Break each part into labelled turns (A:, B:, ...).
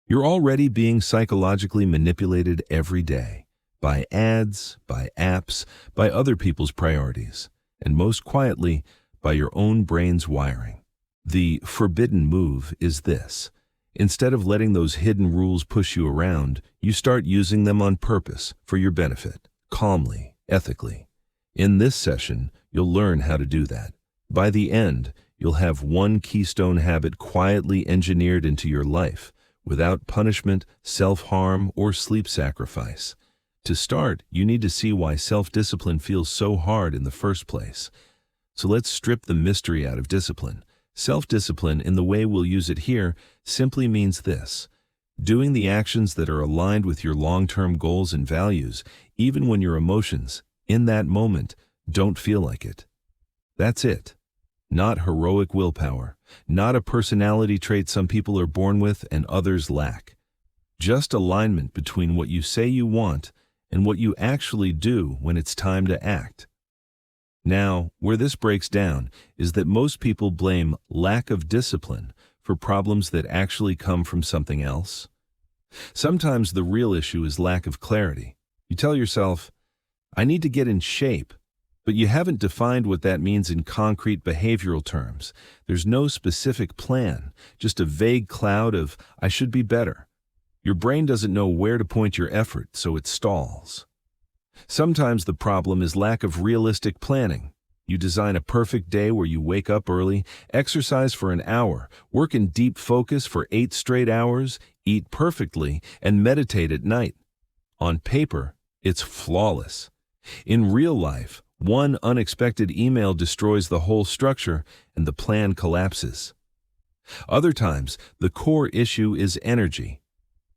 A: You're already being psychologically manipulated every day by ads, by apps, by other people's priorities, and most quietly, by your own brain's wiring. The forbidden move is this. Instead of letting those hidden rules push you around, you start using them on purpose for your benefit, calmly, ethically. In this session, you'll learn how to do that. By the end, you'll have one keystone habit quietly engineered into your life, without punishment, self-harm, or sleep sacrifice. To start, you need to see why self-discipline feels so hard in the first place. So let's strip the mystery out of discipline. Self-discipline, in the way we'll use it here, simply means this: doing the actions that are aligned with your long-term goals and values, even when your emotions, in that moment, don't feel like it. That's it. Not heroic willpower, not a personality trait some people are born with and others lack. Just alignment between what you say you want and what you actually do when it's time to act. Now, where this breaks down is that most people blame lack of discipline for problems that actually come from something else. Sometimes the real issue is lack of clarity. You tell yourself, I need to get in shape, but you haven't defined what that means in concrete behavioral terms. There's no specific plan, just a vague cloud of, I should be better. Your brain doesn't know where to point your effort, so it stalls. Sometimes the problem is lack of realistic planning. You design a perfect day where you wake up early, exercise for an hour, work in deep focus for 8 straight hours, eat perfectly, and meditate at night. On paper, it's flawless. In real life, one unexpected email destroys the whole structure and the plan collapses. Other times, the core issue is energy.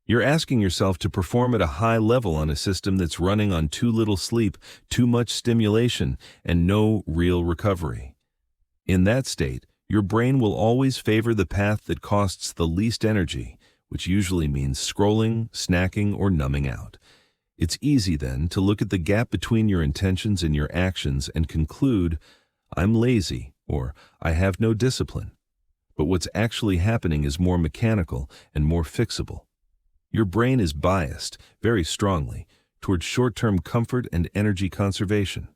A: You're asking yourself to perform at a high level on a system that's running on too little sleep, too much stimulation, and no real recovery. In that state, your brain will always favor the path that costs the least energy, which usually means scrolling, snacking, or numbing out. It's easy then to look at the gap between your intentions and your actions and conclude, I'm lazy, or I have no discipline. But what's actually happening is more mechanical and more fixable. Your brain is biased, very strongly, towards short-term comfort and energy conservation.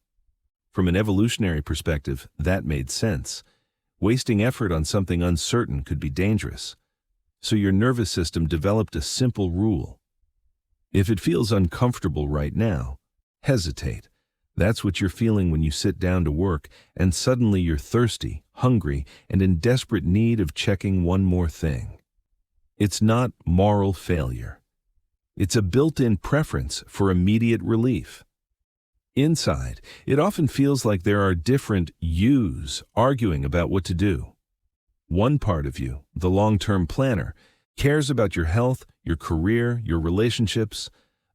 A: From an evolutionary perspective, that made sense. Wasting effort on something uncertain could be dangerous. So your nervous system developed a simple rule. If it feels uncomfortable right now, hesitate. That's what you're feeling when you sit down to work and suddenly you're thirsty, hungry, and in desperate need of checking one more thing. It's not moral failure. It's a built-in preference for immediate relief. Inside, it often feels like there are different yous arguing about what to do. One part of you, the long-term planner, cares about your health, your career, your relationships.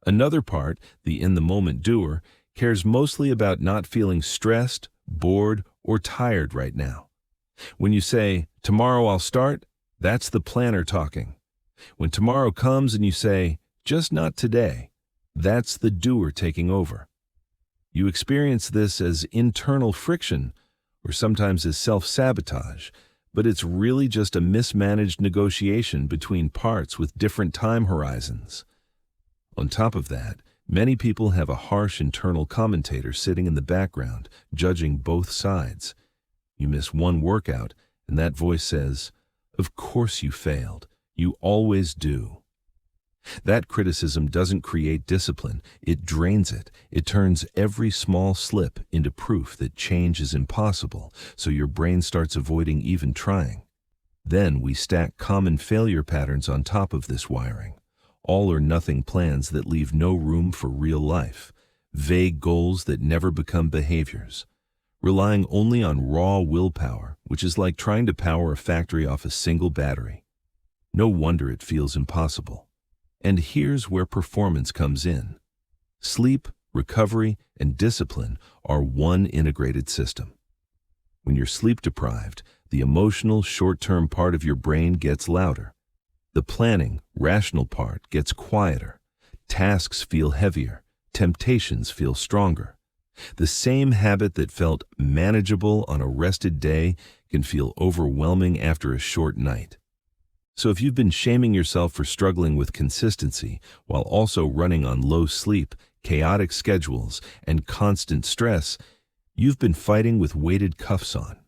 A: Another part, the in-the-moment doer, cares mostly about not feeling stressed, bored, or tired right now. When you say, tomorrow I'll start, that's the planner talking. When tomorrow comes and you say, just not today, that's the doer taking over. You experience this as internal friction, or sometimes as self-sabotage, but it's really just a mismanaged negotiation between parts with different time horizons. On top of that, many people have a harsh internal commentator sitting in the background, judging both sides. You miss one workout, and that voice says, of course you failed. You always do. That criticism doesn't create discipline, it drains it. It turns every small slip into proof that change is impossible, so your brain starts avoiding even trying. Then we stack common failure patterns on top of this wiring. All or nothing plans that leave no room for real life. Vague goals that never become behaviors. Relying only on raw willpower, which is like trying to power a factory off a single battery. No wonder it feels impossible. And here's where performance comes in. Sleep, recovery, and discipline are one integrated system. When you're sleep deprived, the emotional, short-term part of your brain gets louder. The planning, rational part gets quieter. Tasks feel heavier. Temptations feel stronger. The same habit that felt manageable on a rested day can feel overwhelming after a short night. So if you've been shaming yourself for struggling with consistency while also running on low sleep, chaotic schedules, and constant stress, you've been fighting with weighted cuffs on.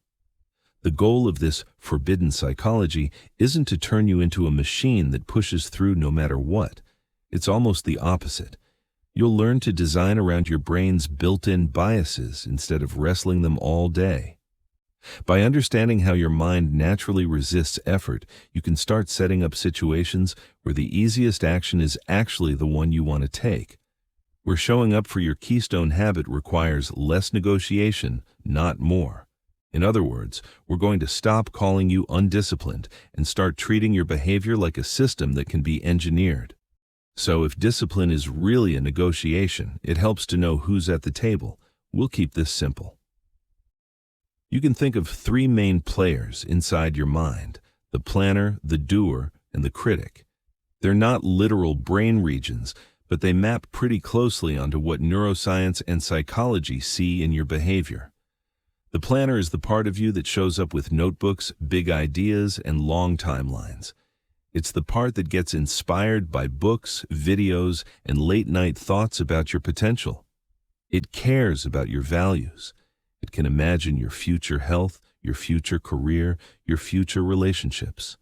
A: The goal of this forbidden psychology isn't to turn you into a machine that pushes through no matter what. It's almost the opposite. You'll learn to design around your brain's built-in biases instead of wrestling them all day. By understanding how your mind naturally resists effort, you can start setting up situations where the easiest action is actually the one you want to take. Where showing up for your keystone habit requires less negotiation, not more. In other words, we're going to stop calling you undisciplined and start treating your behavior like a system that can be engineered. So if discipline is really a negotiation, it helps to know who's at the table. We'll keep this simple. You can think of three main players inside your mind: the planner, the doer, and the critic. They're not literal brain regions, but they map pretty closely onto what neuroscience and psychology see in your behavior. The planner is the part of you that shows up with notebooks, big ideas, and long timelines. It's the part that gets inspired by books, videos, and late-night thoughts about your potential. It cares about your values. It can imagine your future health, your future career, your future relationships.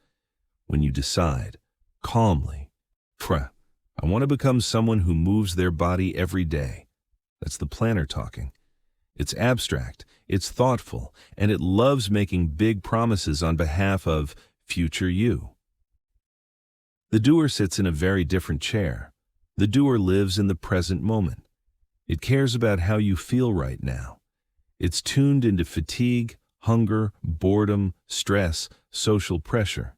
A: When you decide, calmly, I want to become someone who moves their body every day. That's the planner talking. It's abstract, it's thoughtful, and it loves making big promises on behalf of future you. The doer sits in a very different chair. The doer lives in the present moment. It cares about how you feel right now. It's tuned into fatigue, hunger, boredom, stress, social pressure.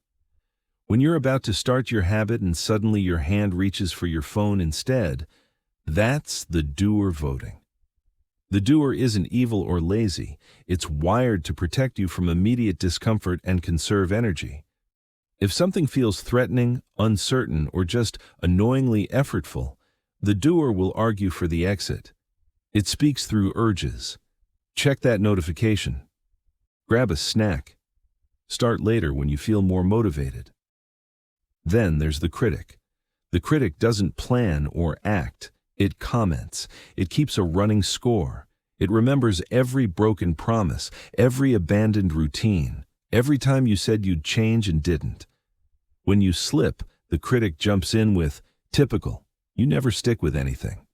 A: When you're about to start your habit and suddenly your hand reaches for your phone instead, that's the doer voting. The doer isn't evil or lazy. It's wired to protect you from immediate discomfort and conserve energy. If something feels threatening, uncertain, or just annoyingly effortful, the doer will argue for the exit. It speaks through urges. Check that notification. Grab a snack. Start later when you feel more motivated. Then there's the critic. The critic doesn't plan or act. It comments. It keeps a running score. It remembers every broken promise, every abandoned routine, every time you said you'd change and didn't. When you slip, the critic jumps in with, "Typical, you never stick with anything."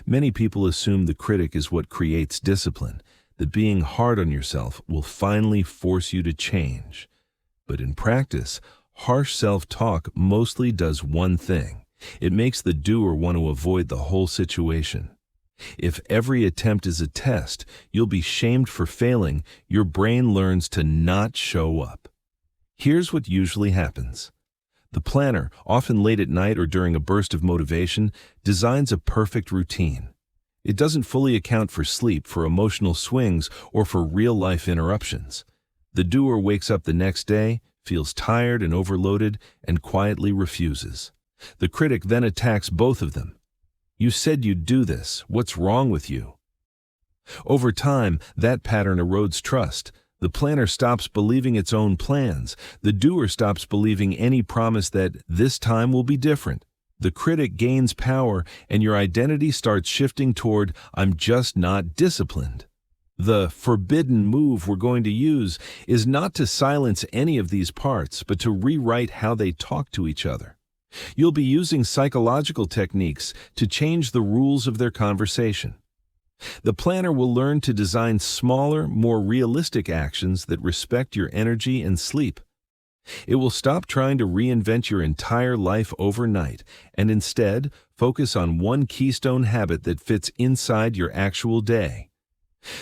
A: Many people assume the critic is what creates discipline, that being hard on yourself will finally force you to change. But in practice, harsh self-talk mostly does one thing. It makes the doer want to avoid the whole situation. If every attempt is a test, you'll be shamed for failing. Your brain learns to not show up. Here's what usually happens. The planner, often late at night or during a burst of motivation, designs a perfect routine. It doesn't fully account for sleep, for emotional swings, or for real-life interruptions. The doer wakes up the next day, feels tired and overloaded, and quietly refuses. The critic then attacks both of them. "You said you'd do this. What's wrong with you?" Over time, that pattern erodes trust. The planner stops believing its own plans. The doer stops believing any promise that this time will be different. The critic gains power, and your identity starts shifting toward, "I'm just not disciplined." The forbidden move we're going to use is not to silence any of these parts, but to rewrite how they talk to each other. You'll be using psychological techniques to change the rules of their conversation. The planner will learn to design smaller, more realistic actions that respect your energy and sleep. It will stop trying to reinvent your entire life overnight and instead focus on one keystone habit that fits inside your actual day.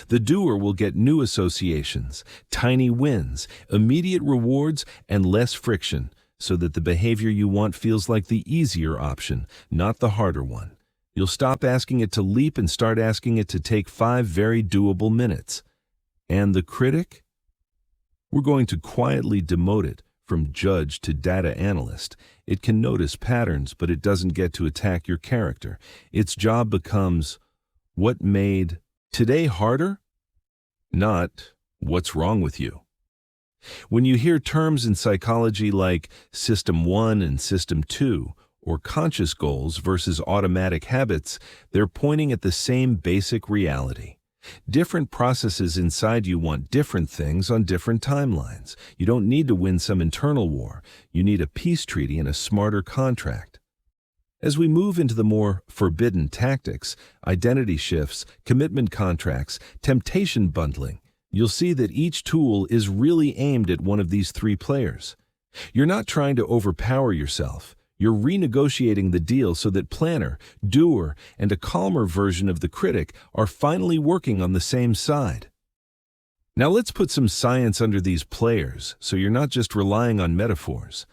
A: The doer will get new associations, tiny wins, immediate rewards, and less friction, so that the behavior you want feels like the easier option, not the harder one. You'll stop asking it to leap and start asking it to take 5 very doable minutes. And the critic? We're going to quietly demote it from judge to data analyst. It can notice patterns, but it doesn't get to attack your character. Its job becomes, what made today harder? Not, what's wrong with you? When you hear terms in psychology like System 1 and System 2, or conscious goals versus automatic habits, they're pointing at the same basic reality. Different processes inside you want different things on different timelines. You don't need to win some internal war. You need a peace treaty and a smarter contract. As we move into the more forbidden tactics, identity shifts, commitment contracts, temptation bundling, you'll see that each tool is really aimed at one of these three players. You're not trying to overpower yourself. You're renegotiating the deal so that planner, doer, and a calmer version of the critic are finally working on the same side. Now let's put some science under these players so you're not just relying on metaphors.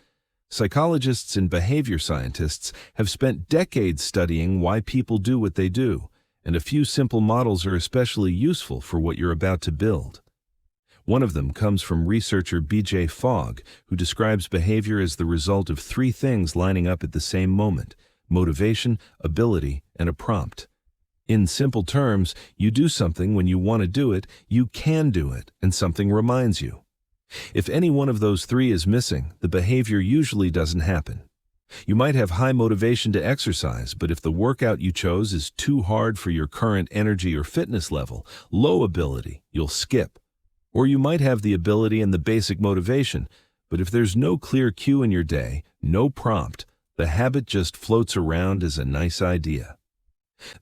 A: Psychologists and behavior scientists have spent decades studying why people do what they do, and a few simple models are especially useful for what you're about to build. One of them comes from researcher B.J. Fogg, who describes behavior as the result of three things lining up at the same moment: motivation, ability, and a prompt. In simple terms, you do something when you want to do it, you can do it, and something reminds you. If any one of those three is missing, the behavior usually doesn't happen. You might have high motivation to exercise, but if the workout you chose is too hard for your current energy or fitness level, low ability, you'll skip. Or you might have the ability and the basic motivation, but if there's no clear cue in your day, no prompt, the habit just floats around as a nice idea.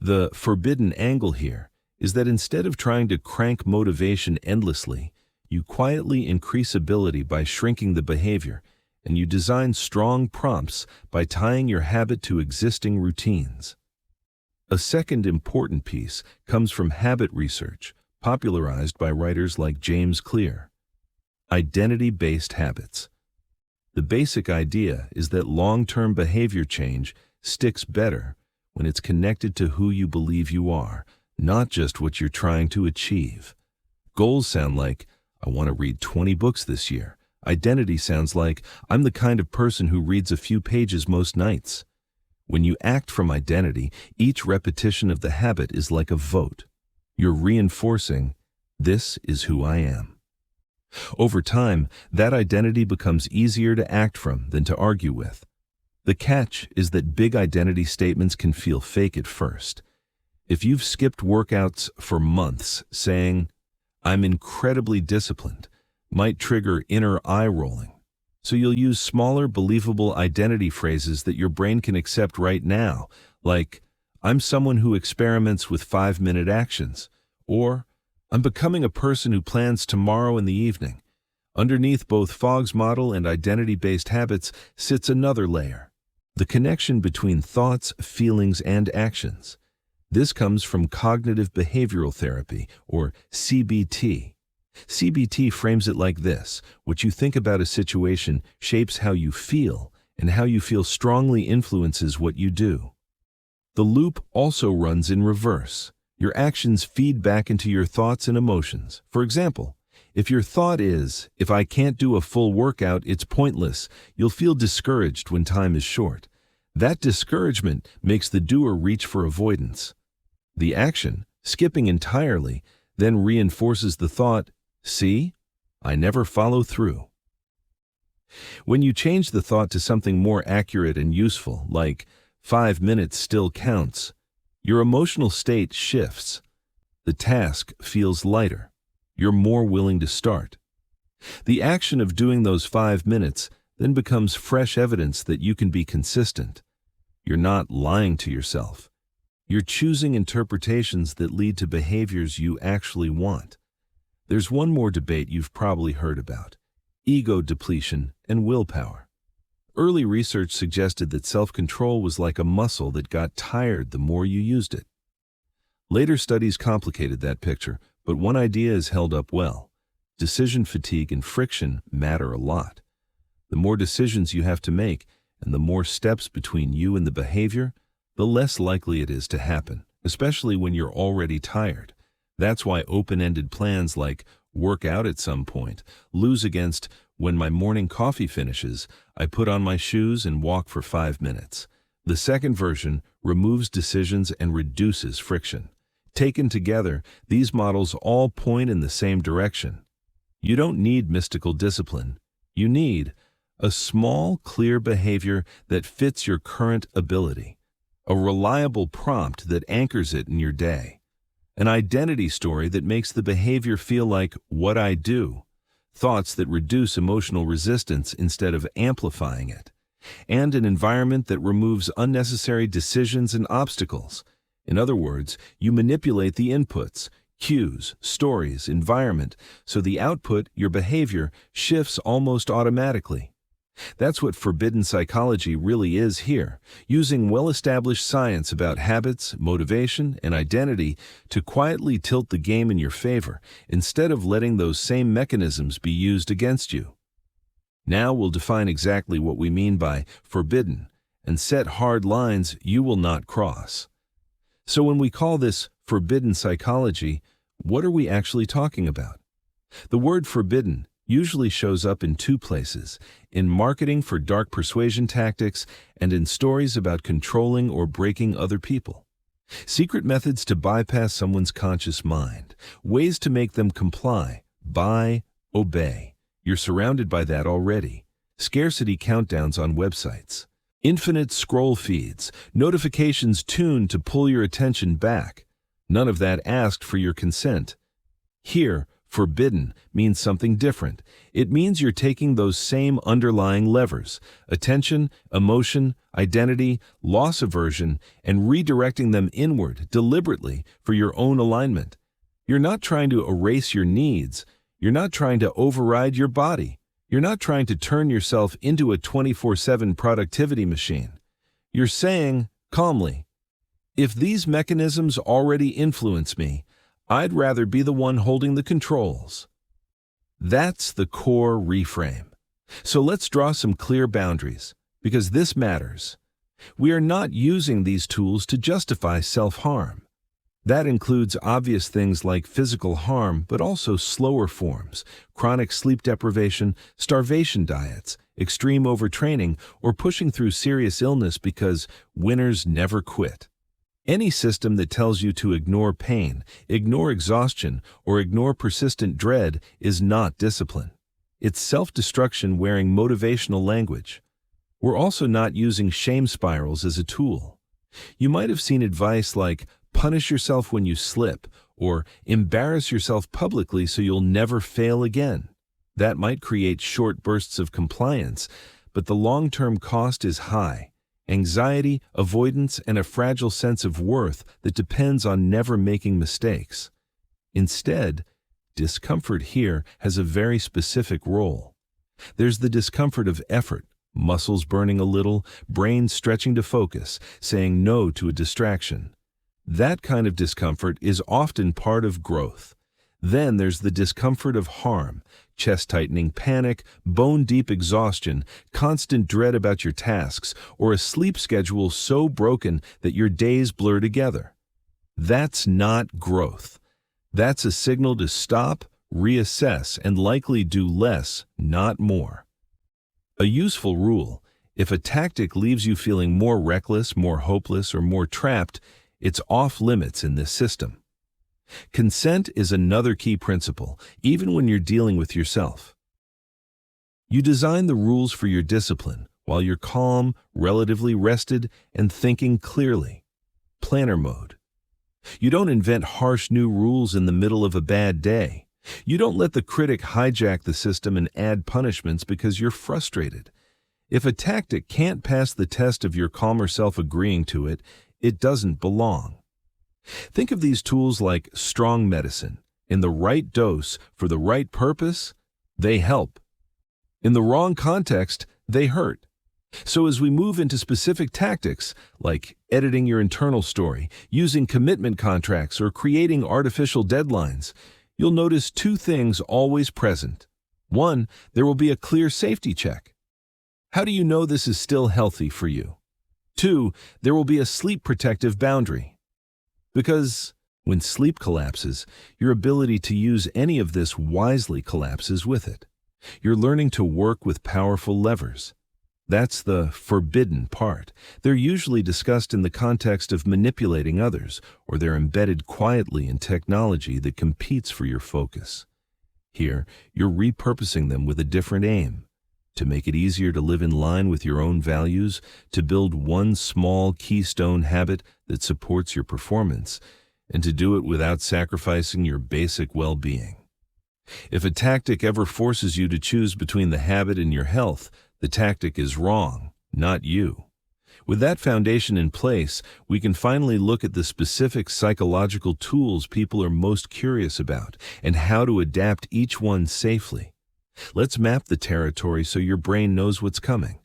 A: The forbidden angle here is that instead of trying to crank motivation endlessly, you quietly increase ability by shrinking the behavior, and you design strong prompts by tying your habit to existing routines. A second important piece comes from habit research, popularized by writers like James Clear. Identity-based habits. The basic idea is that long-term behavior change sticks better when it's connected to who you believe you are, not just what you're trying to achieve. Goals sound like, I want to read 20 books this year. Identity sounds like, I'm the kind of person who reads a few pages most nights. When you act from identity, each repetition of the habit is like a vote. You're reinforcing, this is who I am. Over time, that identity becomes easier to act from than to argue with. The catch is that big identity statements can feel fake at first. If you've skipped workouts for months, saying, I'm incredibly disciplined, might trigger inner eye rolling. So you'll use smaller, believable identity phrases that your brain can accept right now, like, I'm someone who experiments with 5-minute actions, or I'm becoming a person who plans tomorrow in the evening. Underneath both Fogg's model and identity-based habits sits another layer: the connection between thoughts, feelings, and actions. This comes from cognitive behavioral therapy, or CBT. CBT frames it like this: what you think about a situation shapes how you feel, and how you feel strongly influences what you do. The loop also runs in reverse. Your actions feed back into your thoughts and emotions. For example, if your thought is, if I can't do a full workout, it's pointless, you'll feel discouraged when time is short. That discouragement makes the doer reach for avoidance. The action, skipping entirely, then reinforces the thought, see, I never follow through. When you change the thought to something more accurate and useful, like 5 minutes still counts, your emotional state shifts. The task feels lighter. You're more willing to start. The action of doing those 5 minutes then becomes fresh evidence that you can be consistent. You're not lying to yourself. You're choosing interpretations that lead to behaviors you actually want. There's one more debate you've probably heard about: ego depletion and willpower. Early research suggested that self-control was like a muscle that got tired the more you used it. Later studies complicated that picture, but one idea is held up well. Decision fatigue and friction matter a lot. The more decisions you have to make, and the more steps between you and the behavior, the less likely it is to happen, especially when you're already tired. That's why open-ended plans like work out at some point lose against when my morning coffee finishes, I put on my shoes and walk for 5 minutes. The second version removes decisions and reduces friction. Taken together, these models all point in the same direction. You don't need mystical discipline. You need a small, clear behavior that fits your current ability, a reliable prompt that anchors it in your day, an identity story that makes the behavior feel like what I do, thoughts that reduce emotional resistance instead of amplifying it, and an environment that removes unnecessary decisions and obstacles. In other words, you manipulate the inputs, cues, stories, environment, so the output, your behavior, shifts almost automatically. That's what forbidden psychology really is here, using well-established science about habits, motivation, and identity to quietly tilt the game in your favor, instead of letting those same mechanisms be used against you. Now we'll define exactly what we mean by forbidden and set hard lines you will not cross. So when we call this forbidden psychology, what are we actually talking about? The word forbidden usually shows up in two places: in marketing for dark persuasion tactics and in stories about controlling or breaking other people. Secret methods to bypass someone's conscious mind, ways to make them comply, buy, obey. You're surrounded by that already. Scarcity countdowns on websites, infinite scroll feeds, notifications tuned to pull your attention back. None of that asked for your consent. Here, forbidden means something different. It means you're taking those same underlying levers, attention, emotion, identity, loss aversion, and redirecting them inward deliberately for your own alignment. You're not trying to erase your needs. You're not trying to override your body. You're not trying to turn yourself into a 24/7 productivity machine. You're saying, calmly, if these mechanisms already influence me, I'd rather be the one holding the controls. That's the core reframe. So let's draw some clear boundaries, because this matters. We are not using these tools to justify self-harm. That includes obvious things like physical harm, but also slower forms, chronic sleep deprivation, starvation diets, extreme overtraining, or pushing through serious illness because winners never quit. Any system that tells you to ignore pain, ignore exhaustion, or ignore persistent dread is not discipline. It's self-destruction wearing motivational language. We're also not using shame spirals as a tool. You might have seen advice like, punish yourself when you slip, or embarrass yourself publicly so you'll never fail again. That might create short bursts of compliance, but the long-term cost is high. Anxiety, avoidance, and a fragile sense of worth that depends on never making mistakes. Instead, discomfort here has a very specific role. There's the discomfort of effort, muscles burning a little, brain stretching to focus, saying no to a distraction. That kind of discomfort is often part of growth. Then there's the discomfort of harm, chest-tightening panic, bone-deep exhaustion, constant dread about your tasks, or a sleep schedule so broken that your days blur together. That's not growth. That's a signal to stop, reassess, and likely do less, not more. A useful rule: if a tactic leaves you feeling more reckless, more hopeless, or more trapped, it's off limits in this system. Consent is another key principle, even when you're dealing with yourself. You design the rules for your discipline while you're calm, relatively rested, and thinking clearly. Planner mode. You don't invent harsh new rules in the middle of a bad day. You don't let the critic hijack the system and add punishments because you're frustrated. If a tactic can't pass the test of your calmer self agreeing to it, it doesn't belong. Think of these tools like strong medicine. In the right dose, for the right purpose, they help. In the wrong context, they hurt. So as we move into specific tactics, like editing your internal story, using commitment contracts, or creating artificial deadlines, you'll notice two things always present. One, there will be a clear safety check. How do you know this is still healthy for you? Two, there will be a sleep protective boundary. Because when sleep collapses, your ability to use any of this wisely collapses with it. You're learning to work with powerful levers. That's the forbidden part. They're usually discussed in the context of manipulating others, or they're embedded quietly in technology that competes for your focus. Here, you're repurposing them with a different aim. To make it easier to live in line with your own values, to build one small keystone habit that supports your performance, and to do it without sacrificing your basic well-being. If a tactic ever forces you to choose between the habit and your health, the tactic is wrong, not you. With that foundation in place, we can finally look at the specific psychological tools people are most curious about and how to adapt each one safely. Let's map the territory so your brain knows what's coming.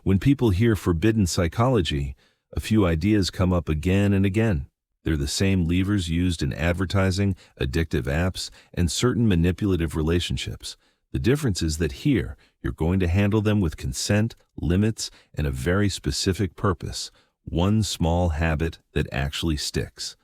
A: When people hear forbidden psychology, a few ideas come up again and again. They're the same levers used in advertising, addictive apps, and certain manipulative relationships. The difference is that here, you're going to handle them with consent, limits, and a very specific purpose, one small habit that actually sticks.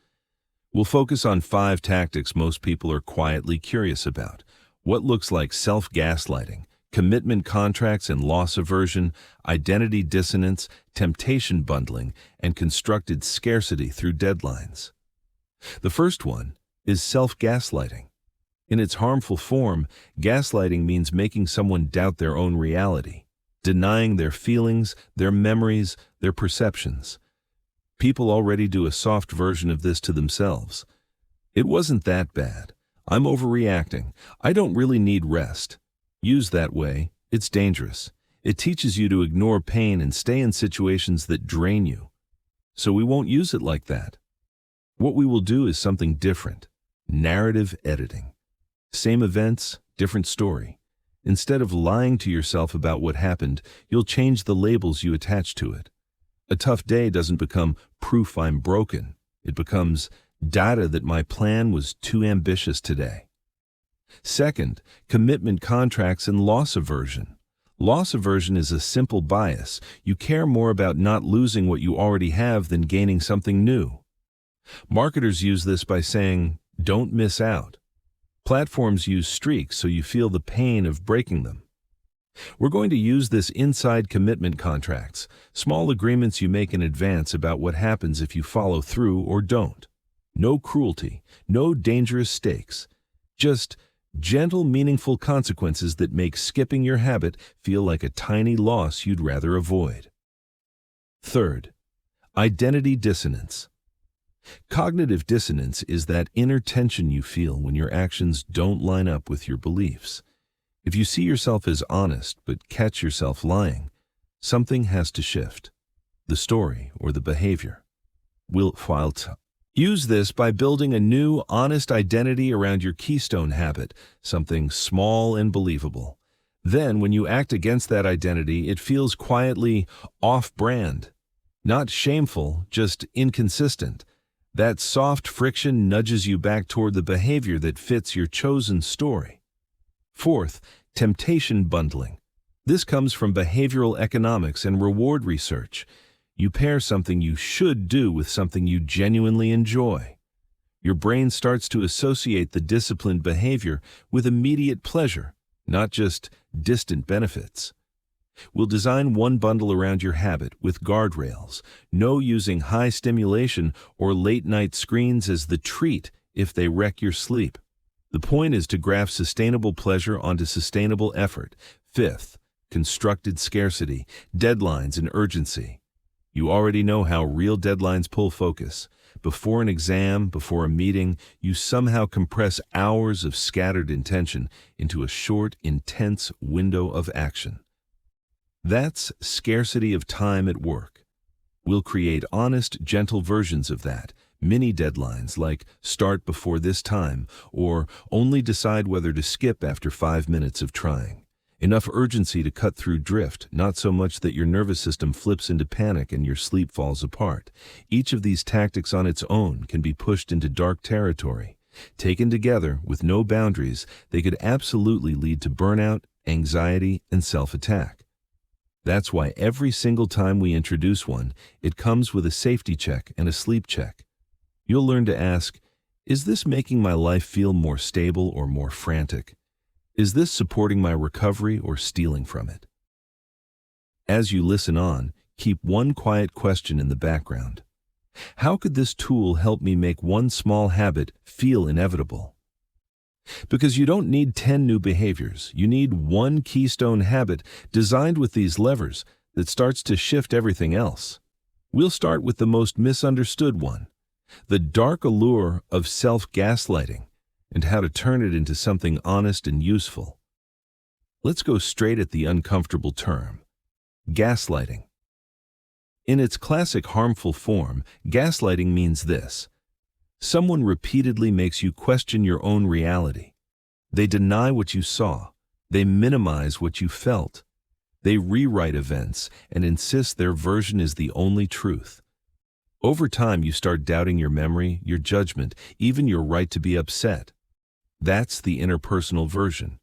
A: We'll focus on 5 tactics most people are quietly curious about. What looks like self-gaslighting, commitment contracts and loss aversion, identity dissonance, temptation bundling, and constructed scarcity through deadlines. The first one is self-gaslighting. In its harmful form, gaslighting means making someone doubt their own reality, denying their feelings, their memories, their perceptions. People already do a soft version of this to themselves. It wasn't that bad. I'm overreacting. I don't really need rest. Used that way, it's dangerous. It teaches you to ignore pain and stay in situations that drain you. So we won't use it like that. What we will do is something different. Narrative editing. Same events, different story. Instead of lying to yourself about what happened, you'll change the labels you attach to it. A tough day doesn't become proof I'm broken. It becomes data that my plan was too ambitious today. Second, commitment contracts and loss aversion. Loss aversion is a simple bias. You care more about not losing what you already have than gaining something new. Marketers use this by saying, "Don't miss out." Platforms use streaks so you feel the pain of breaking them. We're going to use this inside commitment contracts, small agreements you make in advance about what happens if you follow through or don't. No cruelty, no dangerous stakes, just gentle, meaningful consequences that make skipping your habit feel like a tiny loss you'd rather avoid. Third, identity dissonance. Cognitive dissonance is that inner tension you feel when your actions don't line up with your beliefs. If you see yourself as honest but catch yourself lying, something has to shift. The story or the behavior. Use this by building a new, honest identity around your keystone habit, something small and believable. Then, when you act against that identity, it feels quietly off-brand. Not shameful, just inconsistent. That soft friction nudges you back toward the behavior that fits your chosen story. Fourth, temptation bundling. This comes from behavioral economics and reward research. You pair something you should do with something you genuinely enjoy. Your brain starts to associate the disciplined behavior with immediate pleasure, not just distant benefits. We'll design one bundle around your habit with guardrails. No using high stimulation or late-night screens as the treat if they wreck your sleep. The point is to graft sustainable pleasure onto sustainable effort. Fifth, constructed scarcity, deadlines, and urgency. You already know how real deadlines pull focus. Before an exam, before a meeting, you somehow compress hours of scattered intention into a short, intense window of action. That's scarcity of time at work. We'll create honest, gentle versions of that. Mini deadlines like start before this time or only decide whether to skip after 5 minutes of trying. Enough urgency to cut through drift, not so much that your nervous system flips into panic and your sleep falls apart. Each of these tactics on its own can be pushed into dark territory. Taken together, with no boundaries, they could absolutely lead to burnout, anxiety, and self-attack. That's why every single time we introduce one, it comes with a safety check and a sleep check. You'll learn to ask, is this making my life feel more stable or more frantic? Is this supporting my recovery or stealing from it? As you listen on, keep one quiet question in the background. How could this tool help me make one small habit feel inevitable? Because you don't need 10 new behaviors. You need one keystone habit designed with these levers that starts to shift everything else. We'll start with the most misunderstood one, the dark allure of self-gaslighting and how to turn it into something honest and useful. Let's go straight at the uncomfortable term, gaslighting. In its classic harmful form, gaslighting means this. Someone repeatedly makes you question your own reality. They deny what you saw. They minimize what you felt. They rewrite events and insist their version is the only truth. Over time, you start doubting your memory, your judgment, even your right to be upset. That's the interpersonal version.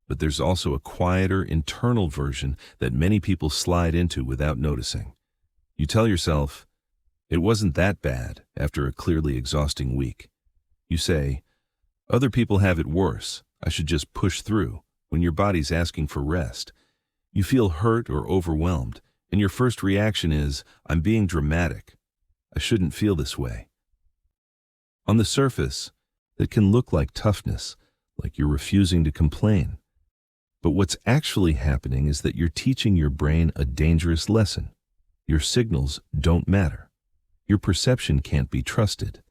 A: But there's also a quieter, internal version that many people slide into without noticing. You tell yourself, it wasn't that bad after a clearly exhausting week. You say, other people have it worse. I should just push through, when your body's asking for rest. You feel hurt or overwhelmed, and your first reaction is, I'm being dramatic. I shouldn't feel this way. On the surface, it can look like toughness, like you're refusing to complain. But what's actually happening is that you're teaching your brain a dangerous lesson. Your signals don't matter. Your perception can't be trusted.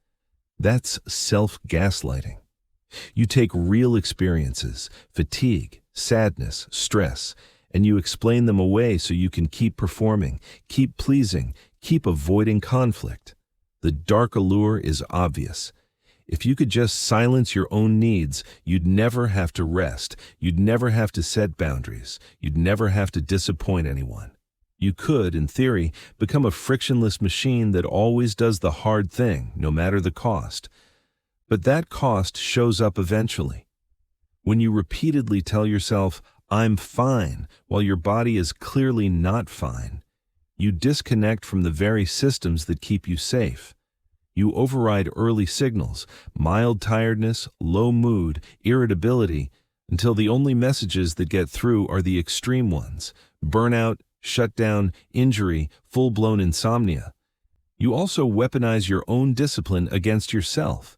A: That's self-gaslighting. You take real experiences, fatigue, sadness, stress, and you explain them away so you can keep performing, keep pleasing, keep avoiding conflict. The dark allure is obvious. If you could just silence your own needs, you'd never have to rest. You'd never have to set boundaries. You'd never have to disappoint anyone. You could, in theory, become a frictionless machine that always does the hard thing, no matter the cost. But that cost shows up eventually. When you repeatedly tell yourself, I'm fine, while your body is clearly not fine, you disconnect from the very systems that keep you safe. You override early signals, mild tiredness, low mood, irritability, until the only messages that get through are the extreme ones, burnout, shutdown, injury, full-blown insomnia. You also weaponize your own discipline against yourself.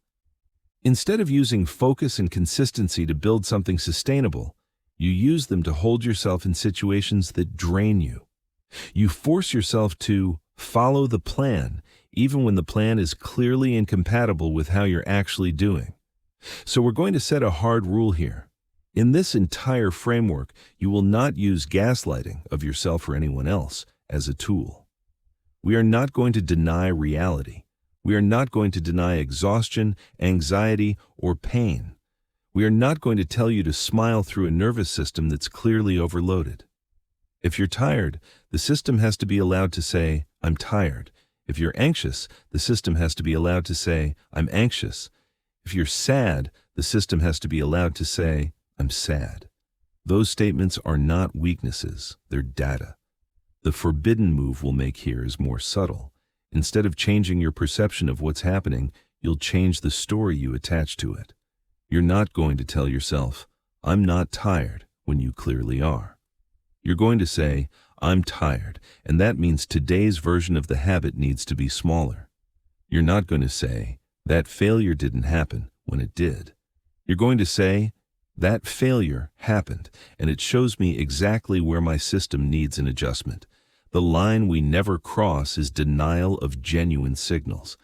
A: Instead of using focus and consistency to build something sustainable, you use them to hold yourself in situations that drain you. You force yourself to follow the plan, even when the plan is clearly incompatible with how you're actually doing. So we're going to set a hard rule here. In this entire framework, you will not use gaslighting of yourself or anyone else as a tool. We are not going to deny reality. We are not going to deny exhaustion, anxiety, or pain. We are not going to tell you to smile through a nervous system that's clearly overloaded. If you're tired, the system has to be allowed to say, I'm tired. If you're anxious, the system has to be allowed to say, I'm anxious. If you're sad, the system has to be allowed to say, I'm sad. Those statements are not weaknesses, they're data. The forbidden move we'll make here is more subtle. Instead of changing your perception of what's happening, you'll change the story you attach to it. You're not going to tell yourself, I'm not tired, when you clearly are. You're going to say, I'm tired, and that means today's version of the habit needs to be smaller. You're not going to say, that failure didn't happen, when it did. You're going to say, that failure happened, and it shows me exactly where my system needs an adjustment. The line we never cross is denial of genuine signals.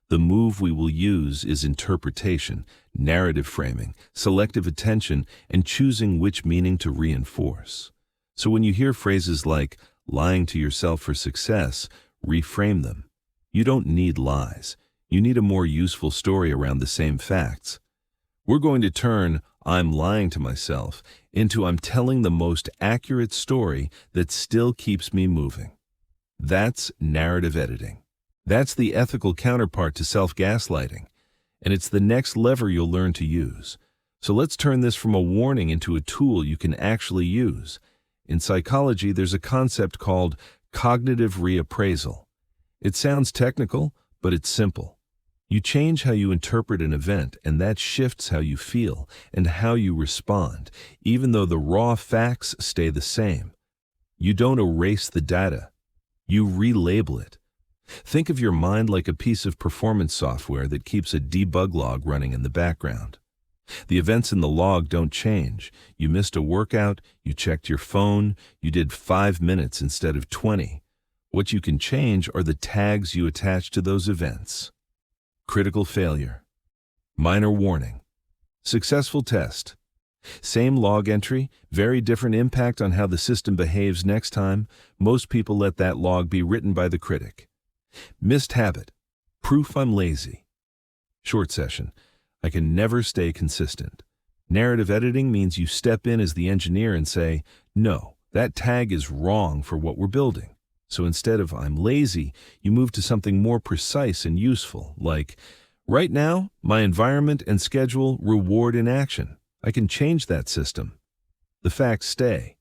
A: The move we will use is interpretation, narrative framing, selective attention, and choosing which meaning to reinforce. So when you hear phrases like lying to yourself for success, reframe them. You don't need lies. You need a more useful story around the same facts. We're going to turn I'm lying to myself into I'm telling the most accurate story that still keeps me moving. That's narrative editing. That's the ethical counterpart to self-gaslighting, and it's the next lever you'll learn to use. So let's turn this from a warning into a tool you can actually use. In psychology, there's a concept called cognitive reappraisal. It sounds technical, but it's simple. You change how you interpret an event, and that shifts how you feel and how you respond, even though the raw facts stay the same. You don't erase the data. You relabel it. Think of your mind like a piece of performance software that keeps a debug log running in the background. The events in the log don't change. You missed a workout, you checked your phone, you did 5 minutes instead of 20. What you can change are the tags you attach to those events. Critical failure. Minor warning. Successful test. Same log entry, very different impact on how the system behaves next time. Most people let that log be written by the critic. Missed habit. Proof I'm lazy. Short session. I can never stay consistent. Narrative editing means you step in as the engineer and say, no, that tag is wrong for what we're building. So instead of I'm lazy, you move to something more precise and useful, like, right now, my environment and schedule reward inaction. I can change that system. The facts stay.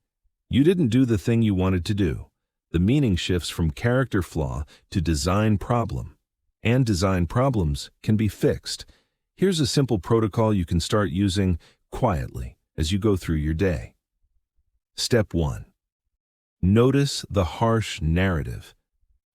A: You didn't do the thing you wanted to do. The meaning shifts from character flaw to design problem. And design problems can be fixed. Here's a simple protocol you can start using quietly as you go through your day. Step 1. Notice the harsh narrative.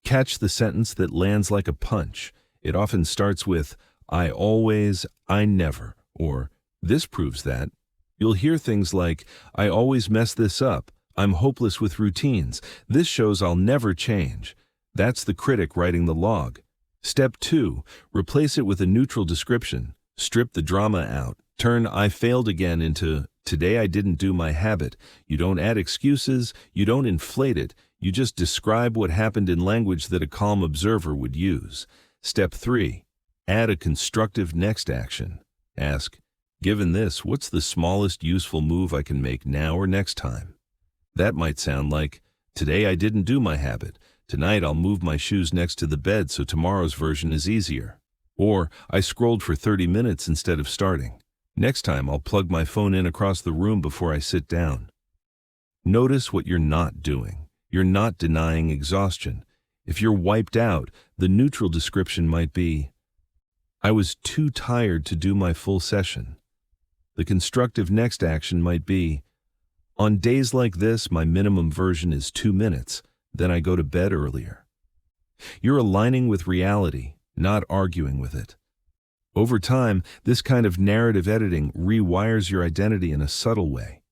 A: Catch the sentence that lands like a punch. It often starts with, I always, I never, or this proves that. You'll hear things like, I always mess this up. I'm hopeless with routines. This shows I'll never change. That's the critic writing the log. Step 2. Replace it with a neutral description. Strip the drama out. Turn I failed again into today I didn't do my habit. You don't add excuses. You don't inflate it. You just describe what happened in language that a calm observer would use. Step 3. Add a constructive next action. Ask, given this, what's the smallest useful move I can make now or next time? That might sound like, today I didn't do my habit. Tonight I'll move my shoes next to the bed so tomorrow's version is easier. Or, I scrolled for 30 minutes instead of starting. Next time I'll plug my phone in across the room before I sit down. Notice what you're not doing. You're not denying exhaustion. If you're wiped out, the neutral description might be, I was too tired to do my full session. The constructive next action might be, on days like this, my minimum version is 2 minutes, then I go to bed earlier. You're aligning with reality, not arguing with it. Over time, this kind of narrative editing rewires your identity in a subtle way.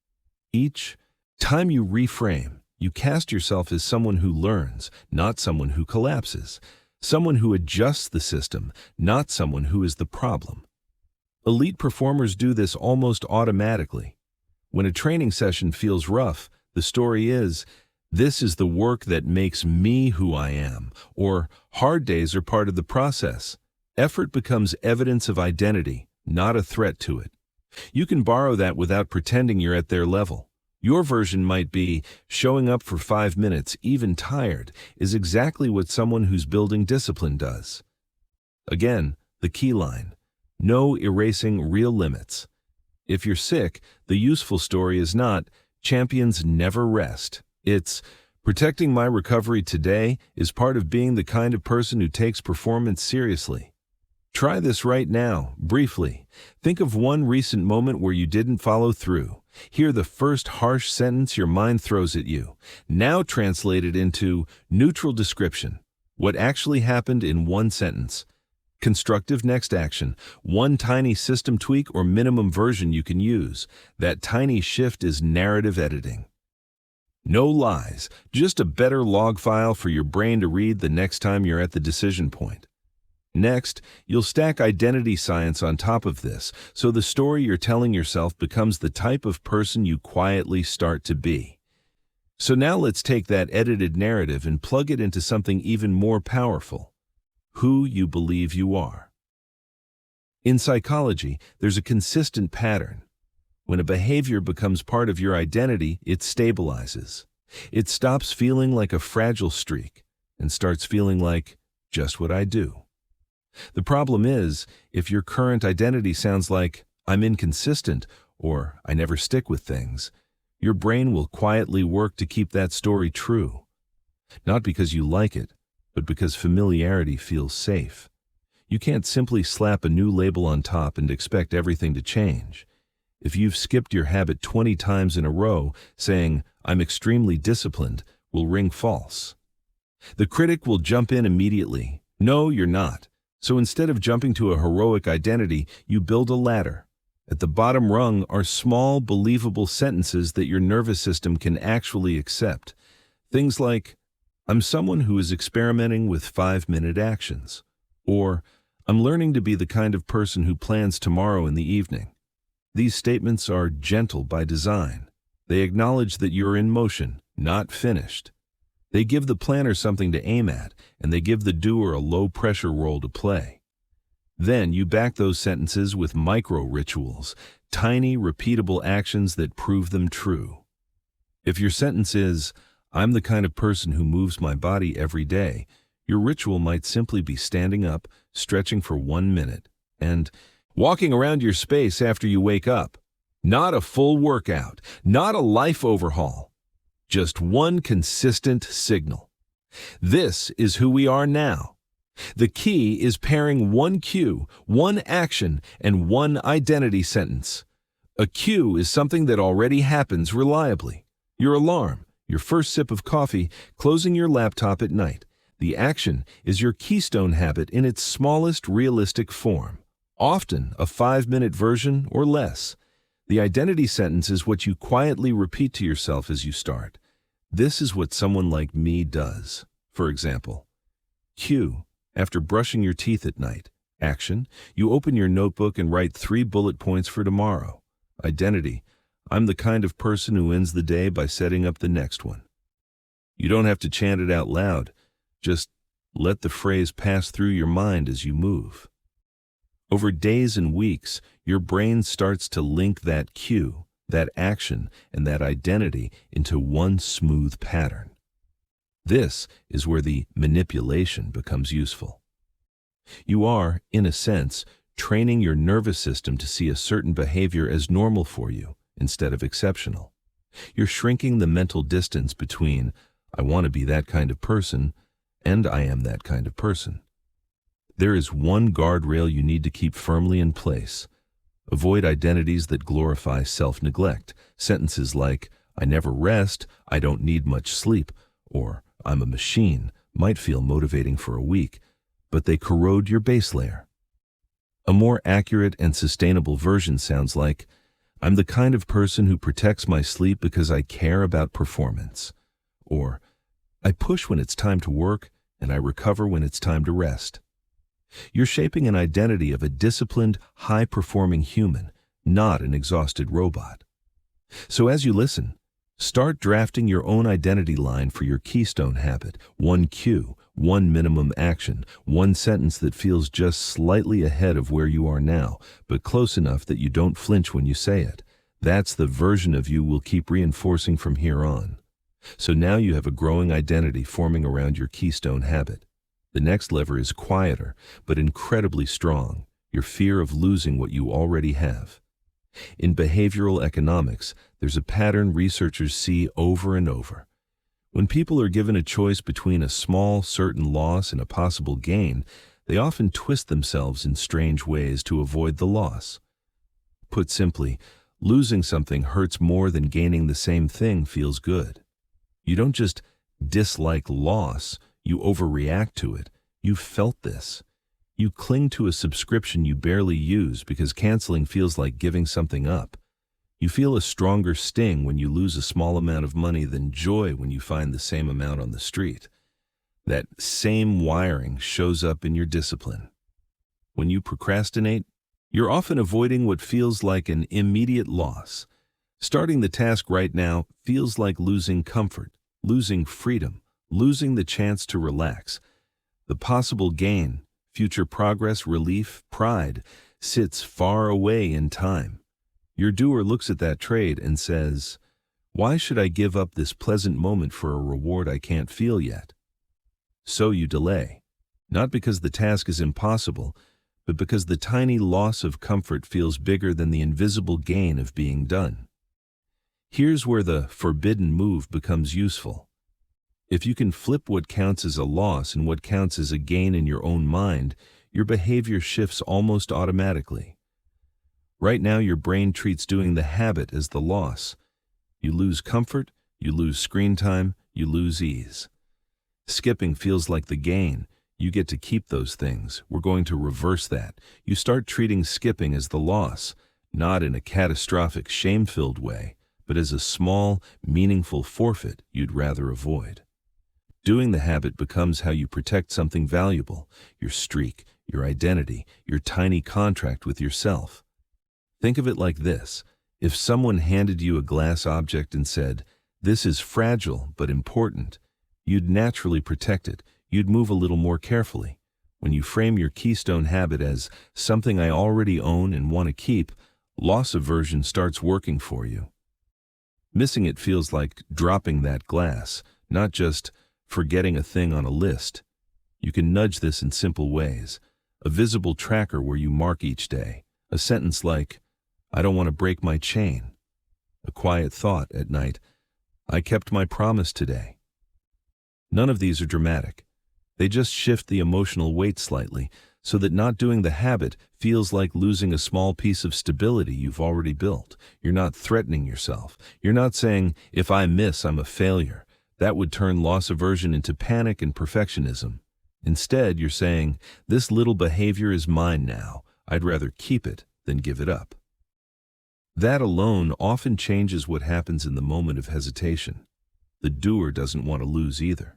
A: Each time you reframe, you cast yourself as someone who learns, not someone who collapses. Someone who adjusts the system, not someone who is the problem. Elite performers do this almost automatically. When a training session feels rough, the story is, this is the work that makes me who I am, or hard days are part of the process. Effort becomes evidence of identity, not a threat to it. You can borrow that without pretending you're at their level. Your version might be, showing up for 5 minutes, even tired, is exactly what someone who's building discipline does. Again, the key line, no erasing real limits. If you're sick, the useful story is not, champions never rest. It's, protecting my recovery today is part of being the kind of person who takes performance seriously. Try this right now, briefly. Think of one recent moment where you didn't follow through. Hear the first harsh sentence your mind throws at you. Now translate it into neutral description. What actually happened in one sentence. Constructive next action. One tiny system tweak or minimum version you can use. That tiny shift is narrative editing. No lies, just a better log file for your brain to read the next time you're at the decision point. Next, you'll stack identity science on top of this, so the story you're telling yourself becomes the type of person you quietly start to be. So now let's take that edited narrative and plug it into something even more powerful: who you believe you are. In psychology, there's a consistent pattern. When a behavior becomes part of your identity, it stabilizes. It stops feeling like a fragile streak and starts feeling like just what I do. The problem is, if your current identity sounds like, I'm inconsistent, or I never stick with things, your brain will quietly work to keep that story true. Not because you like it, but because familiarity feels safe. You can't simply slap a new label on top and expect everything to change. If you've skipped your habit 20 times in a row, saying, I'm extremely disciplined, will ring false. The critic will jump in immediately. No, you're not. So instead of jumping to a heroic identity, you build a ladder. At the bottom rung are small, believable sentences that your nervous system can actually accept. Things like, I'm someone who is experimenting with 5-minute actions. Or, I'm learning to be the kind of person who plans tomorrow in the evening. These statements are gentle by design. They acknowledge that you're in motion, not finished. They give the planner something to aim at, and they give the doer a low-pressure role to play. Then you back those sentences with micro-rituals, tiny, repeatable actions that prove them true. If your sentence is, I'm the kind of person who moves my body every day, your ritual might simply be standing up, stretching for 1 minute, and walking around your space after you wake up. Not a full workout, not a life overhaul, just one consistent signal. This is who we are now. The key is pairing one cue, one action, and one identity sentence. A cue is something that already happens reliably. Your alarm, your first sip of coffee, closing your laptop at night. The action is your keystone habit in its smallest realistic form, often a 5-minute version or less. The identity sentence is what you quietly repeat to yourself as you start. This is what someone like me does. For example, cue. After brushing your teeth at night. Action, you open your notebook and write 3 bullet points for tomorrow. Identity, I'm the kind of person who ends the day by setting up the next one. You don't have to chant it out loud. Just let the phrase pass through your mind as you move. Over days and weeks, your brain starts to link that cue, that action, and that identity into one smooth pattern. This is where the manipulation becomes useful. You are, in a sense, training your nervous system to see a certain behavior as normal for you instead of exceptional. You're shrinking the mental distance between, I want to be that kind of person, and I am that kind of person. There is one guardrail you need to keep firmly in place. Avoid identities that glorify self-neglect. Sentences like, I never rest, I don't need much sleep, or I'm a machine might feel motivating for a week, but they corrode your base layer. A more accurate and sustainable version sounds like, I'm the kind of person who protects my sleep because I care about performance. Or, I push when it's time to work and I recover when it's time to rest. You're shaping an identity of a disciplined, high-performing human, not an exhausted robot. So as you listen, start drafting your own identity line for your keystone habit. One cue, one minimum action, one sentence that feels just slightly ahead of where you are now, but close enough that you don't flinch when you say it. That's the version of you we'll keep reinforcing from here on. So now you have a growing identity forming around your keystone habit. The next lever is quieter, but incredibly strong, your fear of losing what you already have. In behavioral economics, there's a pattern researchers see over and over. When people are given a choice between a small, certain loss and a possible gain, they often twist themselves in strange ways to avoid the loss. Put simply, losing something hurts more than gaining the same thing feels good. You don't just dislike loss, you overreact to it. You've felt this. You cling to a subscription you barely use because canceling feels like giving something up. You feel a stronger sting when you lose a small amount of money than joy when you find the same amount on the street. That same wiring shows up in your discipline. When you procrastinate, you're often avoiding what feels like an immediate loss. Starting the task right now feels like losing comfort, losing freedom, losing the chance to relax. The possible gain, future progress, relief, pride, sits far away in time. Your doer looks at that trade and says, why should I give up this pleasant moment for a reward I can't feel yet? So you delay, not because the task is impossible, but because the tiny loss of comfort feels bigger than the invisible gain of being done. Here's where the forbidden move becomes useful. If you can flip what counts as a loss and what counts as a gain in your own mind, your behavior shifts almost automatically. Right now, your brain treats doing the habit as the loss. You lose comfort, you lose screen time, you lose ease. Skipping feels like the gain. You get to keep those things. We're going to reverse that. You start treating skipping as the loss. not in a catastrophic, shame-filled way, but as a small, meaningful forfeit you'd rather avoid. Doing the habit becomes how you protect something valuable, your streak, your identity, your tiny contract with yourself. Think of it like this. If someone handed you a glass object and said, "This is fragile but important," you'd naturally protect it. You'd move a little more carefully. When you frame your keystone habit as something I already own and want to keep, loss aversion starts working for you. Missing it feels like dropping that glass, not just forgetting a thing on a list. You can nudge this in simple ways. A visible tracker where you mark each day. A sentence like, "I don't want to break my chain." A quiet thought at night, "I kept my promise today." None of these are dramatic. They just shift the emotional weight slightly so that not doing the habit feels like losing a small piece of stability you've already built. You're not threatening yourself. You're not saying, "If I miss, I'm a failure." That would turn loss aversion into panic and perfectionism. Instead, you're saying, "This little behavior is mine now. I'd rather keep it than give it up." That alone often changes what happens in the moment of hesitation. The doer doesn't want to lose either.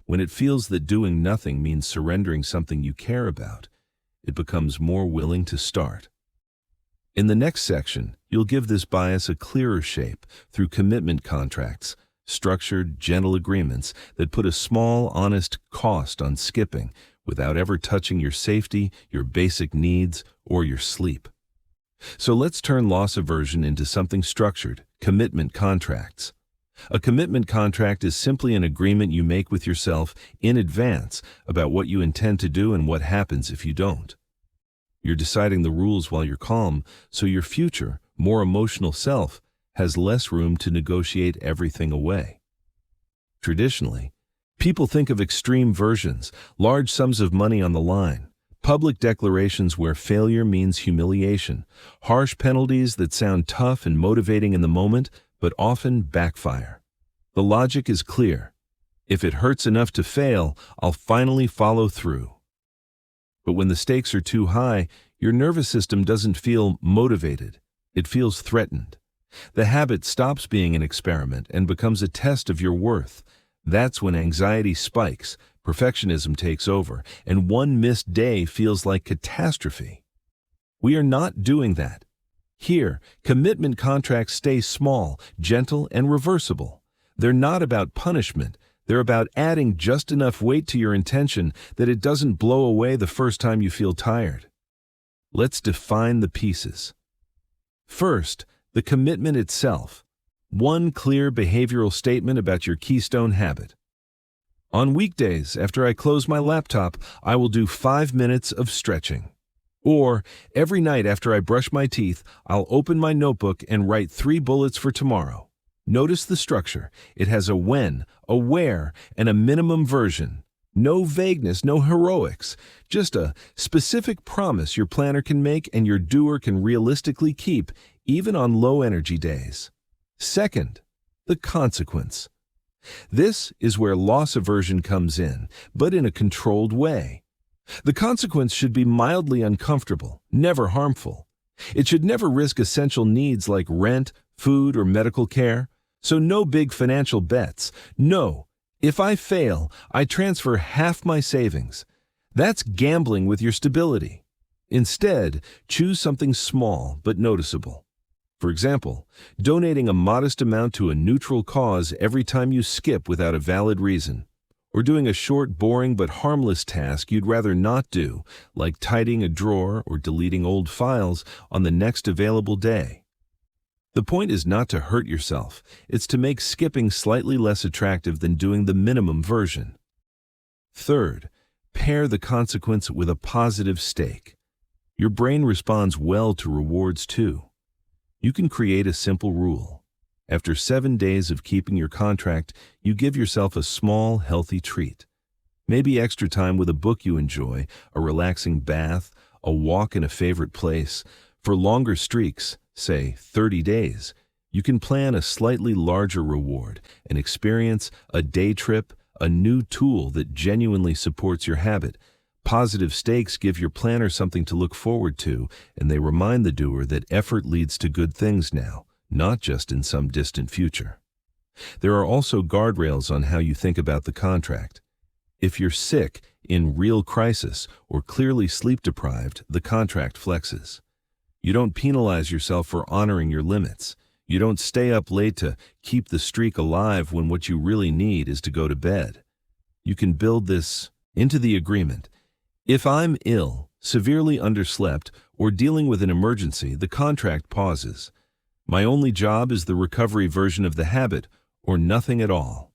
A: When it feels that doing nothing means surrendering something you care about, it becomes more willing to start. In the next section, you'll give this bias a clearer shape through commitment contracts, structured, gentle agreements that put a small, honest cost on skipping without ever touching your safety, your basic needs, or your sleep. So let's turn loss aversion into something structured, commitment contracts. A commitment contract is simply an agreement you make with yourself in advance about what you intend to do and what happens if you don't. You're deciding the rules while you're calm, so your future, more emotional self has less room to negotiate everything away. Traditionally, people think of extreme versions, large sums of money on the line, public declarations where failure means humiliation, harsh penalties that sound tough and motivating in the moment, but often backfire. The logic is clear. If it hurts enough to fail, I'll finally follow through. But when the stakes are too high, your nervous system doesn't feel motivated. It feels threatened. The habit stops being an experiment and becomes a test of your worth. That's when anxiety spikes, perfectionism takes over, and one missed day feels like catastrophe. We are not doing that. Here, commitment contracts stay small, gentle, and reversible. They're not about punishment. They're about adding just enough weight to your intention that it doesn't blow away the first time you feel tired. Let's define the pieces. First, the commitment itself. One clear behavioral statement about your keystone habit. On weekdays, after I close my laptop, I will do 5 minutes of stretching. Or, every night after I brush my teeth, I'll open my notebook and write 3 bullets for tomorrow. Notice the structure. It has a when, a where, and a minimum version. No vagueness, no heroics. Just a specific promise your planner can make and your doer can realistically keep, even on low-energy days. Second, the consequence. This is where loss aversion comes in, but in a controlled way. The consequence should be mildly uncomfortable, never harmful. It should never risk essential needs like rent, food, or medical care. So no big financial bets. No, if I fail, I transfer half my savings. That's gambling with your stability. Instead, choose something small but noticeable. For example, donating a modest amount to a neutral cause every time you skip without a valid reason. Or doing a short, boring, but harmless task you'd rather not do, like tidying a drawer or deleting old files on the next available day. The point is not to hurt yourself. It's to make skipping slightly less attractive than doing the minimum version. Third, pair the consequence with a positive stake. Your brain responds well to rewards too. You can create a simple rule. After 7 days of keeping your contract, you give yourself a small, healthy treat. Maybe extra time with a book you enjoy, a relaxing bath, a walk in a favorite place. For longer streaks, say 30 days, you can plan a slightly larger reward, an experience, a day trip, a new tool that genuinely supports your habit. Positive stakes give your planner something to look forward to, and they remind the doer that effort leads to good things now, not just in some distant future. There are also guardrails on how you think about the contract. If you're sick, in real crisis, or clearly sleep-deprived, the contract flexes. You don't penalize yourself for honoring your limits. You don't stay up late to keep the streak alive when what you really need is to go to bed. You can build this into the agreement. If I'm ill, severely underslept, or dealing with an emergency, the contract pauses. My only job is the recovery version of the habit, or nothing at all.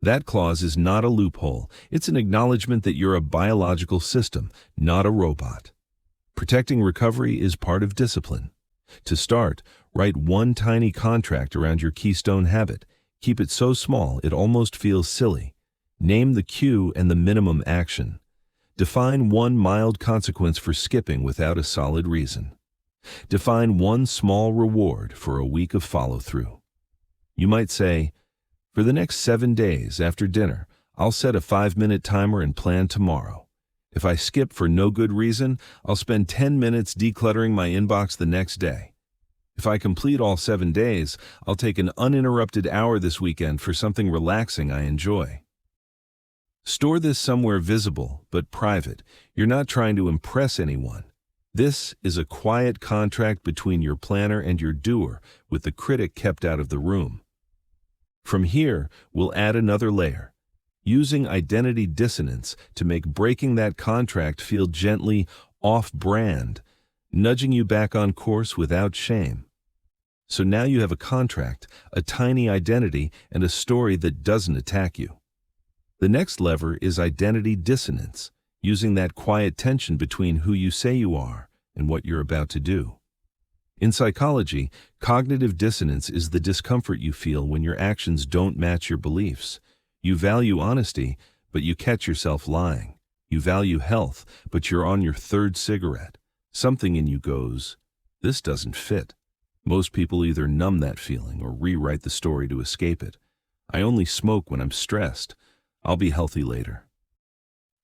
A: That clause is not a loophole. It's an acknowledgement that you're a biological system, not a robot. Protecting recovery is part of discipline. To start, write one tiny contract around your keystone habit. Keep it so small it almost feels silly. Name the cue and the minimum action. Define one mild consequence for skipping without a solid reason. Define one small reward for a week of follow-through. You might say, for the next 7 days after dinner, I'll set a 5-minute timer and plan tomorrow. If I skip for no good reason, I'll spend 10 minutes decluttering my inbox the next day. If I complete all 7 days, I'll take an uninterrupted hour this weekend for something relaxing I enjoy. Store this somewhere visible but private. You're not trying to impress anyone. This is a quiet contract between your planner and your doer, with the critic kept out of the room. From here, we'll add another layer, using identity dissonance to make breaking that contract feel gently off-brand, nudging you back on course without shame. So now you have a contract, a tiny identity, and a story that doesn't attack you. The next lever is identity dissonance, using that quiet tension between who you say you are and what you're about to do. In psychology, cognitive dissonance is the discomfort you feel when your actions don't match your beliefs. You value honesty, but you catch yourself lying. You value health, but you're on your 3rd cigarette. Something in you goes, this doesn't fit. Most people either numb that feeling or rewrite the story to escape it. I only smoke when I'm stressed. I'll be healthy later.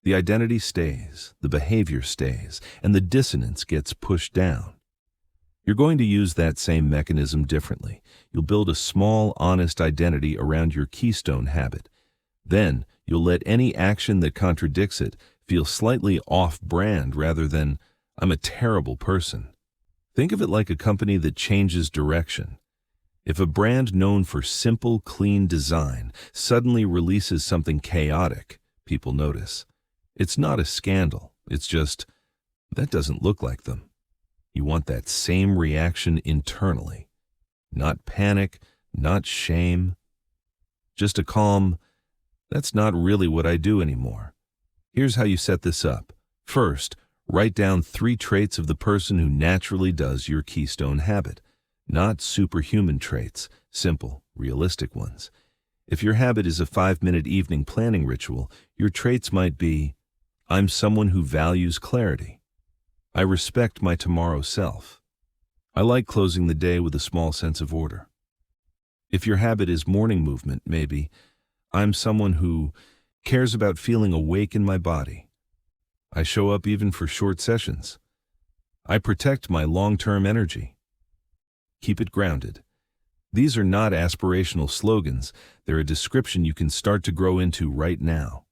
A: The identity stays, the behavior stays, and the dissonance gets pushed down. You're going to use that same mechanism differently. You'll build a small, honest identity around your keystone habit. Then, you'll let any action that contradicts it feel slightly off-brand rather than, I'm a terrible person. Think of it like a company that changes direction. If a brand known for simple, clean design suddenly releases something chaotic, people notice. It's not a scandal. It's just, that doesn't look like them. You want that same reaction internally. Not panic, not shame. Just a calm, that's not really what I do anymore. Here's how you set this up. First, write down 3 traits of the person who naturally does your keystone habit. Not superhuman traits, simple, realistic ones. If your habit is a 5-minute evening planning ritual, your traits might be, I'm someone who values clarity. I respect my tomorrow self. I like closing the day with a small sense of order. If your habit is morning movement, maybe, I'm someone who cares about feeling awake in my body. I show up even for short sessions. I protect my long-term energy. Keep it grounded. These are not aspirational slogans. They're a description you can start to grow into right now.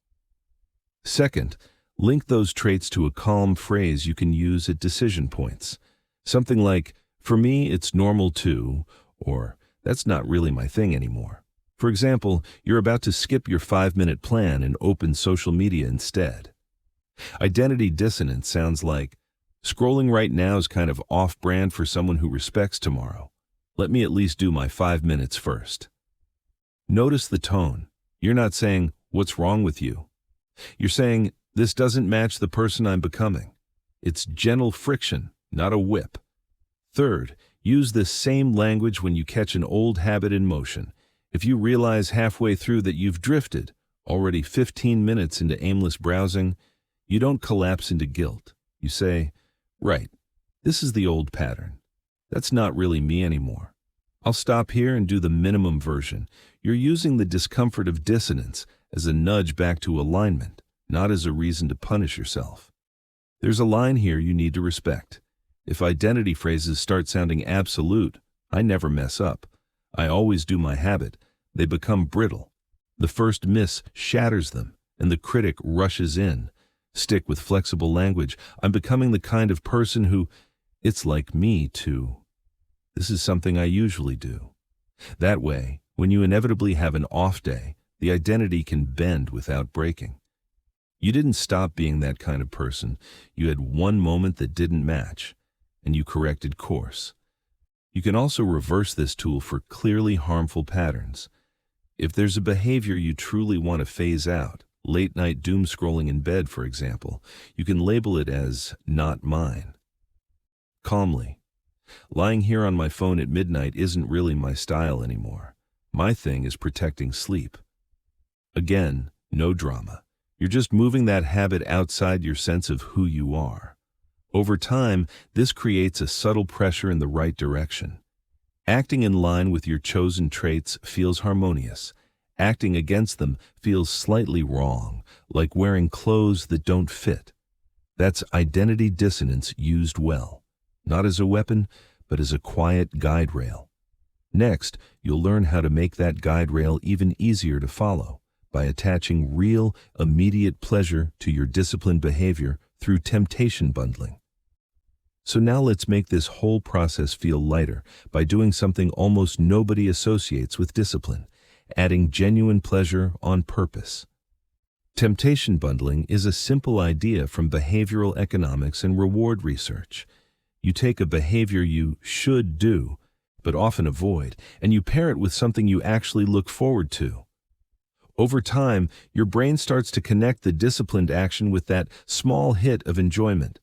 A: Second, link those traits to a calm phrase you can use at decision points. Something like, for me, it's normal to, or that's not really my thing anymore. For example, you're about to skip your 5-minute plan and open social media instead. Identity dissonance sounds like, scrolling right now is kind of off-brand for someone who respects tomorrow. Let me at least do my 5 minutes first. Notice the tone. You're not saying, what's wrong with you? You're saying, this doesn't match the person I'm becoming. It's gentle friction, not a whip. Third, use this same language when you catch an old habit in motion. If you realize halfway through that you've drifted, already 15 minutes into aimless browsing, you don't collapse into guilt. You say, right, this is the old pattern. That's not really me anymore. I'll stop here and do the minimum version. You're using the discomfort of dissonance as a nudge back to alignment. not as a reason to punish yourself. There's a line here you need to respect. If identity phrases start sounding absolute, I never mess up, I always do my habit, they become brittle. The first miss shatters them, and the critic rushes in. Stick with flexible language. I'm becoming the kind of person who, it's like me too. This is something I usually do. That way, when you inevitably have an off day, the identity can bend without breaking. You didn't stop being that kind of person. You had one moment that didn't match, and you corrected course. You can also reverse this tool for clearly harmful patterns. If there's a behavior you truly want to phase out, late-night doom scrolling in bed, for example, you can label it as not mine. Calmly. Lying here on my phone at midnight isn't really my style anymore. My thing is protecting sleep. Again, no drama. You're just moving that habit outside your sense of who you are. Over time, this creates a subtle pressure in the right direction. Acting in line with your chosen traits feels harmonious. Acting against them feels slightly wrong, like wearing clothes that don't fit. That's identity dissonance used well, not as a weapon, but as a quiet guide rail. Next, you'll learn how to make that guide rail even easier to follow by attaching real, immediate pleasure to your disciplined behavior through temptation bundling. So now let's make this whole process feel lighter by doing something almost nobody associates with discipline, adding genuine pleasure on purpose. Temptation bundling is a simple idea from behavioral economics and reward research. You take a behavior you should do, but often avoid, and you pair it with something you actually look forward to. Over time, your brain starts to connect the disciplined action with that small hit of enjoyment.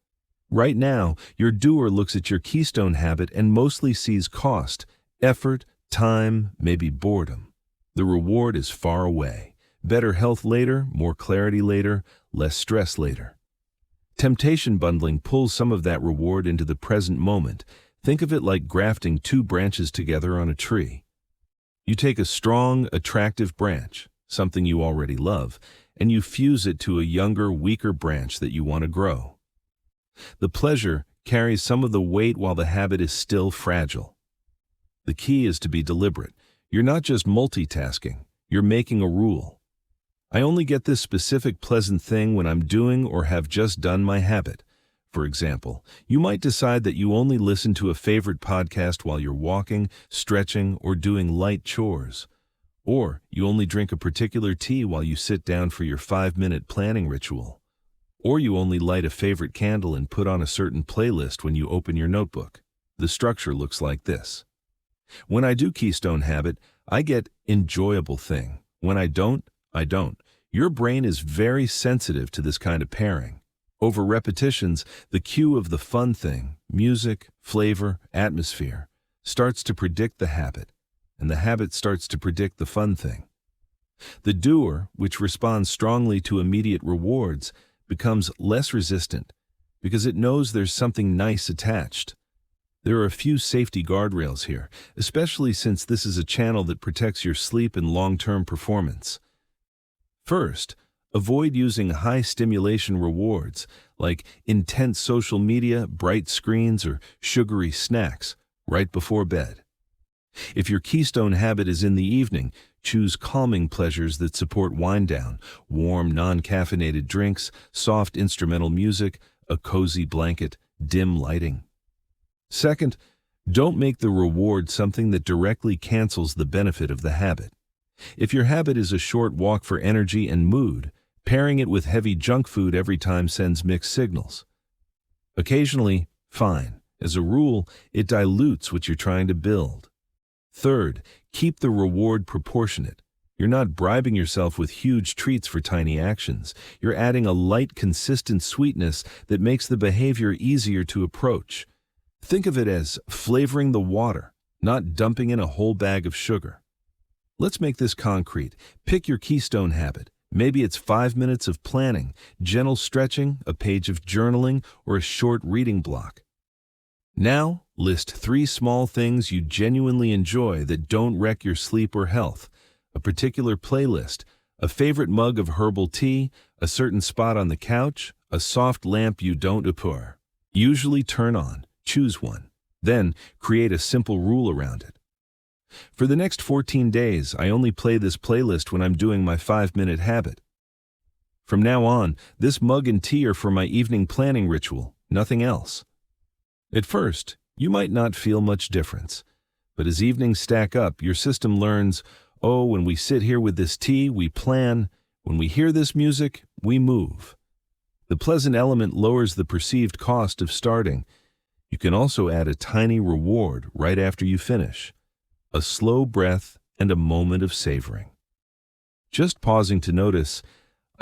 A: Right now, your doer looks at your keystone habit and mostly sees cost, effort, time, maybe boredom. The reward is far away. Better health later, more clarity later, less stress later. Temptation bundling pulls some of that reward into the present moment. Think of it like grafting two branches together on a tree. You take a strong, attractive branch, something you already love, and you fuse it to a younger, weaker branch that you want to grow. The pleasure carries some of the weight while the habit is still fragile. The key is to be deliberate. You're not just multitasking, you're making a rule. I only get this specific pleasant thing when I'm doing or have just done my habit. For example, you might decide that you only listen to a favorite podcast while you're walking, stretching, or doing light chores. Or you only drink a particular tea while you sit down for your 5-minute planning ritual. Or you only light a favorite candle and put on a certain playlist when you open your notebook. The structure looks like this. When I do Keystone Habit, I get enjoyable thing. When I don't, I don't. Your brain is very sensitive to this kind of pairing. Over repetitions, the cue of the fun thing, music, flavor, atmosphere, starts to predict the habit, and the habit starts to predict the fun thing. The doer, which responds strongly to immediate rewards, becomes less resistant because it knows there's something nice attached. There are a few safety guardrails here, especially since this is a channel that protects your sleep and long-term performance. First, avoid using high-stimulation rewards like intense social media, bright screens, or sugary snacks right before bed. If your keystone habit is in the evening, choose calming pleasures that support wind-down, warm, non-caffeinated drinks, soft instrumental music, a cozy blanket, dim lighting. Second, don't make the reward something that directly cancels the benefit of the habit. If your habit is a short walk for energy and mood, pairing it with heavy junk food every time sends mixed signals. Occasionally, fine. As a rule, it dilutes what you're trying to build. Third, keep the reward proportionate. You're not bribing yourself with huge treats for tiny actions. You're adding a light, consistent sweetness that makes the behavior easier to approach. Think of it as flavoring the water, not dumping in a whole bag of sugar. Let's make this concrete. Pick your keystone habit. Maybe it's 5 minutes of planning, gentle stretching, a page of journaling, or a short reading block. Now, list 3 small things you genuinely enjoy that don't wreck your sleep or health. A particular playlist, a favorite mug of herbal tea, A certain spot on the couch, a soft lamp you don't appur. Usually turn on, choose one. Then create a simple rule around it. For the next 14 days, I only play this playlist when I'm doing my 5-minute habit. From now on, this mug and tea are for my evening planning ritual, nothing else. At first, you might not feel much difference, but as evenings stack up, your system learns, oh, when we sit here with this tea, we plan. When we hear this music, we move. The pleasant element lowers the perceived cost of starting. You can also add a tiny reward right after you finish. A slow breath and a moment of savoring. Just pausing to notice,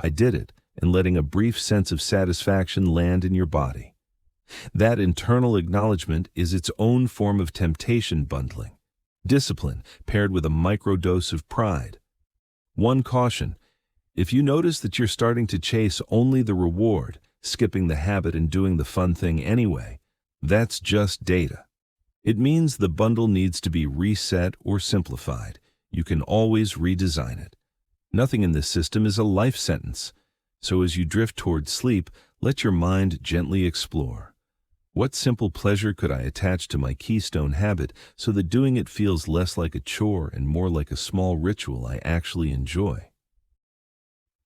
A: I did it, and letting a brief sense of satisfaction land in your body. That internal acknowledgement is its own form of temptation bundling. Discipline paired with a microdose of pride. One caution: if you notice that you're starting to chase only the reward, skipping the habit and doing the fun thing anyway, that's just data. It means the bundle needs to be reset or simplified. You can always redesign it. Nothing in this system is a life sentence. So as you drift towards sleep, let your mind gently explore. What simple pleasure could I attach to my keystone habit so that doing it feels less like a chore and more like a small ritual I actually enjoy?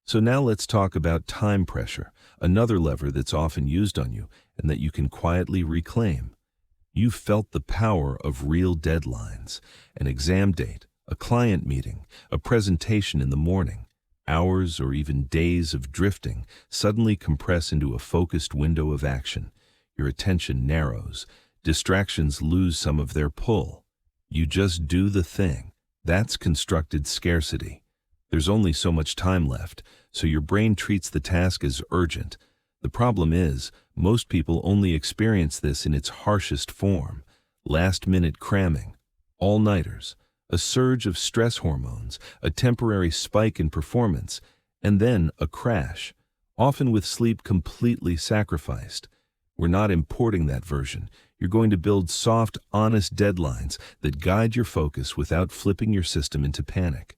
A: So now let's talk about time pressure, another lever that's often used on you and that you can quietly reclaim. You've felt the power of real deadlines, an exam date, a client meeting, a presentation in the morning. Hours or even days of drifting suddenly compress into a focused window of action. Your attention narrows. Distractions lose some of their pull. You just do the thing. That's constructed scarcity. There's only so much time left, so your brain treats the task as urgent. The problem is, most people only experience this in its harshest form: last-minute cramming, all-nighters, a surge of stress hormones, a temporary spike in performance, and then a crash, often with sleep completely sacrificed. We're not importing that version. You're going to build soft, honest deadlines that guide your focus without flipping your system into panic.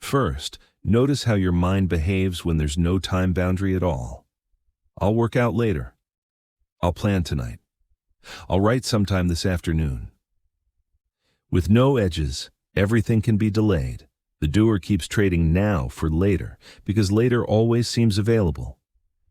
A: First, notice how your mind behaves when there's no time boundary at all. I'll work out later. I'll plan tonight. I'll write sometime this afternoon. With no edges, everything can be delayed. The doer keeps trading now for later, because later always seems available.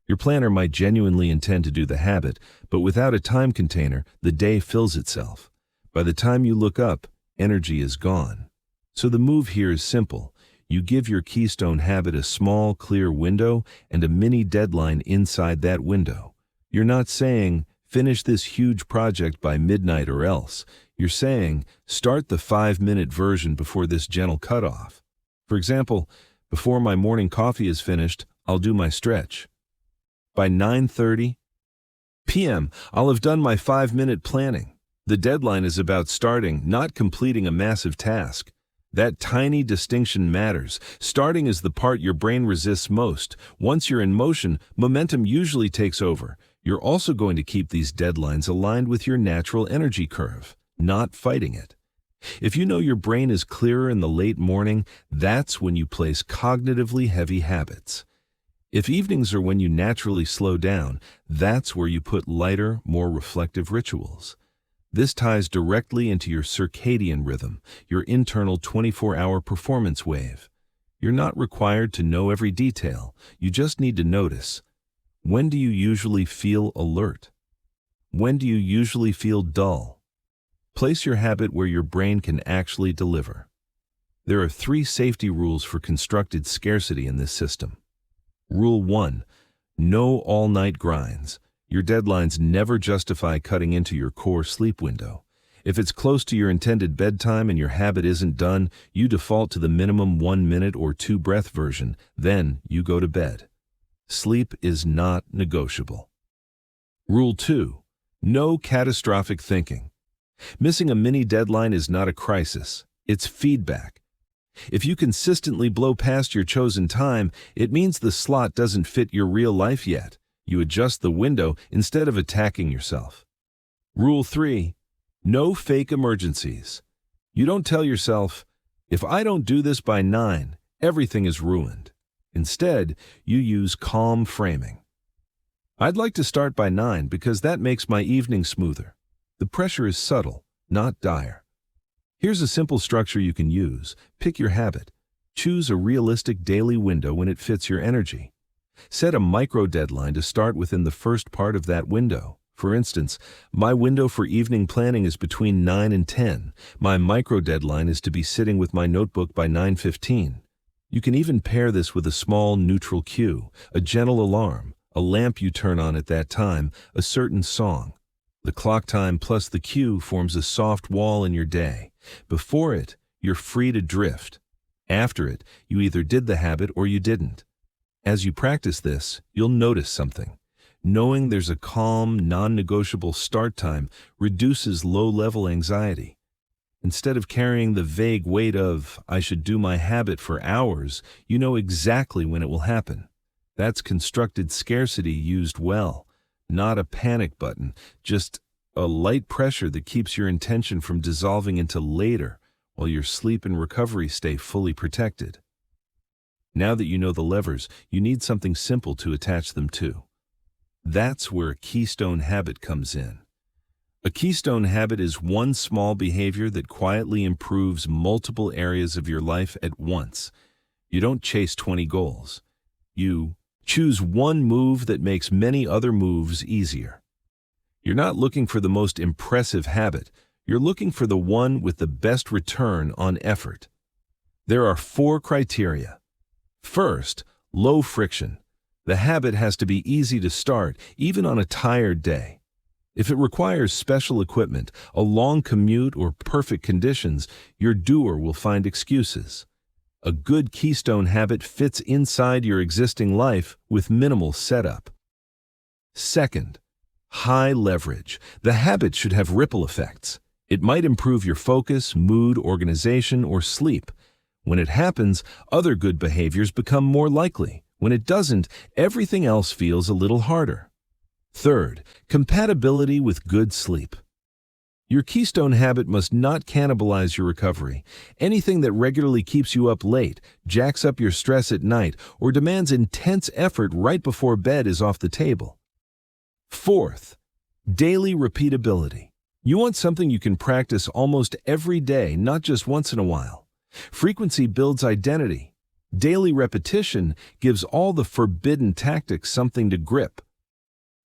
A: Your planner might genuinely intend to do the habit, but without a time container, the day fills itself. By the time you look up, energy is gone. So the move here is simple. You give your keystone habit a small, clear window and a mini deadline inside that window. You're not saying, finish this huge project by midnight or else. You're saying, start the 5-minute version before this gentle cutoff. For example, before my morning coffee is finished, I'll do my stretch. By 9:30 p.m., I'll have done my 5-minute planning. The deadline is about starting, not completing a massive task. That tiny distinction matters. Starting is the part your brain resists most. Once you're in motion, momentum usually takes over. You're also going to keep these deadlines aligned with your natural energy curve, not fighting it. If you know your brain is clearer in the late morning, that's when you place cognitively heavy habits. If evenings are when you naturally slow down, that's where you put lighter, more reflective rituals. This ties directly into your circadian rhythm, your internal 24-hour performance wave. You're not required to know every detail. You just need to notice. When do you usually feel alert? When do you usually feel dull? Place your habit where your brain can actually deliver. There are 3 safety rules for constructed scarcity in this system. Rule 1. No all-night grinds. Your deadlines never justify cutting into your core sleep window. If it's close to your intended bedtime and your habit isn't done, you default to the minimum 1-minute or 2-breath version. Then you go to bed. Sleep is not negotiable. Rule 2. No catastrophic thinking. Missing a mini deadline is not a crisis. It's feedback. If you consistently blow past your chosen time, it means the slot doesn't fit your real life yet. You adjust the window instead of attacking yourself. Rule 3. No fake emergencies. You don't tell yourself, if I don't do this by 9, everything is ruined. Instead, you use calm framing. I'd like to start by 9 because that makes my evening smoother. The pressure is subtle, not dire. Here's a simple structure you can use. Pick your habit. Choose a realistic daily window when it fits your energy. Set a micro deadline to start within the first part of that window. For instance, my window for evening planning is between 9 and 10. My micro deadline is to be sitting with my notebook by 9:15. You can even pair this with a small neutral cue, a gentle alarm, a lamp you turn on at that time, a certain song. The clock time plus the cue forms a soft wall in your day. Before it, you're free to drift. After it, you either did the habit or you didn't. As you practice this, you'll notice something. Knowing there's a calm, non-negotiable start time reduces low-level anxiety. Instead of carrying the vague weight of, I should do my habit for hours, you know exactly when it will happen. That's constructed scarcity used well. Not a panic button, just a light pressure that keeps your intention from dissolving into later, while your sleep and recovery stay fully protected. Now that you know the levers, you need something simple to attach them to. That's where a keystone habit comes in. A keystone habit is one small behavior that quietly improves multiple areas of your life at once. You don't chase 20 goals. You choose one move that makes many other moves easier. You're not looking for the most impressive habit. You're looking for the one with the best return on effort. There are 4 criteria. First, low friction. The habit has to be easy to start, even on a tired day. If it requires special equipment, a long commute, or perfect conditions, your doer will find excuses. A good keystone habit fits inside your existing life with minimal setup. Second, high leverage. The habit should have ripple effects. It might improve your focus, mood, organization, or sleep. When it happens, other good behaviors become more likely. When it doesn't, everything else feels a little harder. Third, compatibility with good sleep. Your keystone habit must not cannibalize your recovery. Anything that regularly keeps you up late, jacks up your stress at night, or demands intense effort right before bed is off the table. Fourth, daily repeatability. You want something you can practice almost every day, not just once in a while. Frequency builds identity. Daily repetition gives all the forbidden tactics something to grip.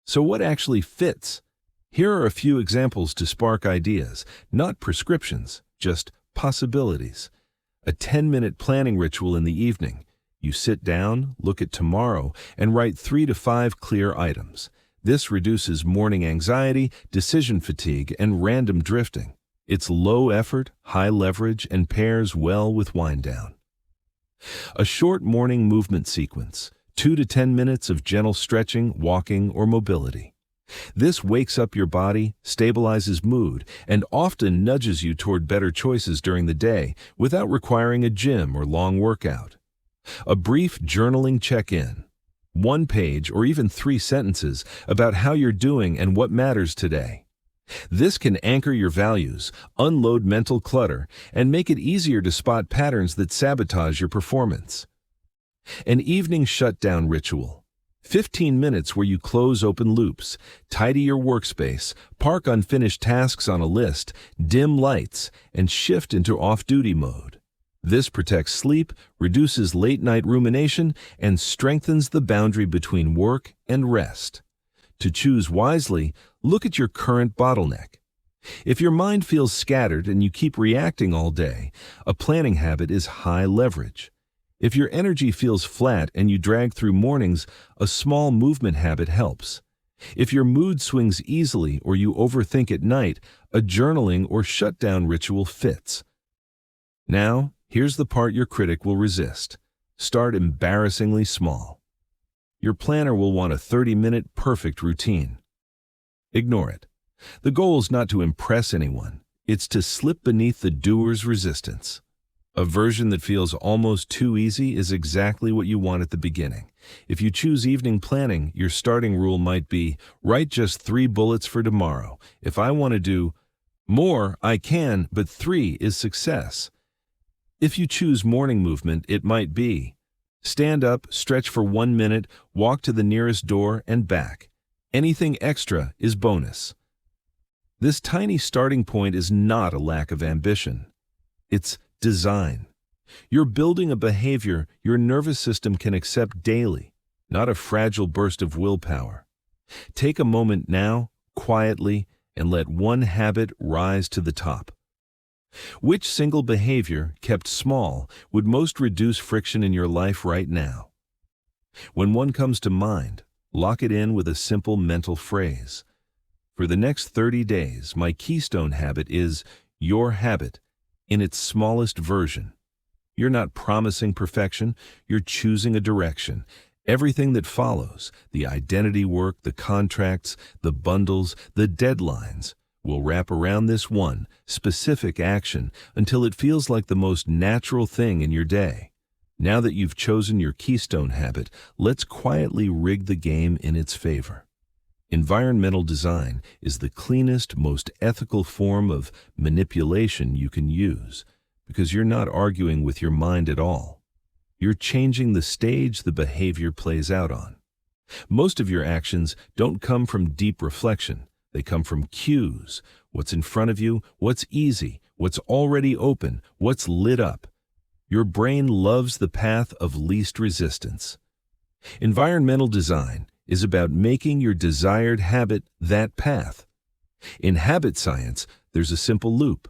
A: So what actually fits? Here are a few examples to spark ideas, not prescriptions, just possibilities. A 10-minute planning ritual in the evening. You sit down, look at tomorrow, and write 3 to 5 clear items. This reduces morning anxiety, decision fatigue, and random drifting. It's low effort, high leverage, and pairs well with wind down. A short morning movement sequence, 2 to 10 minutes of gentle stretching, walking, or mobility. This wakes up your body, stabilizes mood, and often nudges you toward better choices during the day without requiring a gym or long workout. A brief journaling check-in, 1 page or even 3 sentences about how you're doing and what matters today. This can anchor your values, unload mental clutter, and make it easier to spot patterns that sabotage your performance. An evening shutdown ritual. 15 minutes where you close open loops, tidy your workspace, park unfinished tasks on a list, dim lights, and shift into off-duty mode. This protects sleep, reduces late-night rumination, and strengthens the boundary between work and rest. To choose wisely, look at your current bottleneck. If your mind feels scattered and you keep reacting all day, a planning habit is high leverage. If your energy feels flat and you drag through mornings, a small movement habit helps. If your mood swings easily or you overthink at night, a journaling or shutdown ritual fits. Now, here's the part your critic will resist. Start embarrassingly small. Your planner will want a 30-minute perfect routine. Ignore it. The goal is not to impress anyone. It's to slip beneath the doer's resistance. A version that feels almost too easy is exactly what you want at the beginning. If you choose evening planning, your starting rule might be, write just 3 bullets for tomorrow. If I want to do more, I can, but 3 is success. If you choose morning movement, it might be, Stand up, stretch for 1 minute, walk to the nearest door and back. Anything extra is bonus. This tiny starting point is not a lack of ambition. It's design. You're building a behavior your nervous system can accept daily, not a fragile burst of willpower. Take a moment now, quietly, and let one habit rise to the top. Which single behavior, kept small, would most reduce friction in your life right now? When one comes to mind, lock it in with a simple mental phrase. For the next 30 days, my keystone habit is your habit in its smallest version. You're not promising perfection, you're choosing a direction. Everything that follows, the identity work, the contracts, the bundles, the deadlines, will wrap around this one specific action until it feels like the most natural thing in your day. Now that you've chosen your keystone habit, let's quietly rig the game in its favor. Environmental design is the cleanest, most ethical form of manipulation you can use, because you're not arguing with your mind at all. You're changing the stage the behavior plays out on. Most of your actions don't come from deep reflection. They come from cues. What's in front of you, what's easy, what's already open, what's lit up. Your brain loves the path of least resistance. Environmental design is about making your desired habit that path. In habit science, there's a simple loop.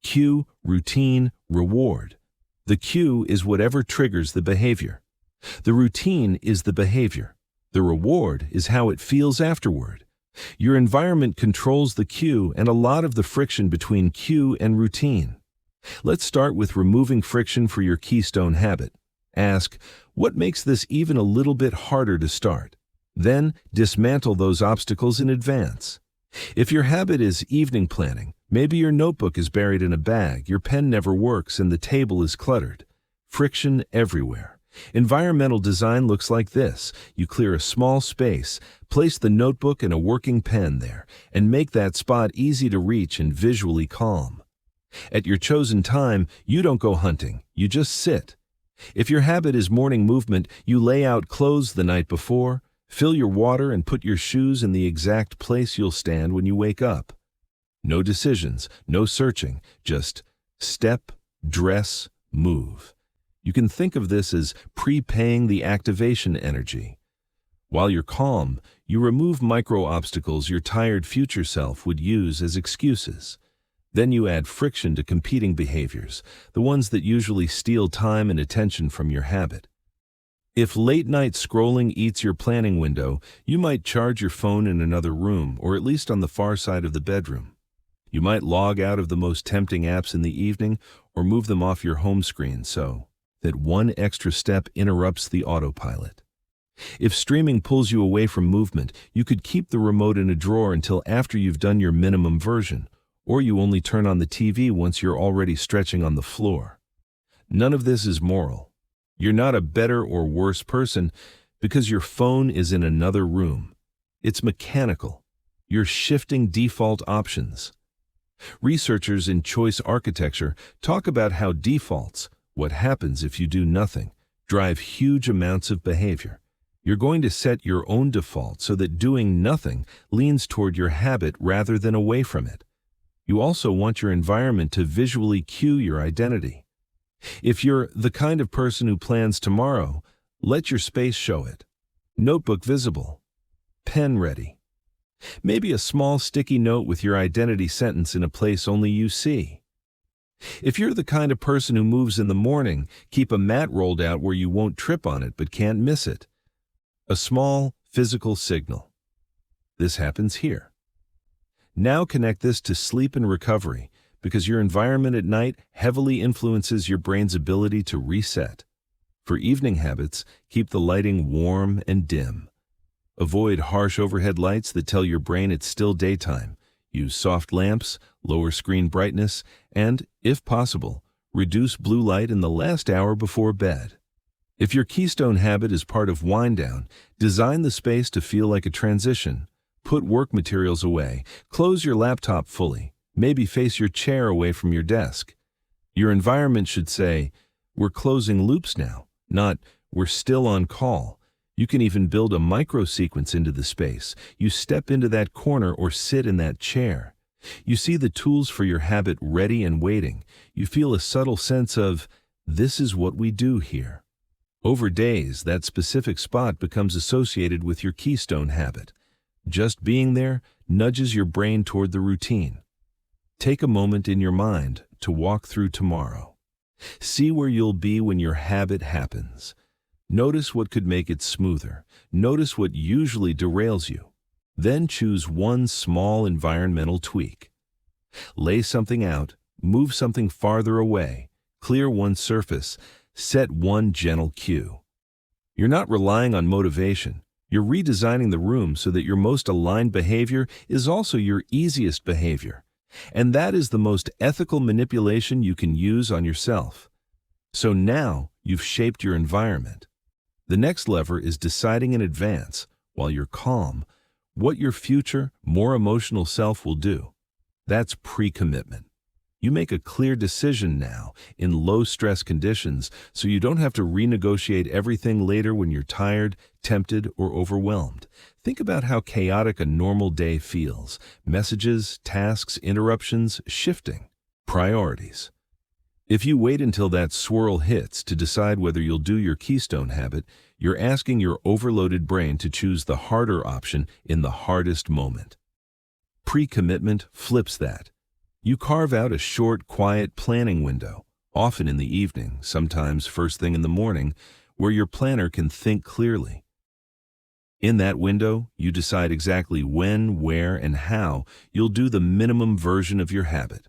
A: Cue, routine, reward. The cue is whatever triggers the behavior. The routine is the behavior. The reward is how it feels afterward. Your environment controls the cue and a lot of the friction between cue and routine. Let's start with removing friction for your keystone habit. Ask, what makes this even a little bit harder to start? Then dismantle those obstacles in advance. If your habit is evening planning, maybe your notebook is buried in a bag, your pen never works, and the table is cluttered. Friction everywhere. Environmental design looks like this. You clear a small space, place the notebook and a working pen there, and make that spot easy to reach and visually calm. At your chosen time, you don't go hunting, you just sit. If your habit is morning movement, you lay out clothes the night before, fill your water and put your shoes in the exact place you'll stand when you wake up. No decisions, no searching, just step, dress, move. You can think of this as prepaying the activation energy. While you're calm, you remove micro-obstacles your tired future self would use as excuses. Then you add friction to competing behaviors, the ones that usually steal time and attention from your habit. If late-night scrolling eats your planning window, you might charge your phone in another room, or at least on the far side of the bedroom. You might log out of the most tempting apps in the evening, or move them off your home screen so that one extra step interrupts the autopilot. If streaming pulls you away from movement, you could keep the remote in a drawer until after you've done your minimum version, or you only turn on the TV once you're already stretching on the floor. None of this is moral. You're not a better or worse person because your phone is in another room. It's mechanical. You're shifting default options. Researchers in choice architecture talk about how defaults, what happens if you do nothing, drive huge amounts of behavior. You're going to set your own default so that doing nothing leans toward your habit rather than away from it. You also want your environment to visually cue your identity. If you're the kind of person who plans tomorrow, let your space show it. Notebook visible. Pen ready. Maybe a small sticky note with your identity sentence in a place only you see. If you're the kind of person who moves in the morning, keep a mat rolled out where you won't trip on it but can't miss it. A small, physical signal. This happens here. Now connect this to sleep and recovery, because your environment at night heavily influences your brain's ability to reset. For evening habits, keep the lighting warm and dim. Avoid harsh overhead lights that tell your brain it's still daytime. Use soft lamps, lower screen brightness, and, if possible, reduce blue light in the last hour before bed. If your keystone habit is part of wind down, design the space to feel like a transition. Put work materials away, close your laptop fully, maybe face your chair away from your desk. Your environment should say, "We're closing loops now," not We're still on call. You can even build a micro-sequence into the space. You step into that corner or sit in that chair. You see the tools for your habit ready and waiting. You feel a subtle sense of, this is what we do here. Over days, that specific spot becomes associated with your keystone habit. Just being there nudges your brain toward the routine. Take a moment in your mind to walk through tomorrow. See where you'll be when your habit happens. Notice what could make it smoother. Notice what usually derails you. Then choose one small environmental tweak. Lay something out, move something farther away, clear one surface, set one gentle cue. You're not relying on motivation. You're redesigning the room so that your most aligned behavior is also your easiest behavior. And that is the most ethical manipulation you can use on yourself. So now you've shaped your environment. The next lever is deciding in advance, while you're calm, what your future, more emotional self will do. That's pre-commitment. You make a clear decision now in low-stress conditions so you don't have to renegotiate everything later when you're tired, tempted, or overwhelmed. Think about how chaotic a normal day feels. Messages, tasks, interruptions, shifting. Priorities. If you wait until that swirl hits to decide whether you'll do your keystone habit, you're asking your overloaded brain to choose the harder option in the hardest moment. Pre-commitment flips that. You carve out a short, quiet planning window, often in the evening, sometimes first thing in the morning, where your planner can think clearly. In that window, you decide exactly when, where, and how you'll do the minimum version of your habit.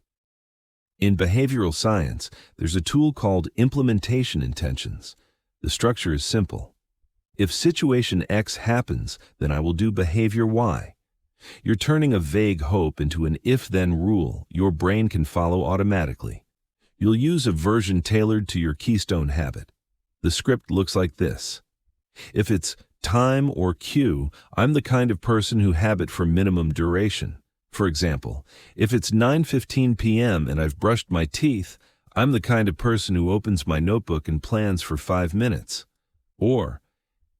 A: In behavioral science, there's a tool called implementation intentions. The structure is simple. If situation X happens, then I will do behavior Y. You're turning a vague hope into an if-then rule your brain can follow automatically. You'll use a version tailored to your keystone habit. The script looks like this. If it's time or cue, I'm the kind of person who habit for minimum duration. For example, if it's 9:15 p.m. and I've brushed my teeth, I'm the kind of person who opens my notebook and plans for 5 minutes. Or,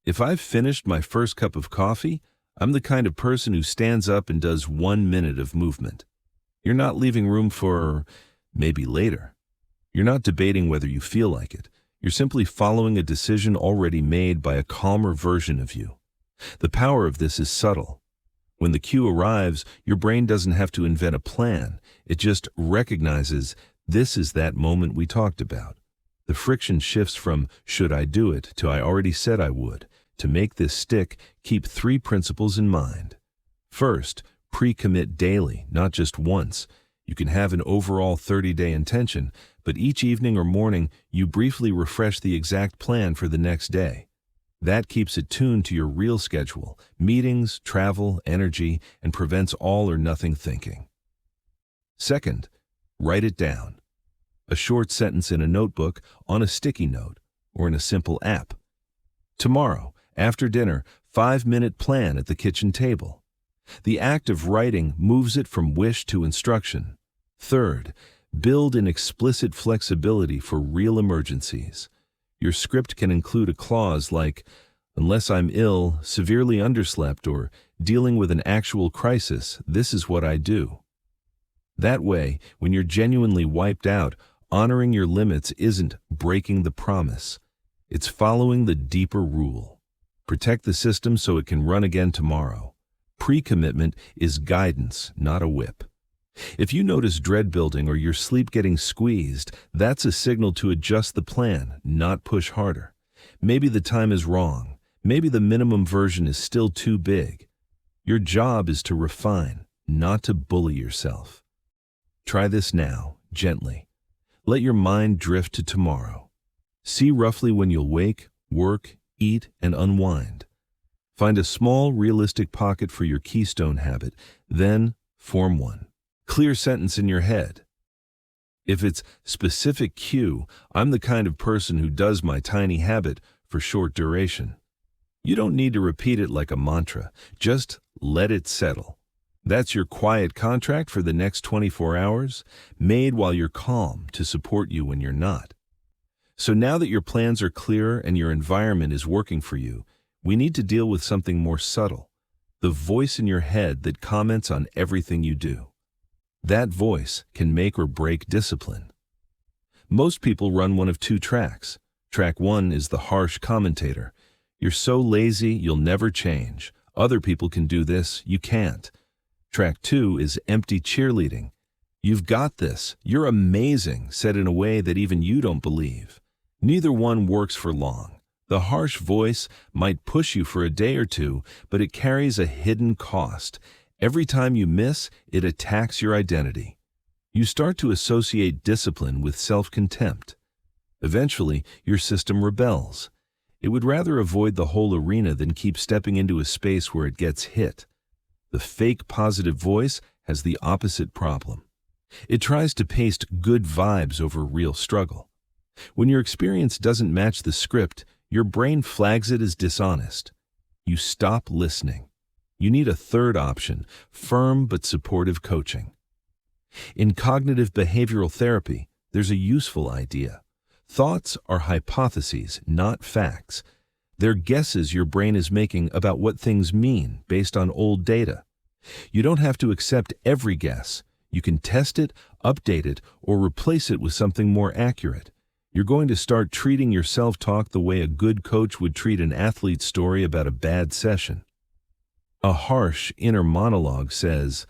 A: if I've finished my first cup of coffee, I'm the kind of person who stands up and does 1 minute of movement. You're not leaving room for maybe later. You're not debating whether you feel like it. You're simply following a decision already made by a calmer version of you. The power of this is subtle. When the cue arrives, your brain doesn't have to invent a plan. It just recognizes this is that moment we talked about. The friction shifts from should I do it to I already said I would. To make this stick, keep 3 principles in mind. First, pre-commit daily, not just once. You can have an overall 30-day intention, but each evening or morning, you briefly refresh the exact plan for the next day. That keeps it tuned to your real schedule, meetings, travel, energy, and prevents all or nothing thinking. Second, write it down. A short sentence in a notebook, on a sticky note, or in a simple app. Tomorrow, after dinner, 5-minute plan at the kitchen table. The act of writing moves it from wish to instruction. Third, build in explicit flexibility for real emergencies. Your script can include a clause like, unless I'm ill, severely underslept, or dealing with an actual crisis, this is what I do. That way, when you're genuinely wiped out, honoring your limits isn't breaking the promise. It's following the deeper rule. Protect the system so it can run again tomorrow. Pre-commitment is guidance, not a whip. If you notice dread building or your sleep getting squeezed, that's a signal to adjust the plan, not push harder. Maybe the time is wrong. Maybe the minimum version is still too big. Your job is to refine, not to bully yourself. Try this now, gently. Let your mind drift to tomorrow. See roughly when you'll wake, work, eat, and unwind. Find a small, realistic pocket for your keystone habit, then form one. Clear sentence in your head. If it's specific cue, I'm the kind of person who does my tiny habit for short duration. You don't need to repeat it like a mantra. Just let it settle. That's your quiet contract for the next 24 hours, made while you're calm to support you when you're not. So now that your plans are clear and your environment is working for you, we need to deal with something more subtle, the voice in your head that comments on everything you do. That voice can make or break discipline. Most people run one of two tracks. Track one is the harsh commentator. You're so lazy, you'll never change. Other people can do this, you can't. Track two is empty cheerleading. You've got this, you're amazing, said in a way that even you don't believe. Neither one works for long. The harsh voice might push you for a day or two, but it carries a hidden cost. Every time you miss, it attacks your identity. You start to associate discipline with self-contempt. Eventually, your system rebels. It would rather avoid the whole arena than keep stepping into a space where it gets hit. The fake positive voice has the opposite problem. It tries to paste good vibes over real struggle. When your experience doesn't match the script, your brain flags it as dishonest. You stop listening. You need a third option, firm but supportive coaching. In cognitive behavioral therapy, there's a useful idea. Thoughts are hypotheses, not facts. They're guesses your brain is making about what things mean based on old data. You don't have to accept every guess. You can test it, update it, or replace it with something more accurate. You're going to start treating your self-talk the way a good coach would treat an athlete's story about a bad session. A harsh inner monologue says,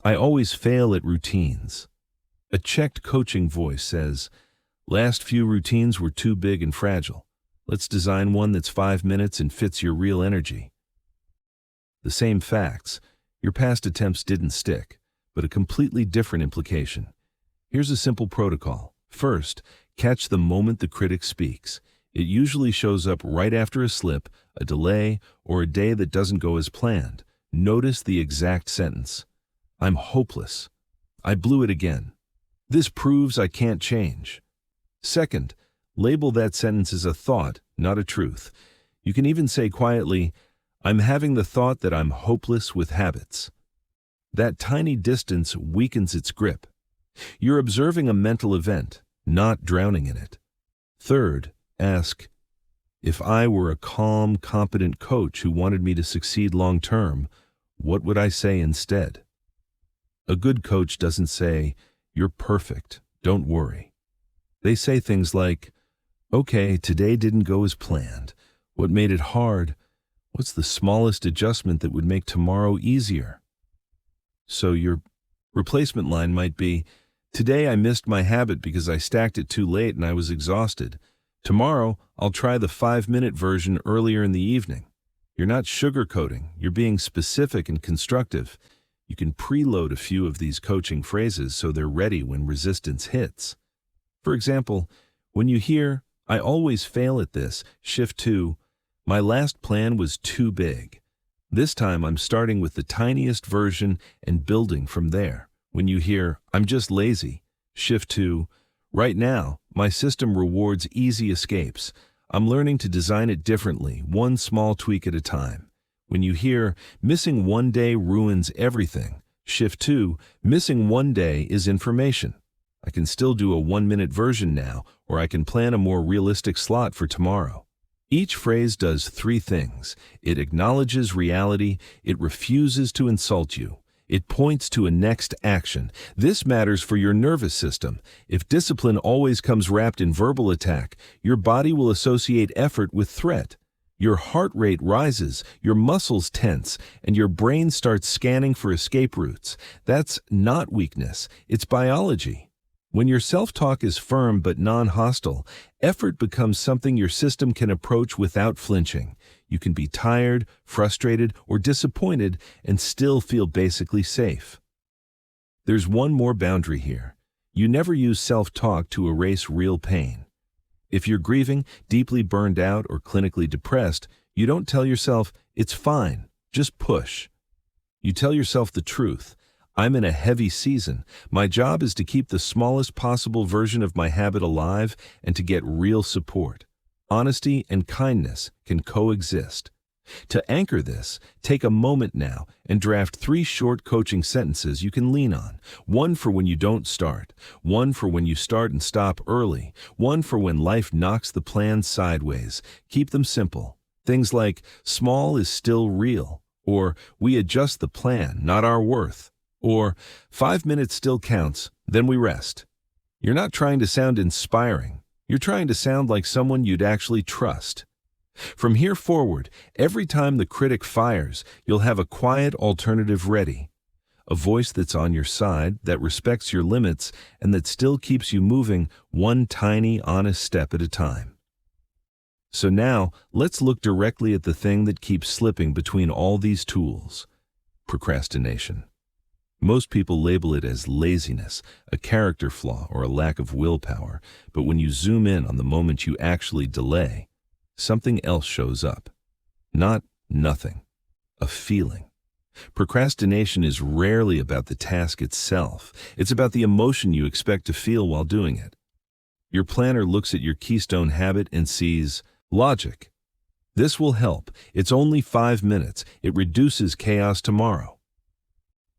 A: "I always fail at routines." A checked coaching voice says, "Last few routines were too big and fragile. Let's design one that's 5 minutes and fits your real energy." The same facts. Your past attempts didn't stick, but a completely different implication. Here's a simple protocol. First, catch the moment the critic speaks. It usually shows up right after a slip, a delay, or a day that doesn't go as planned. Notice the exact sentence. "I'm hopeless. I blew it again. This proves I can't change." Second, label that sentence as a thought, not a truth. You can even say quietly, "I'm having the thought that I'm hopeless with habits." That tiny distance weakens its grip. You're observing a mental event, not drowning in it. Third, ask, "If I were a calm, competent coach who wanted me to succeed long-term, what would I say instead?" A good coach doesn't say, "You're perfect, don't worry." They say things like, "Okay, today didn't go as planned. What made it hard? What's the smallest adjustment that would make tomorrow easier?" So your replacement line might be, "Today I missed my habit because I stacked it too late and I was exhausted. Tomorrow I'll try the 5-minute version earlier in the evening." You're not sugarcoating, you're being specific and constructive. You can preload a few of these coaching phrases so they're ready when resistance hits. For example, when you hear, "I always fail at this," shift to, "My last plan was too big." This time I'm starting with the tiniest version and building from there. When you hear, "I'm just lazy," shift to, "Right now, my system rewards easy escapes. I'm learning to design it differently, one small tweak at a time." When you hear, "Missing one day ruins everything," shift to, "Missing one day is information. I can still do a 1-minute version now, or I can plan a more realistic slot for tomorrow." Each phrase does 3 things. It acknowledges reality, it refuses to insult you, it points to a next action. This matters for your nervous system. If discipline always comes wrapped in verbal attack, your body will associate effort with threat. Your heart rate rises, your muscles tense, and your brain starts scanning for escape routes. That's not weakness, it's biology. When your self-talk is firm but non-hostile, effort becomes something your system can approach without flinching. You can be tired, frustrated, or disappointed and still feel basically safe. There's one more boundary here. You never use self-talk to erase real pain. If you're grieving, deeply burned out, or clinically depressed, you don't tell yourself, "It's fine, just push." You tell yourself the truth. "I'm in a heavy season. My job is to keep the smallest possible version of my habit alive and to get real support." Honesty and kindness can coexist. To anchor this, take a moment now and draft 3 short coaching sentences you can lean on. One for when you don't start, one for when you start and stop early, one for when life knocks the plan sideways. Keep them simple. Things like, small is still real, or we adjust the plan, not our worth, or 5 minutes still counts, then we rest. You're not trying to sound inspiring. You're trying to sound like someone you'd actually trust. From here forward, every time the critic fires, you'll have a quiet alternative ready. A voice that's on your side, that respects your limits, and that still keeps you moving one tiny, honest step at a time. So now, let's look directly at the thing that keeps slipping between all these tools: procrastination. Most people label it as laziness, a character flaw, or a lack of willpower, but when you zoom in on the moment you actually delay, something else shows up. Not nothing, a feeling. Procrastination is rarely about the task itself. It's about the emotion you expect to feel while doing it. Your planner looks at your keystone habit and sees logic. This will help. It's only 5 minutes. It reduces chaos tomorrow.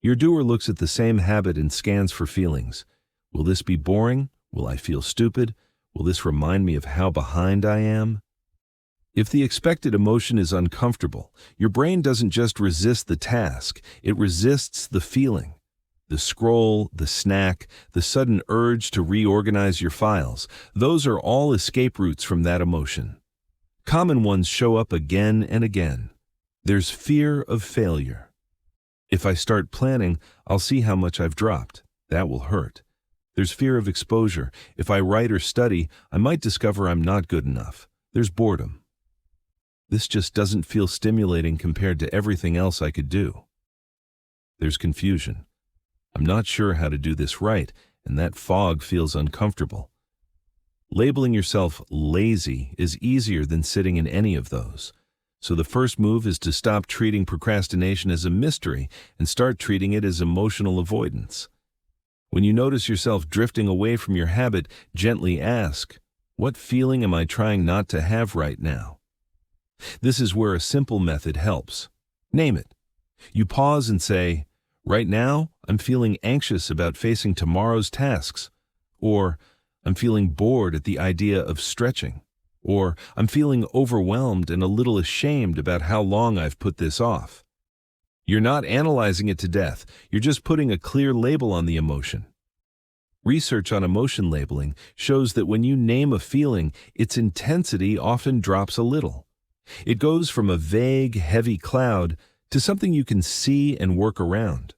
A: Your doer looks at the same habit and scans for feelings. Will this be boring? Will I feel stupid? Will this remind me of how behind I am? If the expected emotion is uncomfortable, your brain doesn't just resist the task, it resists the feeling. The scroll, the snack, the sudden urge to reorganize your files, those are all escape routes from that emotion. Common ones show up again and again. There's fear of failure. If I start planning, I'll see how much I've dropped. That will hurt. There's fear of exposure. If I write or study, I might discover I'm not good enough. There's boredom. This just doesn't feel stimulating compared to everything else I could do. There's confusion. I'm not sure how to do this right, and that fog feels uncomfortable. Labeling yourself lazy is easier than sitting in any of those. So the first move is to stop treating procrastination as a mystery and start treating it as emotional avoidance. When you notice yourself drifting away from your habit, gently ask, what feeling am I trying not to have right now? This is where a simple method helps. Name it. You pause and say, right now, I'm feeling anxious about facing tomorrow's tasks. Or, I'm feeling bored at the idea of stretching. Or, I'm feeling overwhelmed and a little ashamed about how long I've put this off. You're not analyzing it to death. You're just putting a clear label on the emotion. Research on emotion labeling shows that when you name a feeling, its intensity often drops a little. It goes from a vague, heavy cloud to something you can see and work around.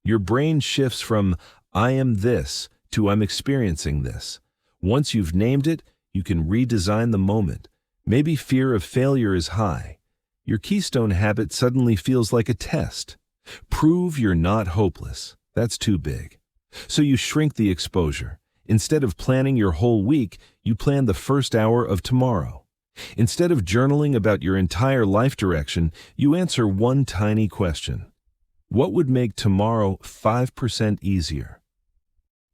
A: Your brain shifts from, I am this, to I'm experiencing this. Once you've named it, you can redesign the moment. Maybe fear of failure is high. Your keystone habit suddenly feels like a test. Prove you're not hopeless. That's too big. So you shrink the exposure. Instead of planning your whole week, you plan the first hour of tomorrow. Instead of journaling about your entire life direction, you answer one tiny question. What would make tomorrow 5% easier?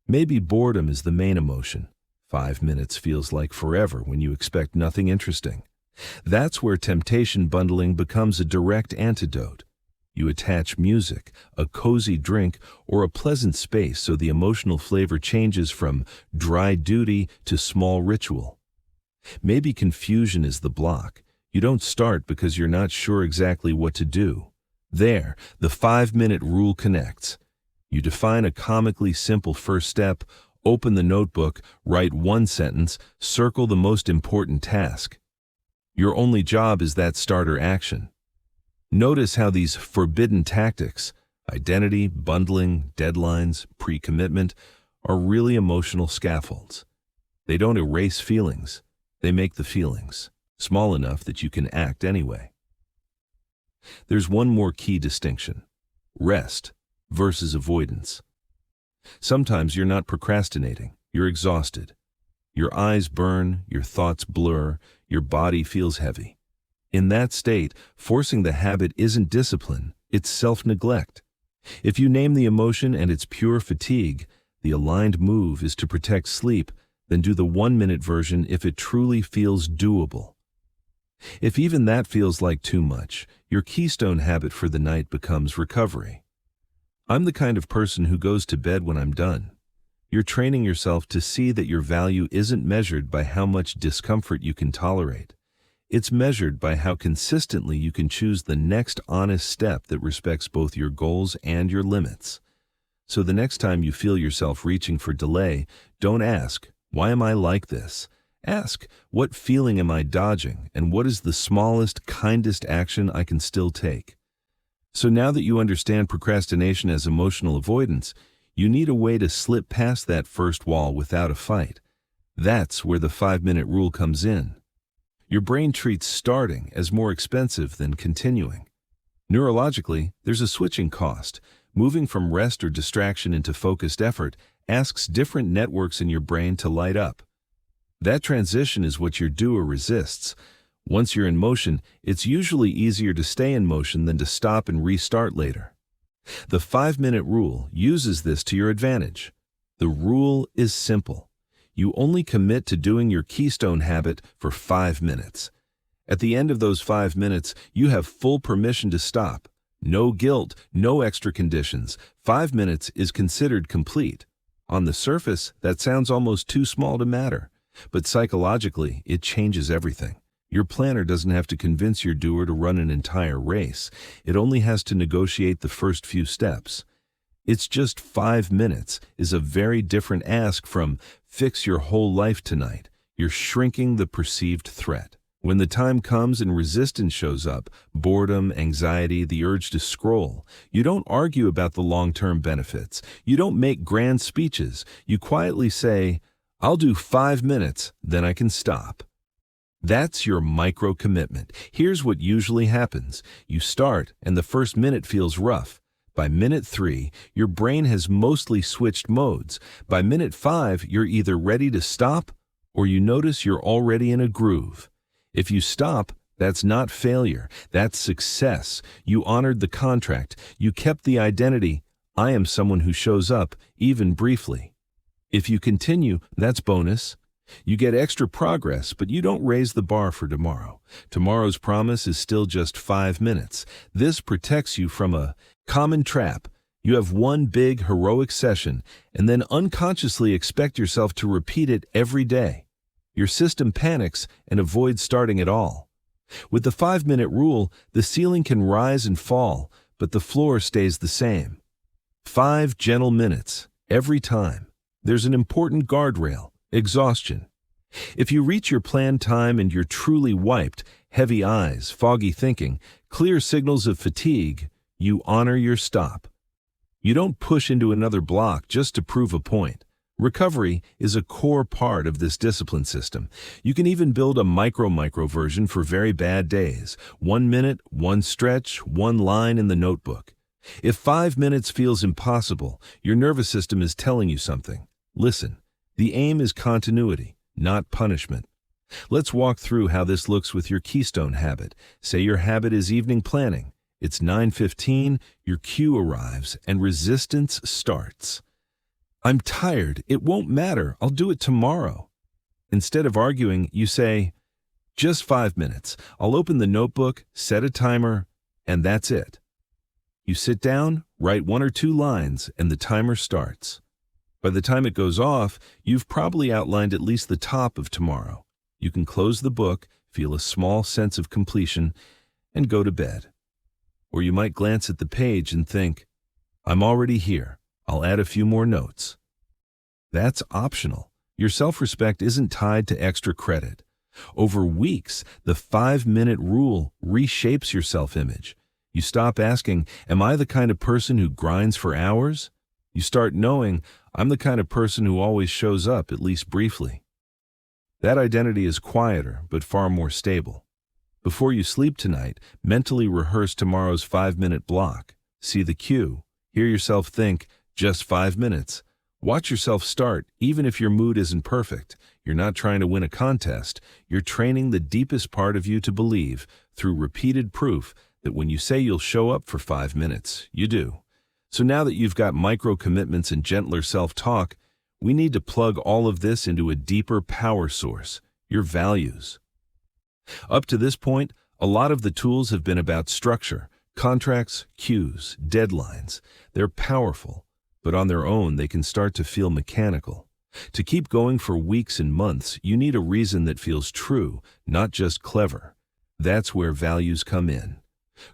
A: Maybe boredom is the main emotion. 5 minutes feels like forever when you expect nothing interesting. That's where temptation bundling becomes a direct antidote. You attach music, a cozy drink, or a pleasant space so the emotional flavor changes from dry duty to small ritual. Maybe confusion is the block. You don't start because you're not sure exactly what to do. There, the 5-minute rule connects. You define a comically simple first step, open the notebook, write one sentence, circle the most important task. Your only job is that starter action. Notice how these forbidden tactics, identity, bundling, deadlines, pre-commitment, are really emotional scaffolds. They don't erase feelings. They make the feelings small enough that you can act anyway. There's one more key distinction: rest versus avoidance. Sometimes you're not procrastinating, you're exhausted. Your eyes burn, your thoughts blur, your body feels heavy. In that state, forcing the habit isn't discipline, it's self-neglect. If you name the emotion and it's pure fatigue, the aligned move is to protect sleep, then do the 1-minute version if it truly feels doable. If even that feels like too much, your keystone habit for the night becomes recovery. I'm the kind of person who goes to bed when I'm done. You're training yourself to see that your value isn't measured by how much discomfort you can tolerate. It's measured by how consistently you can choose the next honest step that respects both your goals and your limits. So the next time you feel yourself reaching for delay, don't ask, "Why am I like this?" Ask, "What feeling am I dodging, and what is the smallest, kindest action I can still take?" So now that you understand procrastination as emotional avoidance, you need a way to slip past that first wall without a fight. That's where the 5-minute rule comes in. Your brain treats starting as more expensive than continuing. Neurologically, there's a switching cost. Moving from rest or distraction into focused effort asks different networks in your brain to light up. That transition is what your doer resists. Once you're in motion, it's usually easier to stay in motion than to stop and restart later. The 5-minute rule uses this to your advantage. The rule is simple. You only commit to doing your keystone habit for 5 minutes. At the end of those 5 minutes, you have full permission to stop. No guilt, no extra conditions. 5 minutes is considered complete. On the surface, that sounds almost too small to matter. But psychologically, it changes everything. Your planner doesn't have to convince your doer to run an entire race. It only has to negotiate the first few steps. It's just 5 minutes is a very different ask from fix your whole life tonight. You're shrinking the perceived threat. When the time comes and resistance shows up, boredom, anxiety, the urge to scroll, you don't argue about the long-term benefits. You don't make grand speeches. You quietly say, "I'll do 5 minutes, then I can stop." That's your micro-commitment. Here's what usually happens. You start, and the first minute feels rough. By minute 3, your brain has mostly switched modes. By minute 5, you're either ready to stop, or you notice you're already in a groove. If you stop, that's not failure. That's success. You honored the contract. You kept the identity. I am someone who shows up, even briefly. If you continue, that's bonus. You get extra progress, but you don't raise the bar for tomorrow. Tomorrow's promise is still just 5 minutes. This protects you from a common trap. You have one big, heroic session, and then unconsciously expect yourself to repeat it every day. Your system panics and avoids starting at all. With the 5-minute rule, the ceiling can rise and fall, but the floor stays the same. 5 gentle minutes, every time. There's an important guardrail. Exhaustion. If you reach your planned time and you're truly wiped, heavy eyes, foggy thinking, clear signals of fatigue, you honor your stop. You don't push into another block just to prove a point. Recovery is a core part of this discipline system. You can even build a micro version for very bad days. 1 minute, 1 stretch, 1 line in the notebook. If 5 minutes feels impossible, your nervous system is telling you something. Listen. The aim is continuity, not punishment. Let's walk through how this looks with your keystone habit. Say your habit is evening planning. It's 9:15, your cue arrives, and resistance starts. "I'm tired. It won't matter. I'll do it tomorrow." Instead of arguing, you say, "Just 5 minutes. I'll open the notebook, set a timer, and that's it." You sit down, write 1 or 2 lines, and the timer starts. By the time it goes off, you've probably outlined at least the top of tomorrow. You can close the book, feel a small sense of completion, and go to bed. Or you might glance at the page and think, "I'm already here. I'll add a few more notes." That's optional. Your self-respect isn't tied to extra credit. Over weeks, the 5-minute rule reshapes your self-image. You stop asking, "Am I the kind of person who grinds for hours?" You start knowing, "I'm the kind of person who always shows up, at least briefly." That identity is quieter, but far more stable. Before you sleep tonight, mentally rehearse tomorrow's 5-minute block. See the cue. Hear yourself think, "Just 5 minutes." Watch yourself start, even if your mood isn't perfect. You're not trying to win a contest. You're training the deepest part of you to believe, through repeated proof, that when you say you'll show up for 5 minutes, you do. So now that you've got micro-commitments and gentler self-talk, we need to plug all of this into a deeper power source, your values. Up to this point, a lot of the tools have been about structure, contracts, cues, deadlines. They're powerful, but on their own they can start to feel mechanical. To keep going for weeks and months, you need a reason that feels true, not just clever. That's where values come in.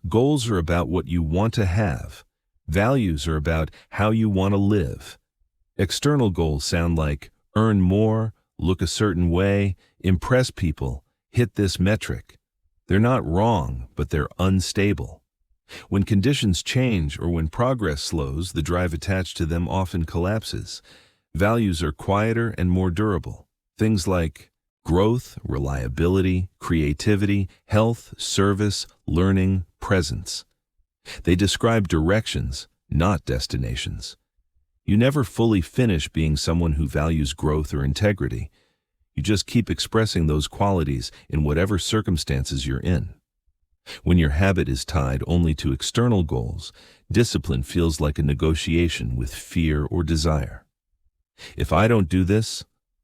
A: Goals are about what you want to have. Values are about how you want to live. External goals sound like earn more, look a certain way, impress people, hit this metric. They're not wrong, but they're unstable. When conditions change or when progress slows, the drive attached to them often collapses. Values are quieter and more durable. Things like growth, reliability, creativity, health, service, learning, presence. They describe directions, not destinations. You never fully finish being someone who values growth or integrity. You just keep expressing those qualities in whatever circumstances you're in. When your habit is tied only to external goals, discipline feels like a negotiation with fear or desire. If I don't do this,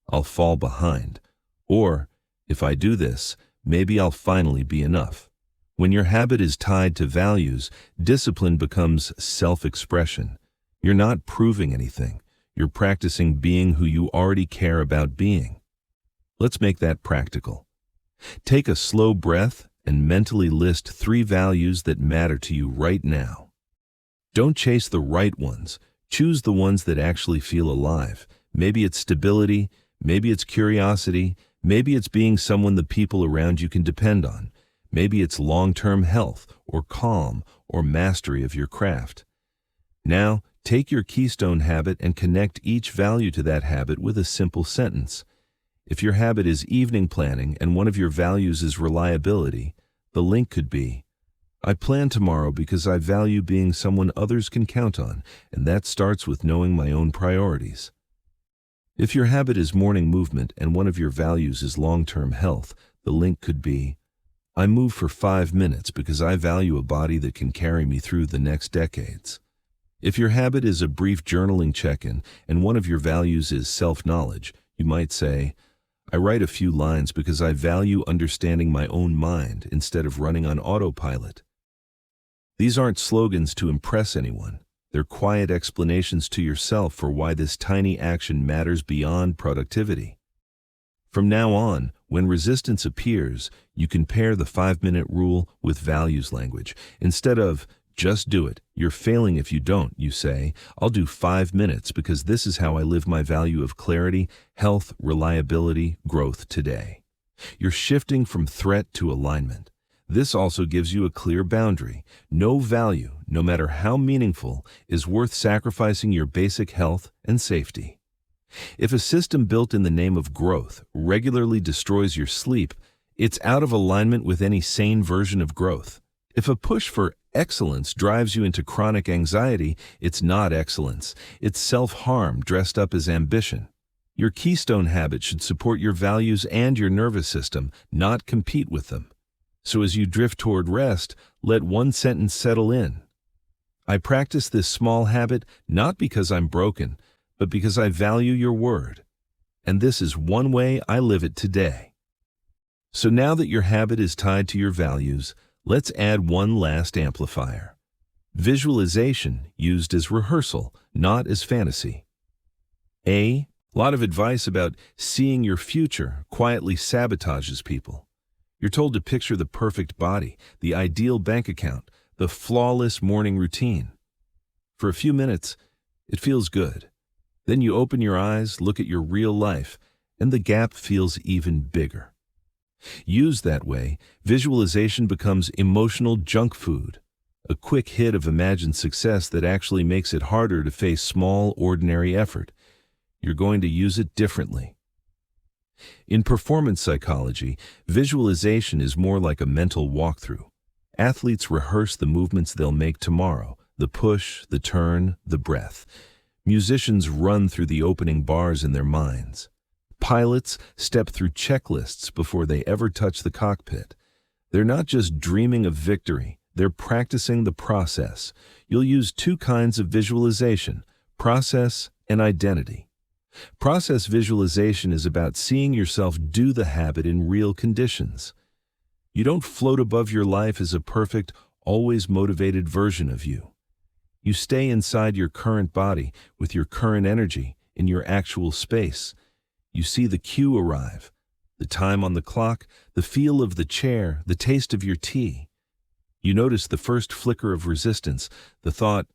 A: I'll fall behind. Or, if I do this, maybe I'll finally be enough. When your habit is tied to values, discipline becomes self-expression. You're not proving anything. You're practicing being who you already care about being. Let's make that practical. Take a slow breath and mentally list 3 values that matter to you right now. Don't chase the right ones. Choose the ones that actually feel alive. Maybe it's stability, maybe it's curiosity, maybe it's being someone the people around you can depend on. Maybe it's long-term health, or calm, or mastery of your craft. Now, take your keystone habit and connect each value to that habit with a simple sentence. If your habit is evening planning and one of your values is reliability, the link could be, I plan tomorrow because I value being someone others can count on, and that starts with knowing my own priorities. If your habit is morning movement and one of your values is long-term health, the link could be, I move for 5 minutes because I value a body that can carry me through the next decades. If your habit is a brief journaling check-in and one of your values is self-knowledge, you might say, I write a few lines because I value understanding my own mind instead of running on autopilot. These aren't slogans to impress anyone. They're quiet explanations to yourself for why this tiny action matters beyond productivity. From now on, when resistance appears, you can pair the 5-minute rule with values language. Instead of, just do it, you're failing if you don't, you say, I'll do 5 minutes because this is how I live my value of clarity, health, reliability, growth today. You're shifting from threat to alignment. This also gives you a clear boundary. No value, no matter how meaningful, is worth sacrificing your basic health and safety. If a system built in the name of growth regularly destroys your sleep, it's out of alignment with any sane version of growth. If a push for excellence drives you into chronic anxiety, it's not excellence. It's self-harm dressed up as ambition. Your keystone habit should support your values and your nervous system, not compete with them. So as you drift toward rest, let one sentence settle in. I practice this small habit not because I'm broken, but because I value your word. And this is one way I live it today. So now that your habit is tied to your values, let's add one last amplifier. Visualization used as rehearsal, not as fantasy. A lot of advice about seeing your future quietly sabotages people. You're told to picture the perfect body, the ideal bank account, the flawless morning routine. For a few minutes, it feels good. Then you open your eyes, look at your real life, and the gap feels even bigger. Used that way, visualization becomes emotional junk food, a quick hit of imagined success that actually makes it harder to face small, ordinary effort. You're going to use it differently. In performance psychology, visualization is more like a mental walkthrough. Athletes rehearse the movements they'll make tomorrow, the push, the turn, the breath. Musicians run through the opening bars in their minds. Pilots step through checklists before they ever touch the cockpit. They're not just dreaming of victory, they're practicing the process. You'll use 2 kinds of visualization, process and identity. Process visualization is about seeing yourself do the habit in real conditions. You don't float above your life as a perfect, always motivated version of you. You stay inside your current body, with your current energy, in your actual space. You see the cue arrive, the time on the clock, the feel of the chair, the taste of your tea. You notice the first flicker of resistance, the thought,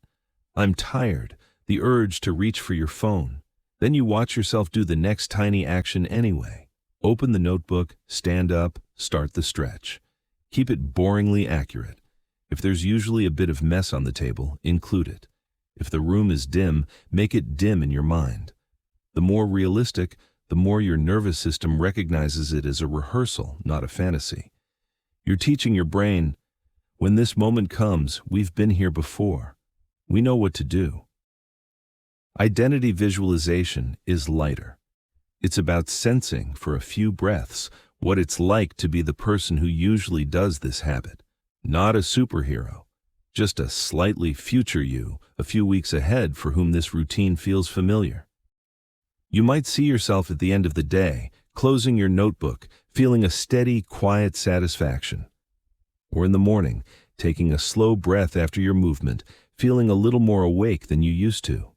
A: "I'm tired," the urge to reach for your phone. Then you watch yourself do the next tiny action anyway. Open the notebook, stand up, start the stretch. Keep it boringly accurate. If there's usually a bit of mess on the table, include it. If the room is dim, make it dim in your mind. The more realistic, the more your nervous system recognizes it as a rehearsal, not a fantasy. You're teaching your brain, when this moment comes, we've been here before. We know what to do. Identity visualization is lighter. It's about sensing, for a few breaths, what it's like to be the person who usually does this habit. Not a superhero, just a slightly future you, a few weeks ahead for whom this routine feels familiar. You might see yourself at the end of the day, closing your notebook, feeling a steady, quiet satisfaction. Or in the morning, taking a slow breath after your movement, feeling a little more awake than you used to.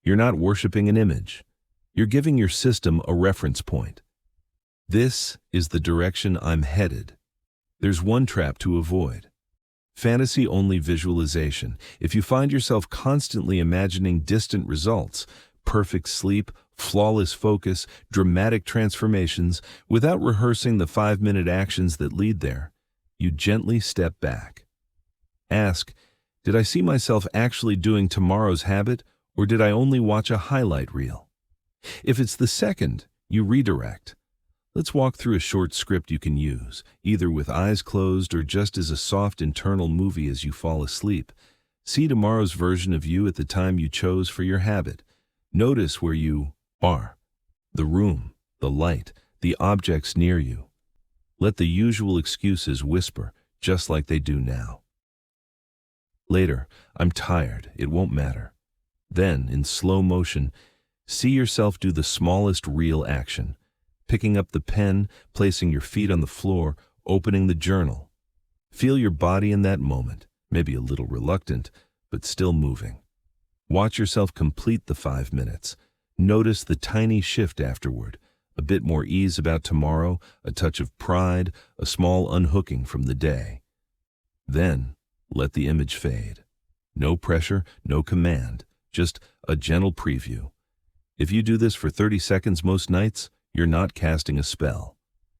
A: You're not worshiping an image. You're giving your system a reference point. This is the direction I'm headed. There's one trap to avoid. Fantasy-only visualization. If you find yourself constantly imagining distant results, perfect sleep, flawless focus, dramatic transformations, without rehearsing the 5-minute actions that lead there, you gently step back. Ask, did I see myself actually doing tomorrow's habit, or did I only watch a highlight reel? If it's the second, you redirect. Let's walk through a short script you can use, either with eyes closed or just as a soft internal movie as you fall asleep. See tomorrow's version of you at the time you chose for your habit. Notice where you are, the room, the light, the objects near you. Let the usual excuses whisper, just like they do now. Later, I'm tired, it won't matter. Then, in slow motion, see yourself do the smallest real action. Picking up the pen, placing your feet on the floor, opening the journal. Feel your body in that moment, maybe a little reluctant, but still moving. Watch yourself complete the 5 minutes. Notice the tiny shift afterward, a bit more ease about tomorrow, a touch of pride, a small unhooking from the day. Then, let the image fade. No pressure, no command, just a gentle preview. If you do this for 30 seconds most nights, you're not casting a spell.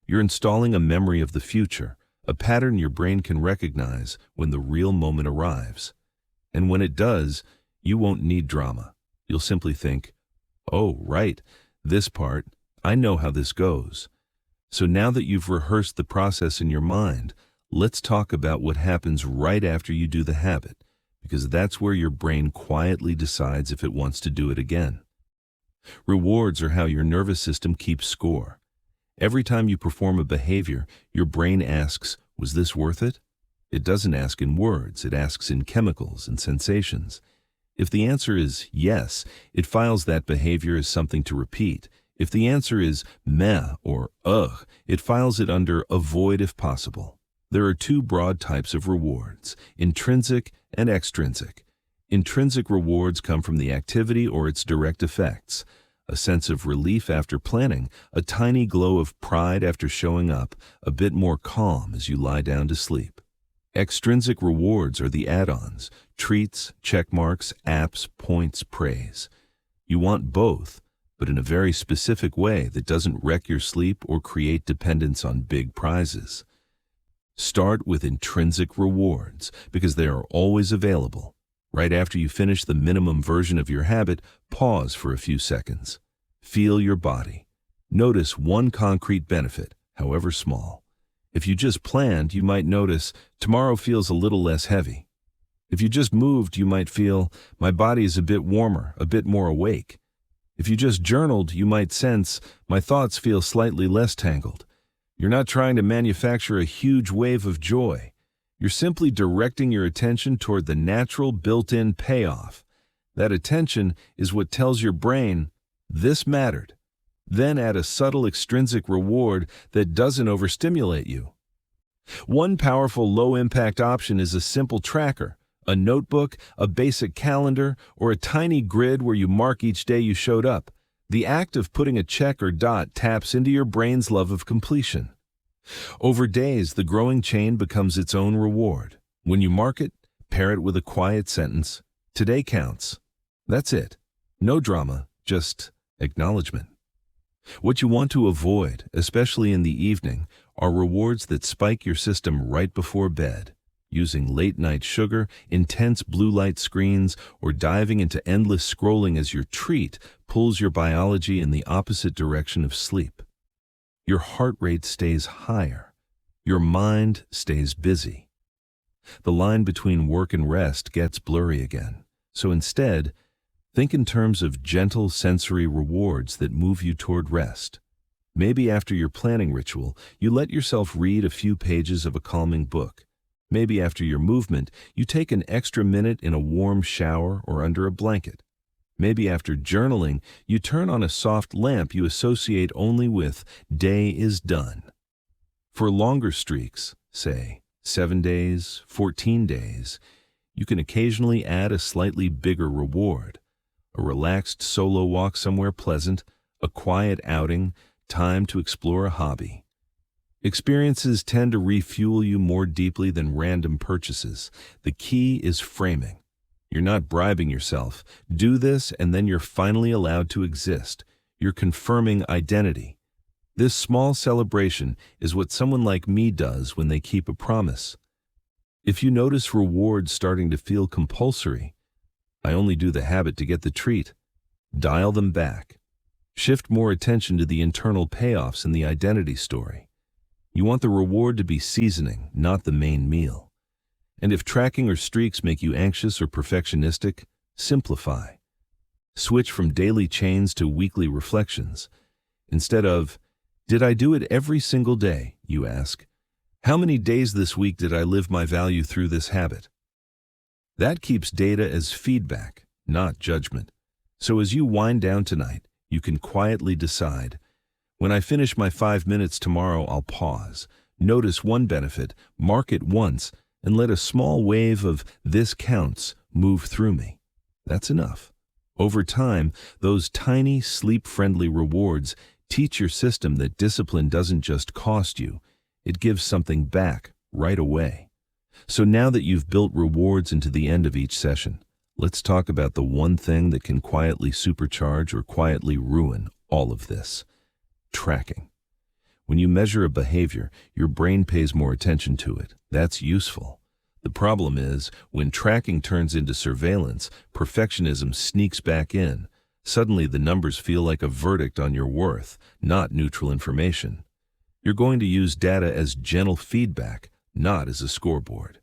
A: You're installing a memory of the future, a pattern your brain can recognize when the real moment arrives. And when it does, you won't need drama. You'll simply think, oh, right, this part, I know how this goes. So now that you've rehearsed the process in your mind, let's talk about what happens right after you do the habit, because that's where your brain quietly decides if it wants to do it again. Rewards are how your nervous system keeps score. Every time you perform a behavior, your brain asks, was this worth it? It doesn't ask in words, it asks in chemicals and sensations. If the answer is yes, it files that behavior as something to repeat. If the answer is meh or ugh, it files it under avoid if possible. There are two broad types of rewards, intrinsic and extrinsic. Intrinsic rewards come from the activity or its direct effects. A sense of relief after planning, a tiny glow of pride after showing up, a bit more calm as you lie down to sleep. Extrinsic rewards are the add-ons, treats, checkmarks, apps, points, praise. You want both, but in a very specific way that doesn't wreck your sleep or create dependence on big prizes. Start with intrinsic rewards because they are always available. Right after you finish the minimum version of your habit, pause for a few seconds. Feel your body. Notice one concrete benefit, however small. If you just planned, you might notice, tomorrow feels a little less heavy. If you just moved, you might feel, my body is a bit warmer, a bit more awake. If you just journaled, you might sense, my thoughts feel slightly less tangled. You're not trying to manufacture a huge wave of joy. You're simply directing your attention toward the natural built-in payoff. That attention is what tells your brain, this mattered. Then add a subtle extrinsic reward that doesn't overstimulate you. One powerful low-impact option is a simple tracker, a notebook, a basic calendar, or a tiny grid where you mark each day you showed up. The act of putting a check or dot taps into your brain's love of completion. Over days, the growing chain becomes its own reward. When you mark it, pair it with a quiet sentence. Today counts. That's it. No drama, just acknowledgement. What you want to avoid, especially in the evening, are rewards that spike your system right before bed. Using late-night sugar, intense blue light screens, or diving into endless scrolling as your treat pulls your biology in the opposite direction of sleep. Your heart rate stays higher. Your mind stays busy. The line between work and rest gets blurry again. So instead, think in terms of gentle sensory rewards that move you toward rest. Maybe after your planning ritual, you let yourself read a few pages of a calming book. Maybe after your movement, you take an extra minute in a warm shower or under a blanket. Maybe after journaling, you turn on a soft lamp you associate only with "day is done." For longer streaks, say 7 days, 14 days, you can occasionally add a slightly bigger reward. A relaxed solo walk somewhere pleasant, a quiet outing, time to explore a hobby. Experiences tend to refuel you more deeply than random purchases. The key is framing. You're not bribing yourself. Do this and then you're finally allowed to exist. You're confirming identity. This small celebration is what someone like me does when they keep a promise. If you notice rewards starting to feel compulsory, I only do the habit to get the treat. Dial them back. Shift more attention to the internal payoffs in the identity story. You want the reward to be seasoning, not the main meal. And if tracking or streaks make you anxious or perfectionistic, simplify. Switch from daily chains to weekly reflections. Instead of, "Did I do it every single day?" you ask, "How many days this week did I live my value through this habit?" That keeps data as feedback, not judgment. So as you wind down tonight, you can quietly decide, when I finish my 5 minutes tomorrow, I'll pause, notice one benefit, mark it once, and let a small wave of "this counts" move through me. That's enough. Over time, those tiny, sleep-friendly rewards teach your system that discipline doesn't just cost you, it gives something back right away. So now that you've built rewards into the end of each session, let's talk about the one thing that can quietly supercharge or quietly ruin all of this: tracking. When you measure a behavior, your brain pays more attention to it. That's useful. The problem is, when tracking turns into surveillance, perfectionism sneaks back in. Suddenly the numbers feel like a verdict on your worth, not neutral information. You're going to use data as gentle feedback, not as a scoreboard.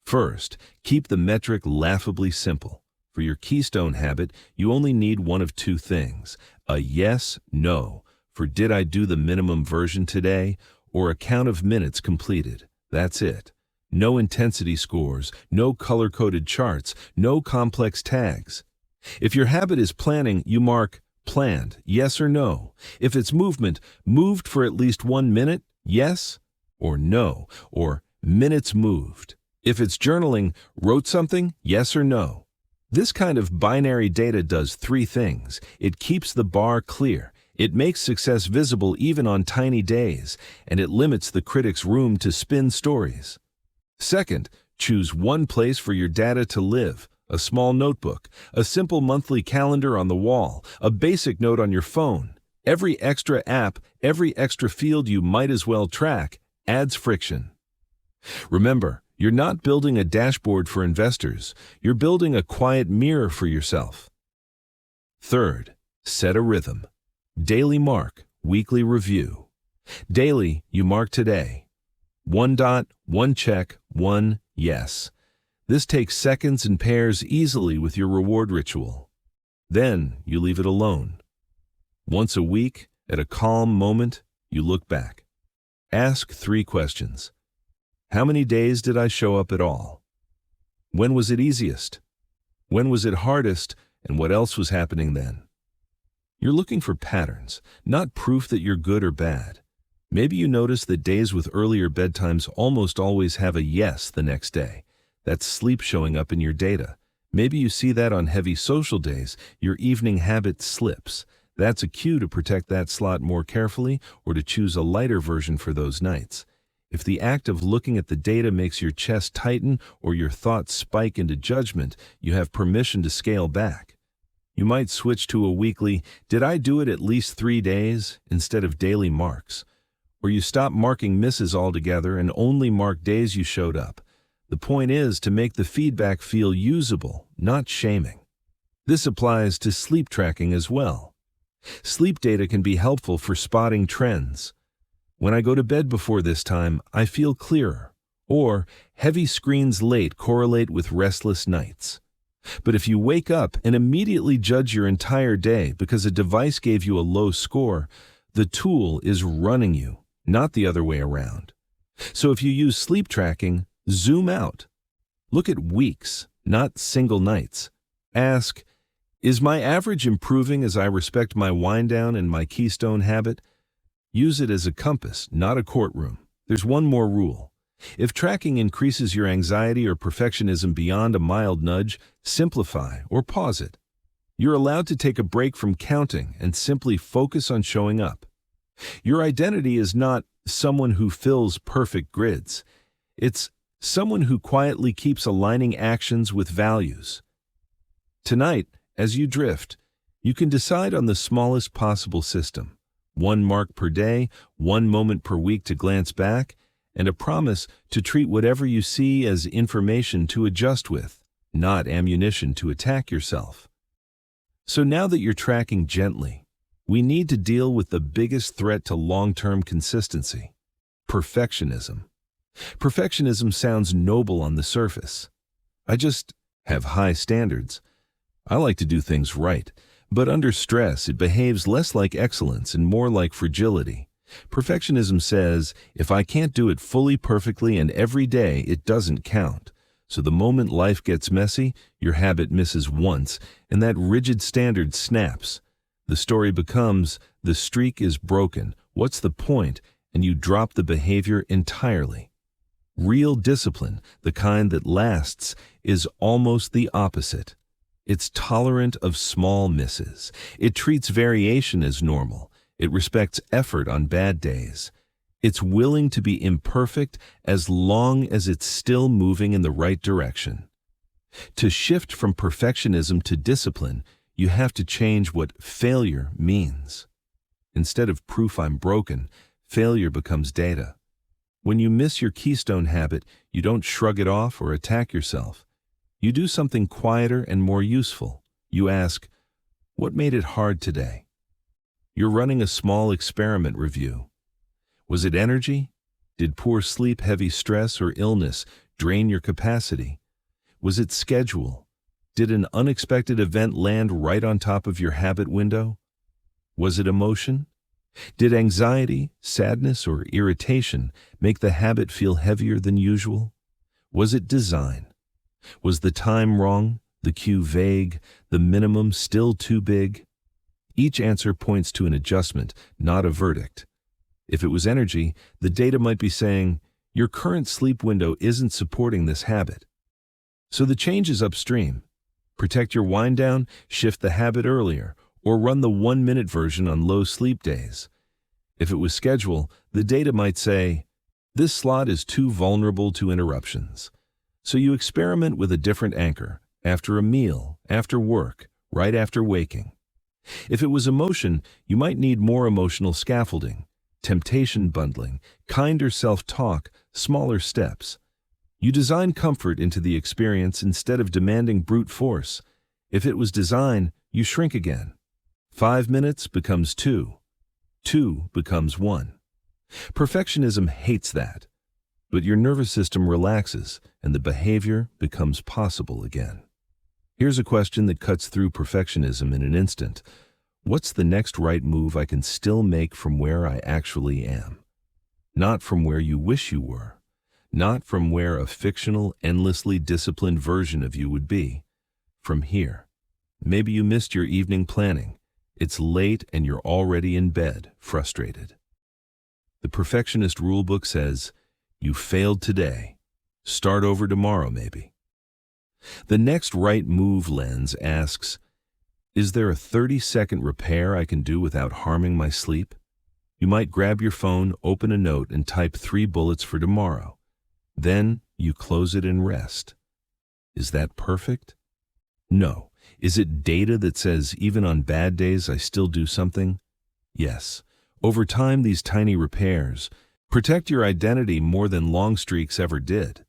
A: First, keep the metric laughably simple. For your keystone habit, you only need one of two things: a yes, no, for "did I do the minimum version today?" or a count of minutes completed. That's it. No intensity scores, no color-coded charts, no complex tags. If your habit is planning, you mark "planned," yes or no. If it's movement, moved for at least 1 minute, yes or no, or minutes moved. If it's journaling, wrote something, yes or no. This kind of binary data does 3 things. It keeps the bar clear. It makes success visible even on tiny days, and it limits the critic's room to spin stories. Second, choose one place for your data to live: a small notebook, a simple monthly calendar on the wall, a basic note on your phone. Every extra app, every extra field you might as well track adds friction. Remember, you're not building a dashboard for investors. You're building a quiet mirror for yourself. Third, set a rhythm. Daily mark, weekly review. Daily, you mark today. 1 dot, 1 check, 1 yes. This takes seconds and pairs easily with your reward ritual. Then you leave it alone. Once a week, at a calm moment, you look back. Ask 3 questions. How many days did I show up at all? When was it easiest? When was it hardest? And what else was happening then? You're looking for patterns, not proof that you're good or bad. Maybe you notice that days with earlier bedtimes almost always have a yes the next day. That's sleep showing up in your data. Maybe you see that on heavy social days, your evening habit slips. That's a cue to protect that slot more carefully or to choose a lighter version for those nights. If the act of looking at the data makes your chest tighten or your thoughts spike into judgment, you have permission to scale back. You might switch to a weekly, "Did I do it at least 3 days?" instead of daily marks. Or you stop marking misses altogether and only mark days you showed up. The point is to make the feedback feel usable, not shaming. This applies to sleep tracking as well. Sleep data can be helpful for spotting trends. When I go to bed before this time, I feel clearer. Or, heavy screens late correlate with restless nights. But if you wake up and immediately judge your entire day because a device gave you a low score, the tool is running you, not the other way around. So if you use sleep tracking, zoom out. Look at weeks, not single nights. Ask, is my average improving as I respect my wind down and my keystone habit? Use it as a compass, not a courtroom. There's one more rule. If tracking increases your anxiety or perfectionism beyond a mild nudge, simplify or pause it. You're allowed to take a break from counting and simply focus on showing up. Your identity is not someone who fills perfect grids. It's someone who quietly keeps aligning actions with values. Tonight, as you drift, you can decide on the smallest possible system. 1 mark per day, 1 moment per week to glance back, and a promise to treat whatever you see as information to adjust with, not ammunition to attack yourself. So now that you're tracking gently, we need to deal with the biggest threat to long-term consistency: perfectionism. Perfectionism sounds noble on the surface. I just have high standards. I like to do things right, but under stress it behaves less like excellence and more like fragility. Perfectionism says, if I can't do it fully perfectly and every day, it doesn't count. So the moment life gets messy, your habit misses once, and that rigid standard snaps. The story becomes, the streak is broken, what's the point? And you drop the behavior entirely. Real discipline, the kind that lasts, is almost the opposite. It's tolerant of small misses. It treats variation as normal. It respects effort on bad days. It's willing to be imperfect as long as it's still moving in the right direction. To shift from perfectionism to discipline, you have to change what failure means. Instead of proof I'm broken, failure becomes data. When you miss your keystone habit, you don't shrug it off or attack yourself. You do something quieter and more useful. You ask, what made it hard today? You're running a small experiment review. Was it energy? Did poor sleep, heavy stress, or illness drain your capacity? Was it schedule? Did an unexpected event land right on top of your habit window? Was it emotion? Did anxiety, sadness, or irritation make the habit feel heavier than usual? Was it design? Was the time wrong, the cue vague, the minimum still too big? Each answer points to an adjustment, not a verdict. If it was energy, the data might be saying, your current sleep window isn't supporting this habit. So the change is upstream. Protect your wind down, shift the habit earlier, or run the 1-minute version on low sleep days. If it was schedule, the data might say, this slot is too vulnerable to interruptions. So you experiment with a different anchor, after a meal, after work, right after waking. If it was emotion, you might need more emotional scaffolding, temptation bundling, kinder self-talk, smaller steps. You design comfort into the experience instead of demanding brute force. If it was design, you shrink again. 5 minutes becomes 2. 2 becomes 1. Perfectionism hates that. But your nervous system relaxes and the behavior becomes possible again. Here's a question that cuts through perfectionism in an instant. What's the next right move I can still make from where I actually am? Not from where you wish you were. Not from where a fictional, endlessly disciplined version of you would be. From here. Maybe you missed your evening planning. It's late and you're already in bed, frustrated. The perfectionist rulebook says, you failed today. Start over tomorrow, maybe. The next right move lens asks, is there a 30-second repair I can do without harming my sleep? You might grab your phone, open a note, and type 3 bullets for tomorrow. Then you close it and rest. Is that perfect? No. Is it data that says even on bad days I still do something? Yes. Over time, these tiny repairs protect your identity more than long streaks ever did.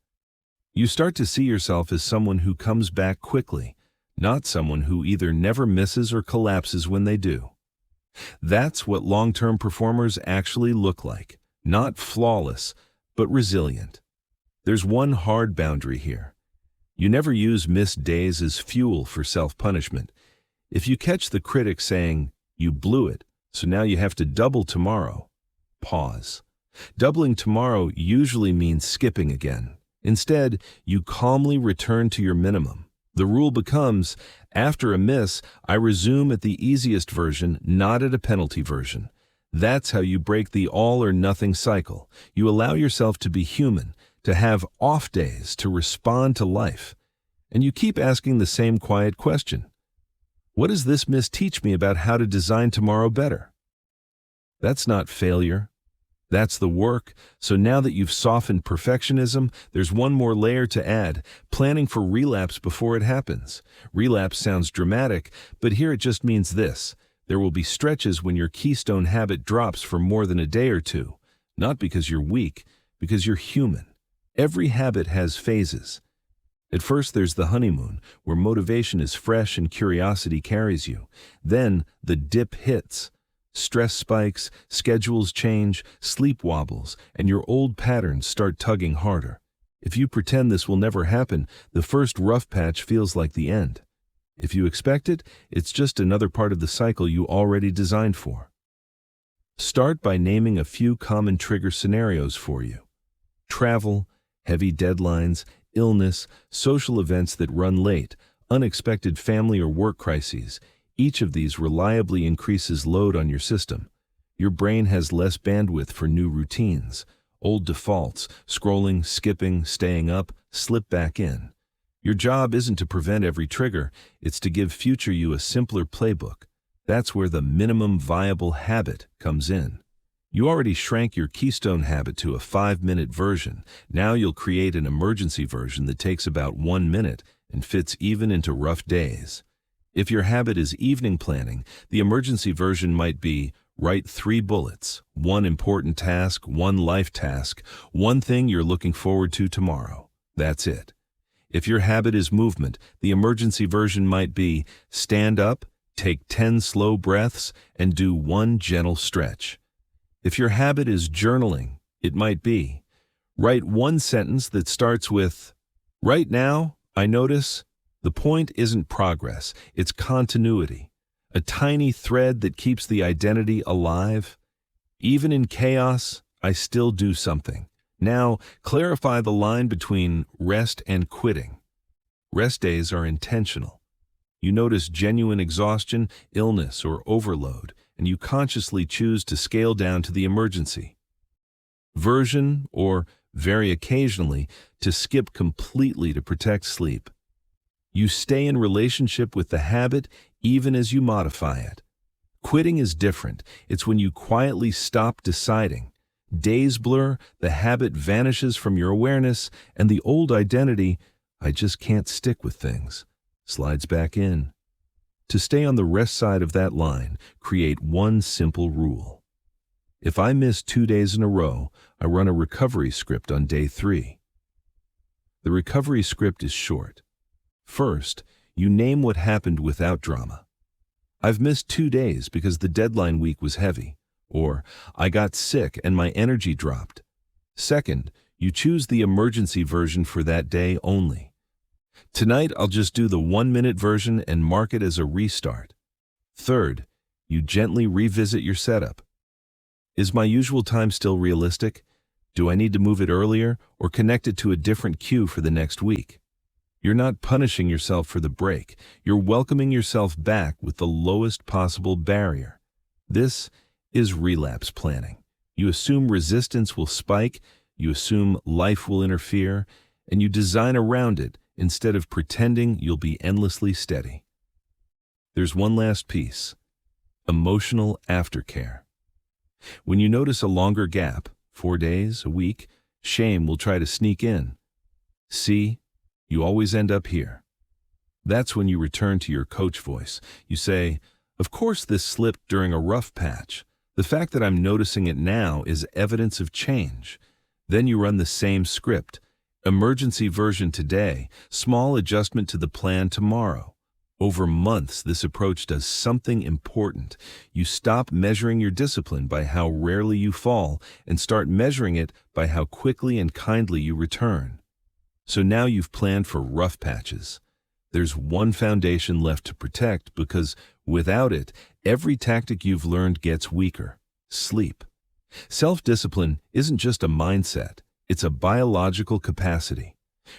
A: You start to see yourself as someone who comes back quickly, not someone who either never misses or collapses when they do. That's what long-term performers actually look like. Not flawless, but resilient. There's one hard boundary here. You never use missed days as fuel for self-punishment. If you catch the critic saying, you blew it, so now you have to double tomorrow, pause. Doubling tomorrow usually means skipping again. Instead, you calmly return to your minimum. The rule becomes, after a miss, I resume at the easiest version, not at a penalty version. That's how you break the all-or-nothing cycle. You allow yourself to be human, to have off days, to respond to life. And you keep asking the same quiet question. What does this miss teach me about how to design tomorrow better? That's not failure. That's the work. So now that you've softened perfectionism, there's one more layer to add, planning for relapse before it happens. Relapse sounds dramatic, but here it just means this. There will be stretches when your keystone habit drops for more than a day or two. Not because you're weak, because you're human. Every habit has phases. At first there's the honeymoon, where motivation is fresh and curiosity carries you. Then the dip hits. Stress spikes, schedules change, sleep wobbles, and your old patterns start tugging harder. If you pretend this will never happen, the first rough patch feels like the end. If you expect it, it's just another part of the cycle you already designed for. Start by naming a few common trigger scenarios for you. Travel, heavy deadlines, illness, social events that run late, unexpected family or work crises. Each of these reliably increases load on your system. Your brain has less bandwidth for new routines. Old defaults, scrolling, skipping, staying up, slip back in. Your job isn't to prevent every trigger, it's to give future you a simpler playbook. That's where the minimum viable habit comes in. You already shrank your keystone habit to a 5-minute version. Now you'll create an emergency version that takes about 1 minute and fits even into rough days. If your habit is evening planning, the emergency version might be write 3 bullets, 1 important task, 1 life task, 1 thing you're looking forward to tomorrow. That's it. If your habit is movement, the emergency version might be stand up, take 10 slow breaths, and do 1 gentle stretch. If your habit is journaling, it might be write 1 sentence that starts with, right now, I notice. The point isn't progress, it's continuity, a tiny thread that keeps the identity alive. Even in chaos, I still do something. Now, clarify the line between rest and quitting. Rest days are intentional. You notice genuine exhaustion, illness, or overload, and you consciously choose to scale down to the emergency version, or, very occasionally, to skip completely to protect sleep. You stay in relationship with the habit even as you modify it. Quitting is different. It's when you quietly stop deciding. Days blur, the habit vanishes from your awareness, and the old identity, I just can't stick with things, slides back in. To stay on the rest side of that line, create one simple rule. If I miss 2 days in a row, I run a recovery script on day 3. The recovery script is short. First, you name what happened without drama. I've missed 2 days because the deadline week was heavy, or I got sick and my energy dropped. Second, you choose the emergency version for that day only. Tonight, I'll just do the 1-minute version and mark it as a restart. Third, you gently revisit your setup. Is my usual time still realistic? Do I need to move it earlier or connect it to a different cue for the next week? You're not punishing yourself for the break. You're welcoming yourself back with the lowest possible barrier. This is relapse planning. You assume resistance will spike, you assume life will interfere, and you design around it instead of pretending you'll be endlessly steady. There's one last piece: emotional aftercare. When you notice a longer gap, 4 days, a week, shame will try to sneak in. See, you always end up here. That's when you return to your coach voice. You say, "Of course this slipped during a rough patch. The fact that I'm noticing it now is evidence of change." Then you run the same script. Emergency version today, small adjustment to the plan tomorrow. Over months, this approach does something important. You stop measuring your discipline by how rarely you fall and start measuring it by how quickly and kindly you return. So now you've planned for rough patches. There's one foundation left to protect, because without it, every tactic you've learned gets weaker: sleep. Self-discipline isn't just a mindset, it's a biological capacity.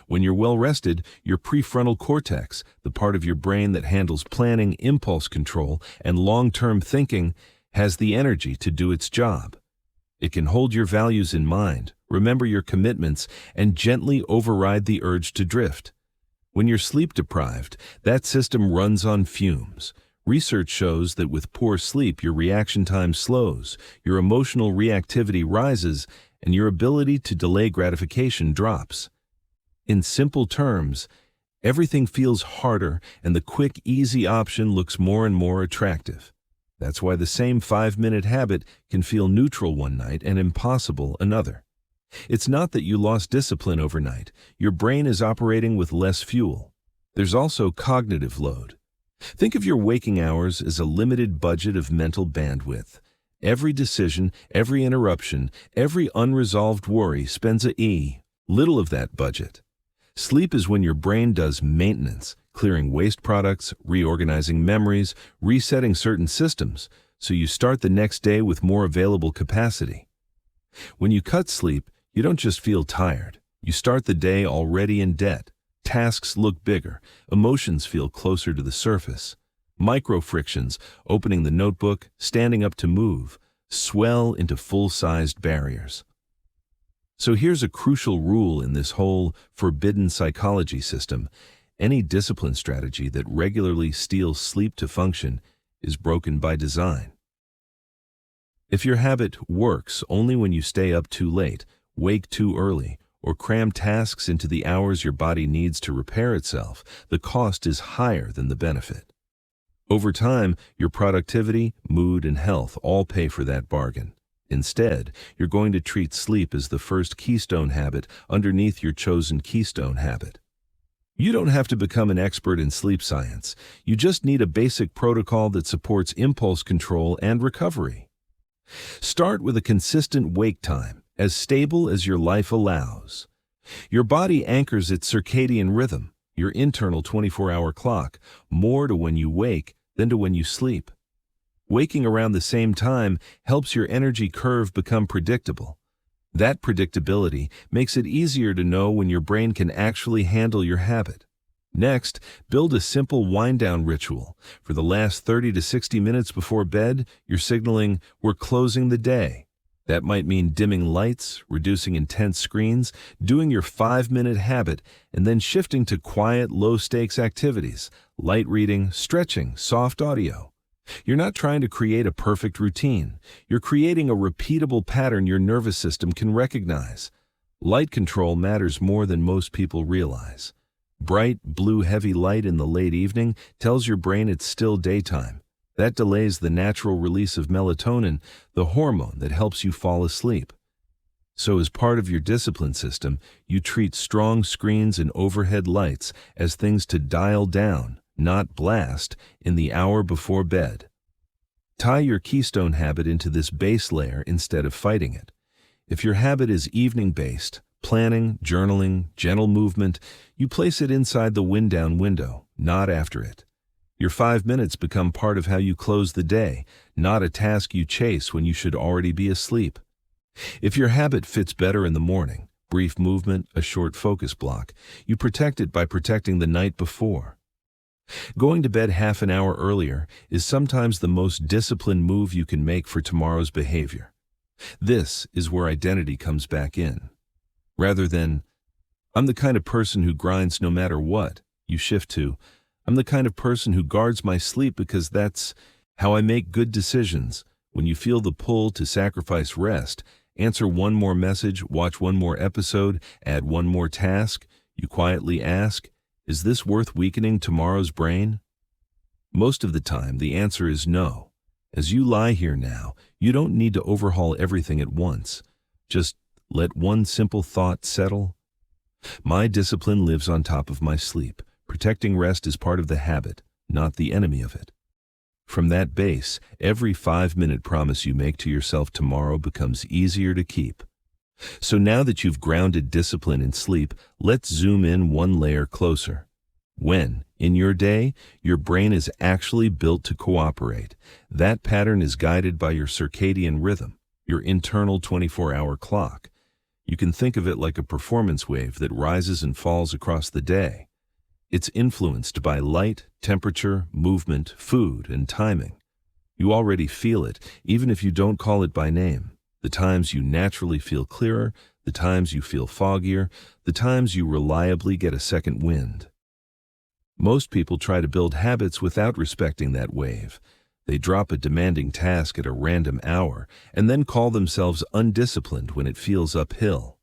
A: When you're well rested, your prefrontal cortex, the part of your brain that handles planning, impulse control, and long-term thinking, has the energy to do its job. It can hold your values in mind, remember your commitments, and gently override the urge to drift. When you're sleep deprived, that system runs on fumes. Research shows that with poor sleep, your reaction time slows, your emotional reactivity rises, and your ability to delay gratification drops. In simple terms, everything feels harder, and the quick, easy option looks more and more attractive. That's why the same 5-minute habit can feel neutral one night and impossible another. It's not that you lost discipline overnight. Your brain is operating with less fuel. There's also cognitive load. Think of your waking hours as a limited budget of mental bandwidth. Every decision, every interruption, every unresolved worry spends little of that budget. Sleep is when your brain does maintenance, clearing waste products, reorganizing memories, resetting certain systems, so you start the next day with more available capacity. When you cut sleep, you don't just feel tired. You start the day already in debt. Tasks look bigger, emotions feel closer to the surface. Micro frictions, opening the notebook, standing up to move, swell into full-sized barriers. So here's a crucial rule in this whole forbidden psychology system: any discipline strategy that regularly steals sleep to function is broken by design. If your habit works only when you stay up too late, wake too early, or cram tasks into the hours your body needs to repair itself, the cost is higher than the benefit. Over time, your productivity, mood, and health all pay for that bargain. Instead, you're going to treat sleep as the first keystone habit underneath your chosen keystone habit. You don't have to become an expert in sleep science. You just need a basic protocol that supports impulse control and recovery. Start with a consistent wake time, as stable as your life allows. Your body anchors its circadian rhythm, your internal 24-hour clock, more to when you wake than to when you sleep. Waking around the same time helps your energy curve become predictable. That predictability makes it easier to know when your brain can actually handle your habit. Next, build a simple wind-down ritual. For the last 30 to 60 minutes before bed, you're signaling, "We're closing the day." That might mean dimming lights, reducing intense screens, doing your 5-minute habit, and then shifting to quiet, low-stakes activities: light reading, stretching, soft audio. You're not trying to create a perfect routine. You're creating a repeatable pattern your nervous system can recognize. Light control matters more than most people realize. Bright, blue, heavy light in the late evening tells your brain it's still daytime. That delays the natural release of melatonin, the hormone that helps you fall asleep. So as part of your discipline system, you treat strong screens and overhead lights as things to dial down, not blast, in the hour before bed. Tie your keystone habit into this base layer instead of fighting it. If your habit is evening-based, planning, journaling, gentle movement, you place it inside the wind-down window, not after it. Your 5 minutes become part of how you close the day, not a task you chase when you should already be asleep. If your habit fits better in the morning, brief movement, a short focus block, you protect it by protecting the night before. Going to bed half an hour earlier is sometimes the most disciplined move you can make for tomorrow's behavior. This is where identity comes back in. Rather than, I'm the kind of person who grinds no matter what, you shift to, I'm the kind of person who guards my sleep because that's how I make good decisions. When you feel the pull to sacrifice rest, answer one more message, watch one more episode, add one more task, you quietly ask, is this worth weakening tomorrow's brain? Most of the time, the answer is no. As you lie here now, you don't need to overhaul everything at once. Just let one simple thought settle. My discipline lives on top of my sleep. Protecting rest is part of the habit, not the enemy of it. From that base, every 5-minute promise you make to yourself tomorrow becomes easier to keep. So now that you've grounded discipline in sleep, let's zoom in one layer closer. When, in your day, your brain is actually built to cooperate, that pattern is guided by your circadian rhythm, your internal 24-hour clock. You can think of it like a performance wave that rises and falls across the day. It's influenced by light, temperature, movement, food, and timing. You already feel it, even if you don't call it by name. The times you naturally feel clearer, the times you feel foggier, the times you reliably get a second wind. Most people try to build habits without respecting that wave. They drop a demanding task at a random hour and then call themselves undisciplined when it feels uphill.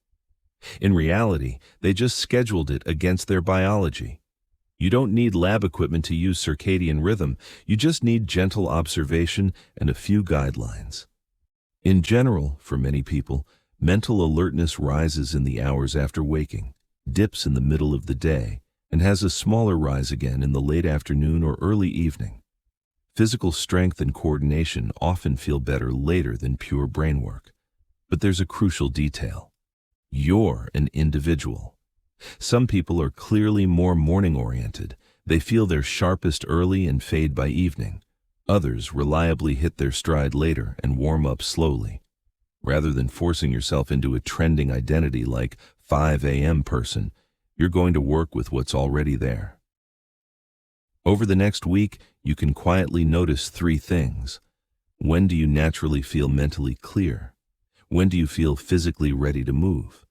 A: In reality, they just scheduled it against their biology. You don't need lab equipment to use circadian rhythm, you just need gentle observation and a few guidelines. In general, for many people, mental alertness rises in the hours after waking, dips in the middle of the day, and has a smaller rise again in the late afternoon or early evening. Physical strength and coordination often feel better later than pure brain work. But there's a crucial detail. You're an individual. Some people are clearly more morning-oriented. They feel their sharpest early and fade by evening. Others reliably hit their stride later and warm up slowly. Rather than forcing yourself into a trending identity like 5 a.m. person, you're going to work with what's already there. Over the next week, you can quietly notice 3 things. When do you naturally feel mentally clear? When do you feel physically ready to move?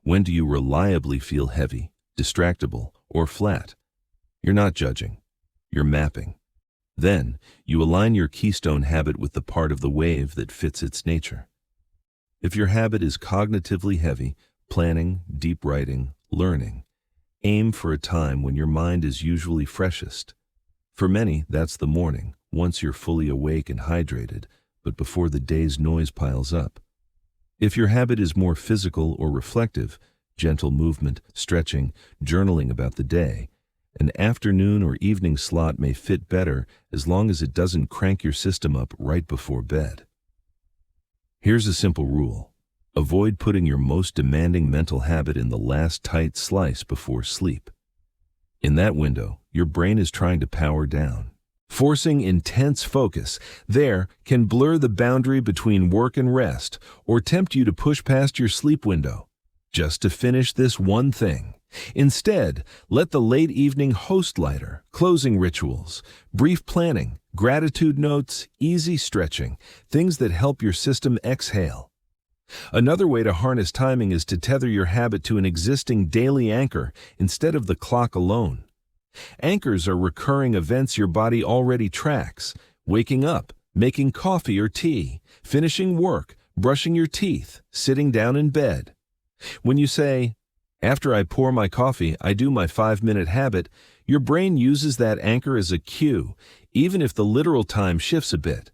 A: When do you reliably feel heavy, distractible, or flat? You're not judging. You're mapping. Then, you align your keystone habit with the part of the wave that fits its nature. If your habit is cognitively heavy, planning, deep writing, learning, aim for a time when your mind is usually freshest. For many, that's the morning, once you're fully awake and hydrated, but before the day's noise piles up. If your habit is more physical or reflective, gentle movement, stretching, journaling about the day, an afternoon or evening slot may fit better as long as it doesn't crank your system up right before bed. Here's a simple rule. Avoid putting your most demanding mental habit in the last tight slice before sleep. In that window, your brain is trying to power down. Forcing intense focus there can blur the boundary between work and rest or tempt you to push past your sleep window just to finish this one thing. Instead, let the late evening host lighter, closing rituals, brief planning, gratitude notes, easy stretching, things that help your system exhale. Another way to harness timing is to tether your habit to an existing daily anchor instead of the clock alone. Anchors are recurring events your body already tracks: waking up, making coffee or tea, finishing work, brushing your teeth, sitting down in bed. When you say, after I pour my coffee, I do my 5-minute habit, your brain uses that anchor as a cue, even if the literal time shifts a bit.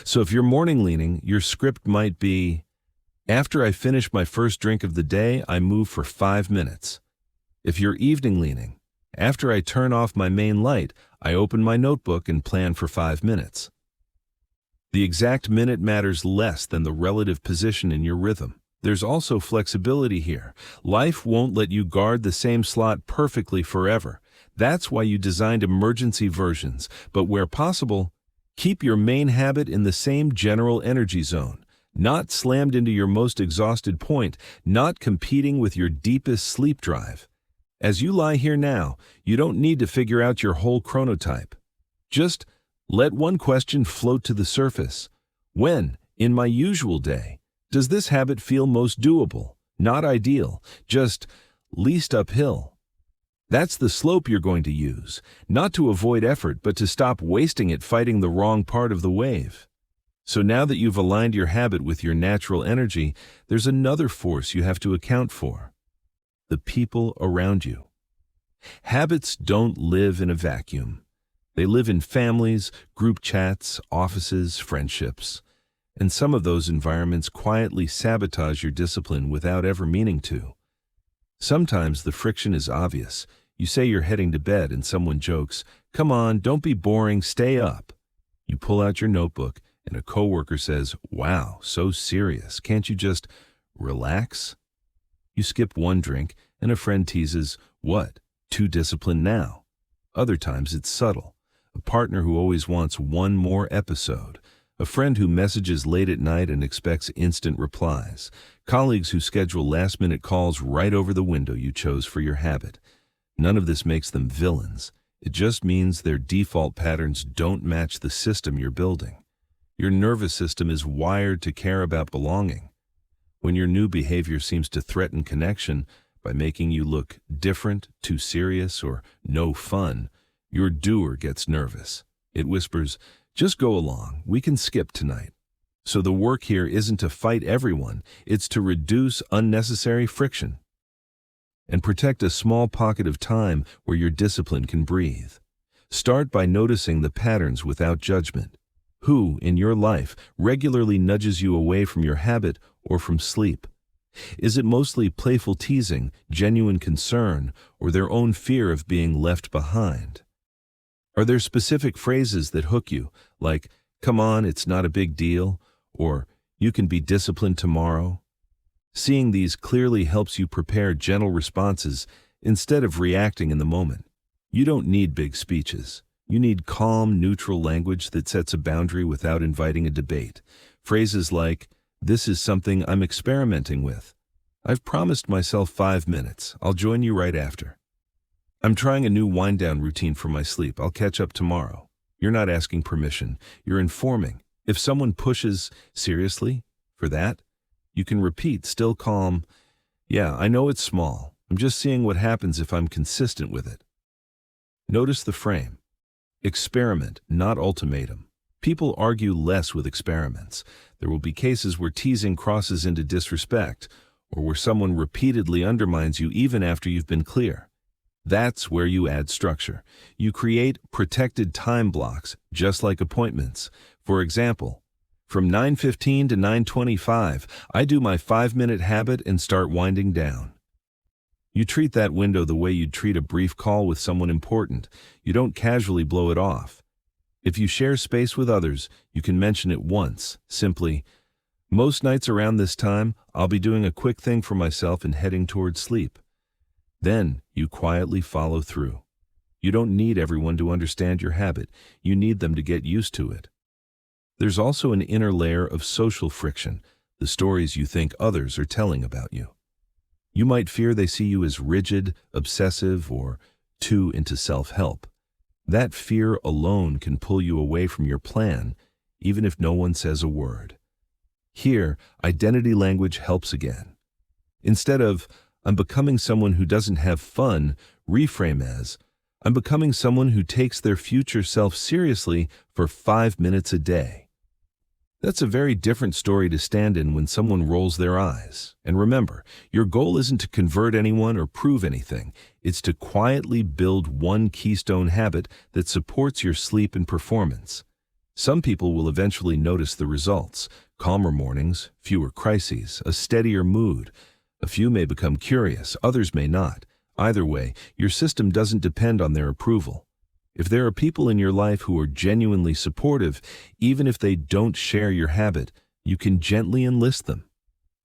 A: So if you're morning leaning, your script might be, after I finish my first drink of the day, I move for 5 minutes. If you're evening leaning, after I turn off my main light, I open my notebook and plan for 5 minutes. The exact minute matters less than the relative position in your rhythm. There's also flexibility here. Life won't let you guard the same slot perfectly forever. That's why you designed emergency versions, but where possible, keep your main habit in the same general energy zone, not slammed into your most exhausted point, not competing with your deepest sleep drive. As you lie here now, you don't need to figure out your whole chronotype. Just let one question float to the surface. When, in my usual day, Does this habit feel most doable? Not ideal, just least uphill. That's the slope you're going to use, not to avoid effort, but to stop wasting it fighting the wrong part of the wave. So now that you've aligned your habit with your natural energy, there's another force you have to account for: the people around you. Habits don't live in a vacuum. They live in families, group chats, offices, friendships. And some of those environments quietly sabotage your discipline without ever meaning to. Sometimes the friction is obvious. You say you're heading to bed and someone jokes, "Come on, don't be boring, stay up." You pull out your notebook and a coworker says, "Wow, so serious. Can't you just relax?" You skip one drink and a friend teases, "What, too disciplined now?" Other times it's subtle. A partner who always wants one more episode. A friend who messages late at night and expects instant replies. Colleagues who schedule last-minute calls right over the window you chose for your habit. None of this makes them villains. It just means their default patterns don't match the system you're building. Your nervous system is wired to care about belonging. When your new behavior seems to threaten connection by making you look different, too serious, or no fun, your doer gets nervous. It whispers, "Just go along, we can skip tonight." So the work here isn't to fight everyone, it's to reduce unnecessary friction and protect a small pocket of time where your discipline can breathe. Start by noticing the patterns without judgment. Who, in your life, regularly nudges you away from your habit or from sleep? Is it mostly playful teasing, genuine concern, or their own fear of being left behind? Are there specific phrases that hook you, like, "Come on, it's not a big deal," or "You can be disciplined tomorrow"? Seeing these clearly helps you prepare gentle responses instead of reacting in the moment. You don't need big speeches. You need calm, neutral language that sets a boundary without inviting a debate. Phrases like, "This is something I'm experimenting with. I've promised myself 5 minutes. I'll join you right after. I'm trying a new wind-down routine for my sleep. I'll catch up tomorrow." You're not asking permission. You're informing. If someone pushes, "Seriously? For that?" you can repeat, still calm, "Yeah, I know it's small. I'm just seeing what happens if I'm consistent with it." Notice the frame. Experiment, not ultimatum. People argue less with experiments. There will be cases where teasing crosses into disrespect, or where someone repeatedly undermines you even after you've been clear. That's where you add structure. You create protected time blocks, just like appointments. For example, from 9:15 to 9:25, I do my 5-minute habit and start winding down. You treat that window the way you'd treat a brief call with someone important. You don't casually blow it off. If you share space with others, you can mention it once, simply, "Most nights around this time, I'll be doing a quick thing for myself and heading towards sleep." Then you quietly follow through. You don't need everyone to understand your habit. You need them to get used to it. There's also an inner layer of social friction, the stories you think others are telling about you. You might fear they see you as rigid, obsessive, or too into self-help. That fear alone can pull you away from your plan, even if no one says a word. Here, identity language helps again. Instead of, "I'm becoming someone who doesn't have fun," reframe as, "I'm becoming someone who takes their future self seriously for 5 minutes a day." That's a very different story to stand in when someone rolls their eyes. And remember, your goal isn't to convert anyone or prove anything. It's to quietly build one keystone habit that supports your sleep and performance. Some people will eventually notice the results: calmer mornings, fewer crises, a steadier mood. A few may become curious, others may not. Either way, your system doesn't depend on their approval. If there are people in your life who are genuinely supportive, even if they don't share your habit, you can gently enlist them.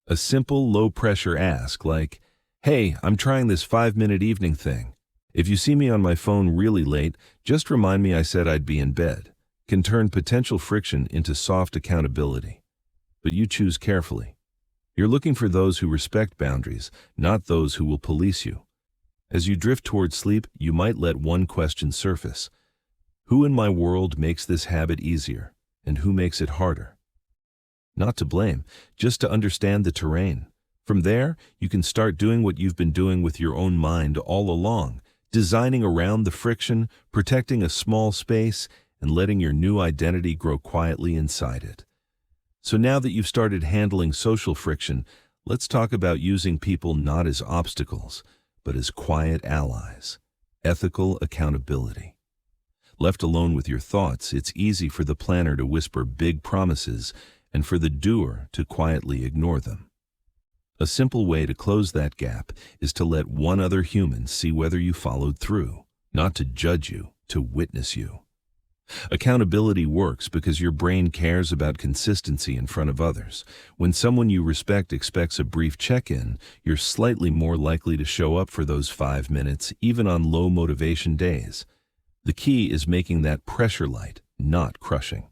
A: A simple, low-pressure ask like, "Hey, I'm trying this 5-minute evening thing. If you see me on my phone really late, just remind me I said I'd be in bed," can turn potential friction into soft accountability. But you choose carefully. You're looking for those who respect boundaries, not those who will police you. As you drift towards sleep, you might let one question surface: who in my world makes this habit easier, and who makes it harder? not to blame, just to understand the terrain. From there, you can start doing what you've been doing with your own mind all along, designing around the friction, protecting a small space, and letting your new identity grow quietly inside it. So now that you've started handling social friction, let's talk about using people not as obstacles, but as quiet allies. Ethical accountability. Left alone with your thoughts, it's easy for the planner to whisper big promises and for the doer to quietly ignore them. A simple way to close that gap is to let one other human see whether you followed through, not to judge you, to witness you. Accountability works because your brain cares about consistency in front of others. When someone you respect expects a brief check-in, you're slightly more likely to show up for those 5 minutes, even on low motivation days. The key is making that pressure light, not crushing.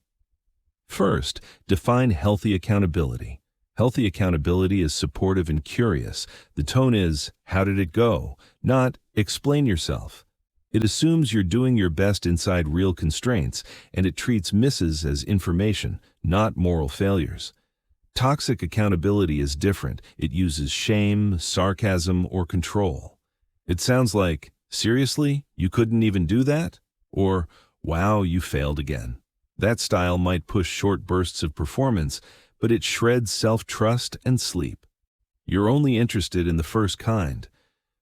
A: First, define healthy accountability. Healthy accountability is supportive and curious. The tone is, how did it go? Not, explain yourself. It assumes you're doing your best inside real constraints, and it treats misses as information, not moral failures. Toxic accountability is different. It uses shame, sarcasm, or control. It sounds like, seriously, you couldn't even do that? Or, wow, you failed again. That style might push short bursts of performance, but it shreds self-trust and sleep. You're only interested in the first kind.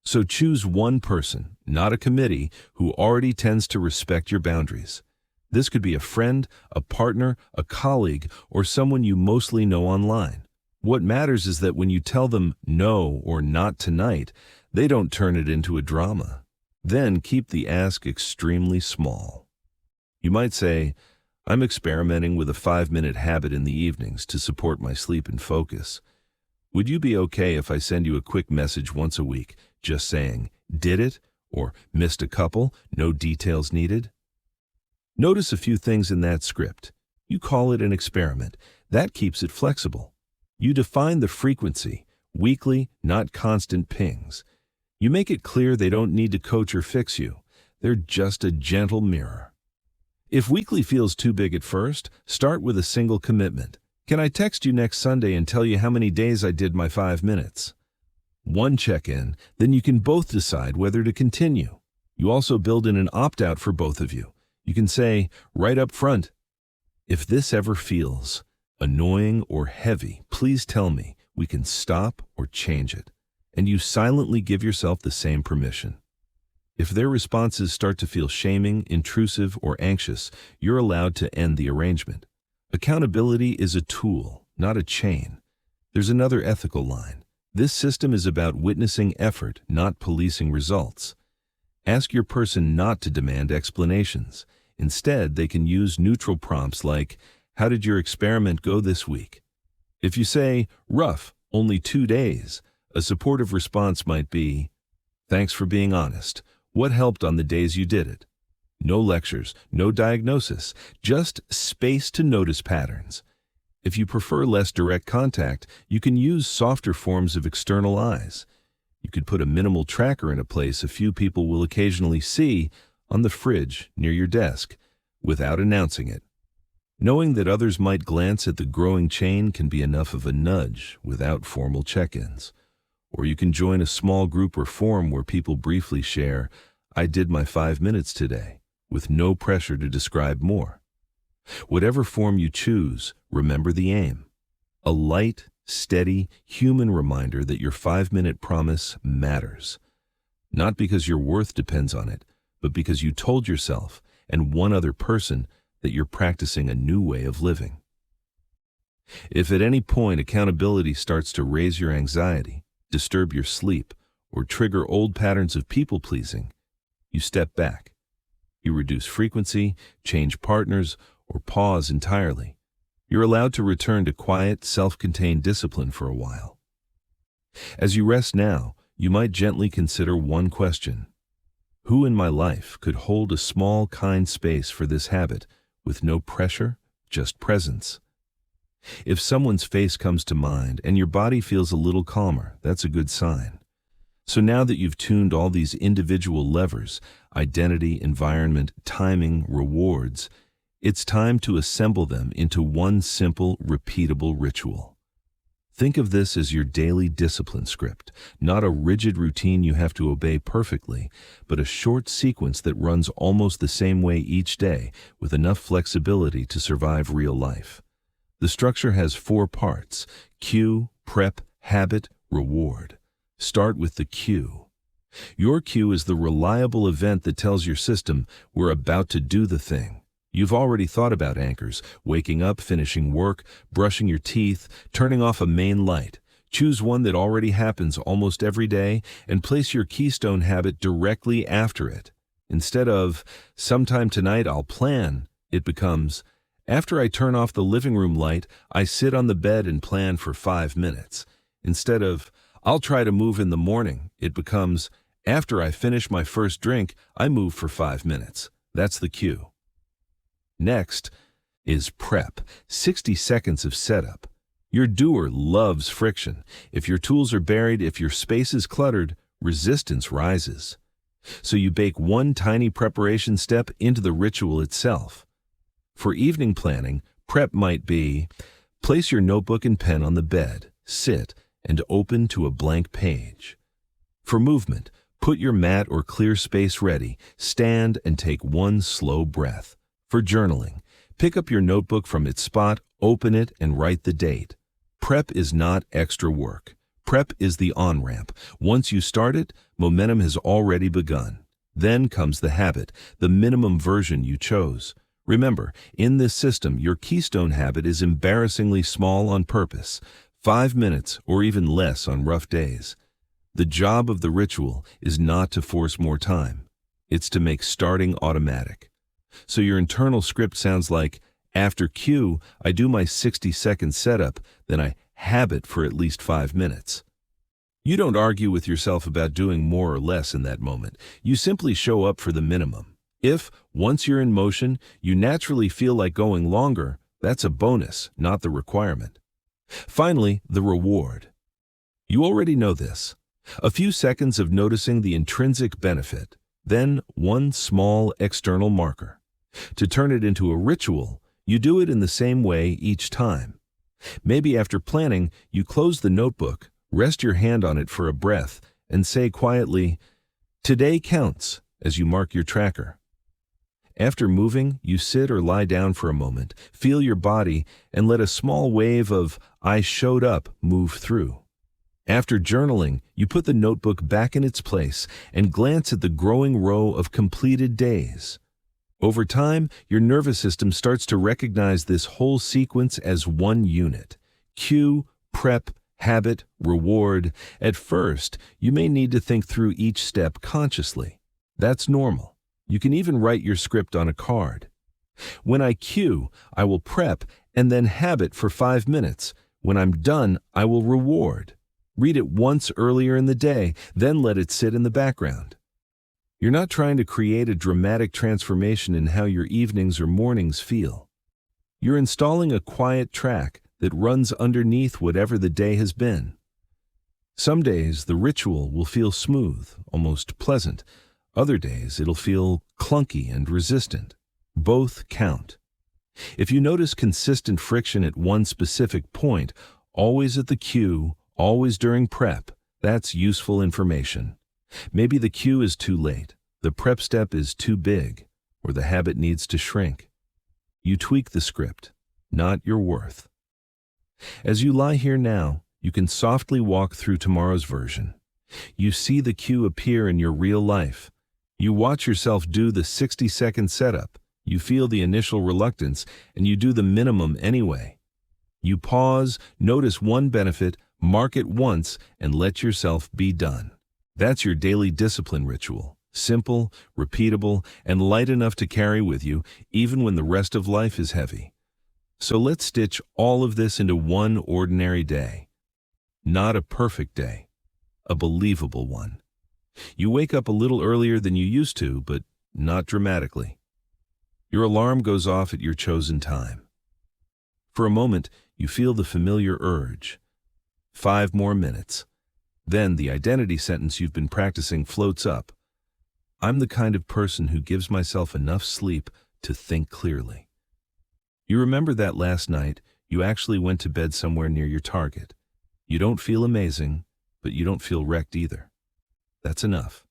A: So choose one person, not a committee, who already tends to respect your boundaries. This could be a friend, a partner, a colleague, or someone you mostly know online. What matters is that when you tell them no or not tonight, they don't turn it into a drama. Then keep the ask extremely small. You might say, I'm experimenting with a 5-minute habit in the evenings to support my sleep and focus. Would you be okay if I send you a quick message once a week, just saying, did it, or missed a couple, no details needed? Notice a few things in that script. You call it an experiment. That keeps it flexible. You define the frequency, weekly, not constant pings. You make it clear they don't need to coach or fix you. They're just a gentle mirror. If weekly feels too big at first, start with a single commitment. Can I text you next Sunday and tell you how many days I did my 5 minutes? One check-in, then you can both decide whether to continue. You also build in an opt-out for both of you. You can say, right up front, if this ever feels annoying or heavy, please tell me. We can stop or change it. And you silently give yourself the same permission. If their responses start to feel shaming, intrusive, or anxious, you're allowed to end the arrangement. Accountability is a tool, not a chain. There's another ethical line. This system is about witnessing effort, not policing results. Ask your person not to demand explanations. Instead, they can use neutral prompts like, how did your experiment go this week? If you say, rough, only 2 days, a supportive response might be, thanks for being honest. What helped on the days you did it? No lectures, no diagnosis, just space to notice patterns. If you prefer less direct contact, you can use softer forms of external eyes. You could put a minimal tracker in a place a few people will occasionally see, on the fridge near your desk, without announcing it. Knowing that others might glance at the growing chain can be enough of a nudge without formal check-ins. Or you can join a small group or forum where people briefly share, I did my 5 minutes today, with no pressure to describe more. Whatever form you choose, remember the aim. A light, steady, human reminder that your 5-minute promise matters. Not because your worth depends on it, but because you told yourself and one other person that you're practicing a new way of living. If at any point accountability starts to raise your anxiety, disturb your sleep, or trigger old patterns of people-pleasing, you step back. You reduce frequency, change partners, or pause entirely. You're allowed to return to quiet, self-contained discipline for a while. As you rest now, you might gently consider one question. Who in my life could hold a small, kind space for this habit with no pressure, just presence? If someone's face comes to mind and your body feels a little calmer, that's a good sign. So now that you've tuned all these individual levers, identity, environment, timing, rewards, It's time to assemble them into one simple, repeatable ritual. Think of this as your daily discipline script, not a rigid routine you have to obey perfectly, but a short sequence that runs almost the same way each day with enough flexibility to survive real life. The structure has 4 parts: cue, prep, habit, reward. Start with the cue. Your cue is the reliable event that tells your system we're about to do the thing. You've already thought about anchors: waking up, finishing work, brushing your teeth, turning off a main light. Choose one that already happens almost every day and place your keystone habit directly after it. Instead of, sometime tonight I'll plan, it becomes, after I turn off the living room light, I sit on the bed and plan for 5 minutes. Instead of, I'll try to move in the morning, it becomes, after I finish my first drink, I move for 5 minutes. That's the cue. Next is prep, 60 seconds of setup. Your doer loves friction. If your tools are buried, if your space is cluttered, resistance rises. So you bake one tiny preparation step into the ritual itself. For evening planning, prep might be, place your notebook and pen on the bed, sit, and open to a blank page. For movement, put your mat or clear space ready, stand and take one slow breath. For journaling, pick up your notebook from its spot, open it, and write the date. Prep is not extra work. Prep is the on-ramp. Once you start it, momentum has already begun. Then comes the habit, the minimum version you chose. Remember, in this system, your keystone habit is embarrassingly small on purpose, 5 minutes or even less on rough days. The job of the ritual is not to force more time. It's to make starting automatic. So your internal script sounds like, after cue, I do my 60-second setup, then I habit for at least 5 minutes. You don't argue with yourself about doing more or less in that moment. You simply show up for the minimum. If, once you're in motion, you naturally feel like going longer, that's a bonus, not the requirement. Finally, the reward. You already know this. A few seconds of noticing the intrinsic benefit, then one small external marker. To turn it into a ritual, you do it in the same way each time. Maybe after planning, you close the notebook, rest your hand on it for a breath, and say quietly, "Today counts," as you mark your tracker. After moving, you sit or lie down for a moment, feel your body, and let a small wave of "I showed up" move through. After journaling, you put the notebook back in its place and glance at the growing row of completed days. Over time, your nervous system starts to recognize this whole sequence as one unit. Cue, prep, habit, reward. At first, you may need to think through each step consciously. That's normal. You can even write your script on a card. When I cue, I will prep and then habit for 5 minutes. When I'm done, I will reward. Read it once earlier in the day, then let it sit in the background. You're not trying to create a dramatic transformation in how your evenings or mornings feel. You're installing a quiet track that runs underneath whatever the day has been. Some days, the ritual will feel smooth, almost pleasant. Other days, it'll feel clunky and resistant. Both count. If you notice consistent friction at one specific point, always at the cue, always during prep, that's useful information. Maybe the cue is too late, the prep step is too big, or the habit needs to shrink. You tweak the script, not your worth. As you lie here now, you can softly walk through tomorrow's version. You see the cue appear in your real life. You watch yourself do the 60-second setup. You feel the initial reluctance, and you do the minimum anyway. You pause, notice one benefit, mark it once, and let yourself be done. That's your daily discipline ritual. Simple, repeatable, and light enough to carry with you, even when the rest of life is heavy. So let's stitch all of this into one ordinary day. Not a perfect day, a believable one. You wake up a little earlier than you used to, but not dramatically. Your alarm goes off at your chosen time. For a moment, you feel the familiar urge. 5 more minutes. Then the identity sentence you've been practicing floats up. I'm the kind of person who gives myself enough sleep to think clearly. You remember that last night you actually went to bed somewhere near your target. You don't feel amazing, but you don't feel wrecked either. That's enough.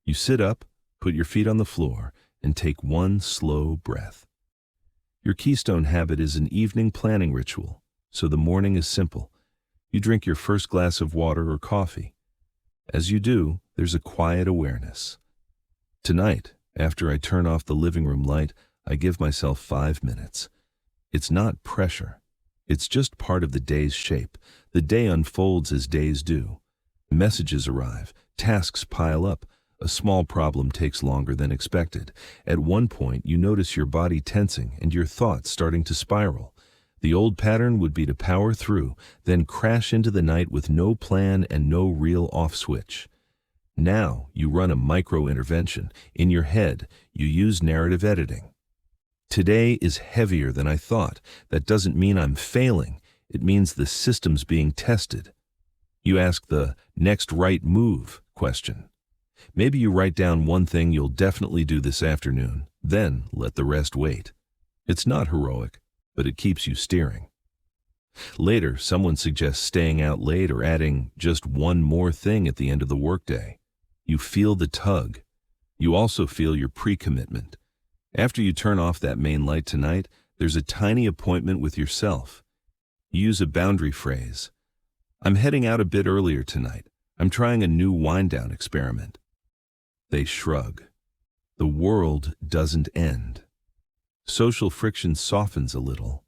A: You sit up, put your feet on the floor, and take one slow breath. Your keystone habit is an evening planning ritual, so the morning is simple. You drink your first glass of water or coffee. As you do, there's a quiet awareness. Tonight, after I turn off the living room light, I give myself 5 minutes. It's not pressure. It's just part of the day's shape. The day unfolds as days do. Messages arrive, tasks pile up. A small problem takes longer than expected. At one point, you notice your body tensing and your thoughts starting to spiral. The old pattern would be to power through, then crash into the night with no plan and no real off switch. Now, you run a micro-intervention. In your head, you use narrative editing. Today is heavier than I thought. That doesn't mean I'm failing. It means the system's being tested. You ask the next right move question. Maybe you write down one thing you'll definitely do this afternoon, then let the rest wait. It's not heroic, but it keeps you steering. Later, someone suggests staying out late or adding just one more thing at the end of the workday. You feel the tug. You also feel your pre-commitment. After you turn off that main light tonight, there's a tiny appointment with yourself. You use a boundary phrase. I'm heading out a bit earlier tonight. I'm trying a new wind-down experiment. They shrug. The world doesn't end. Social friction softens a little.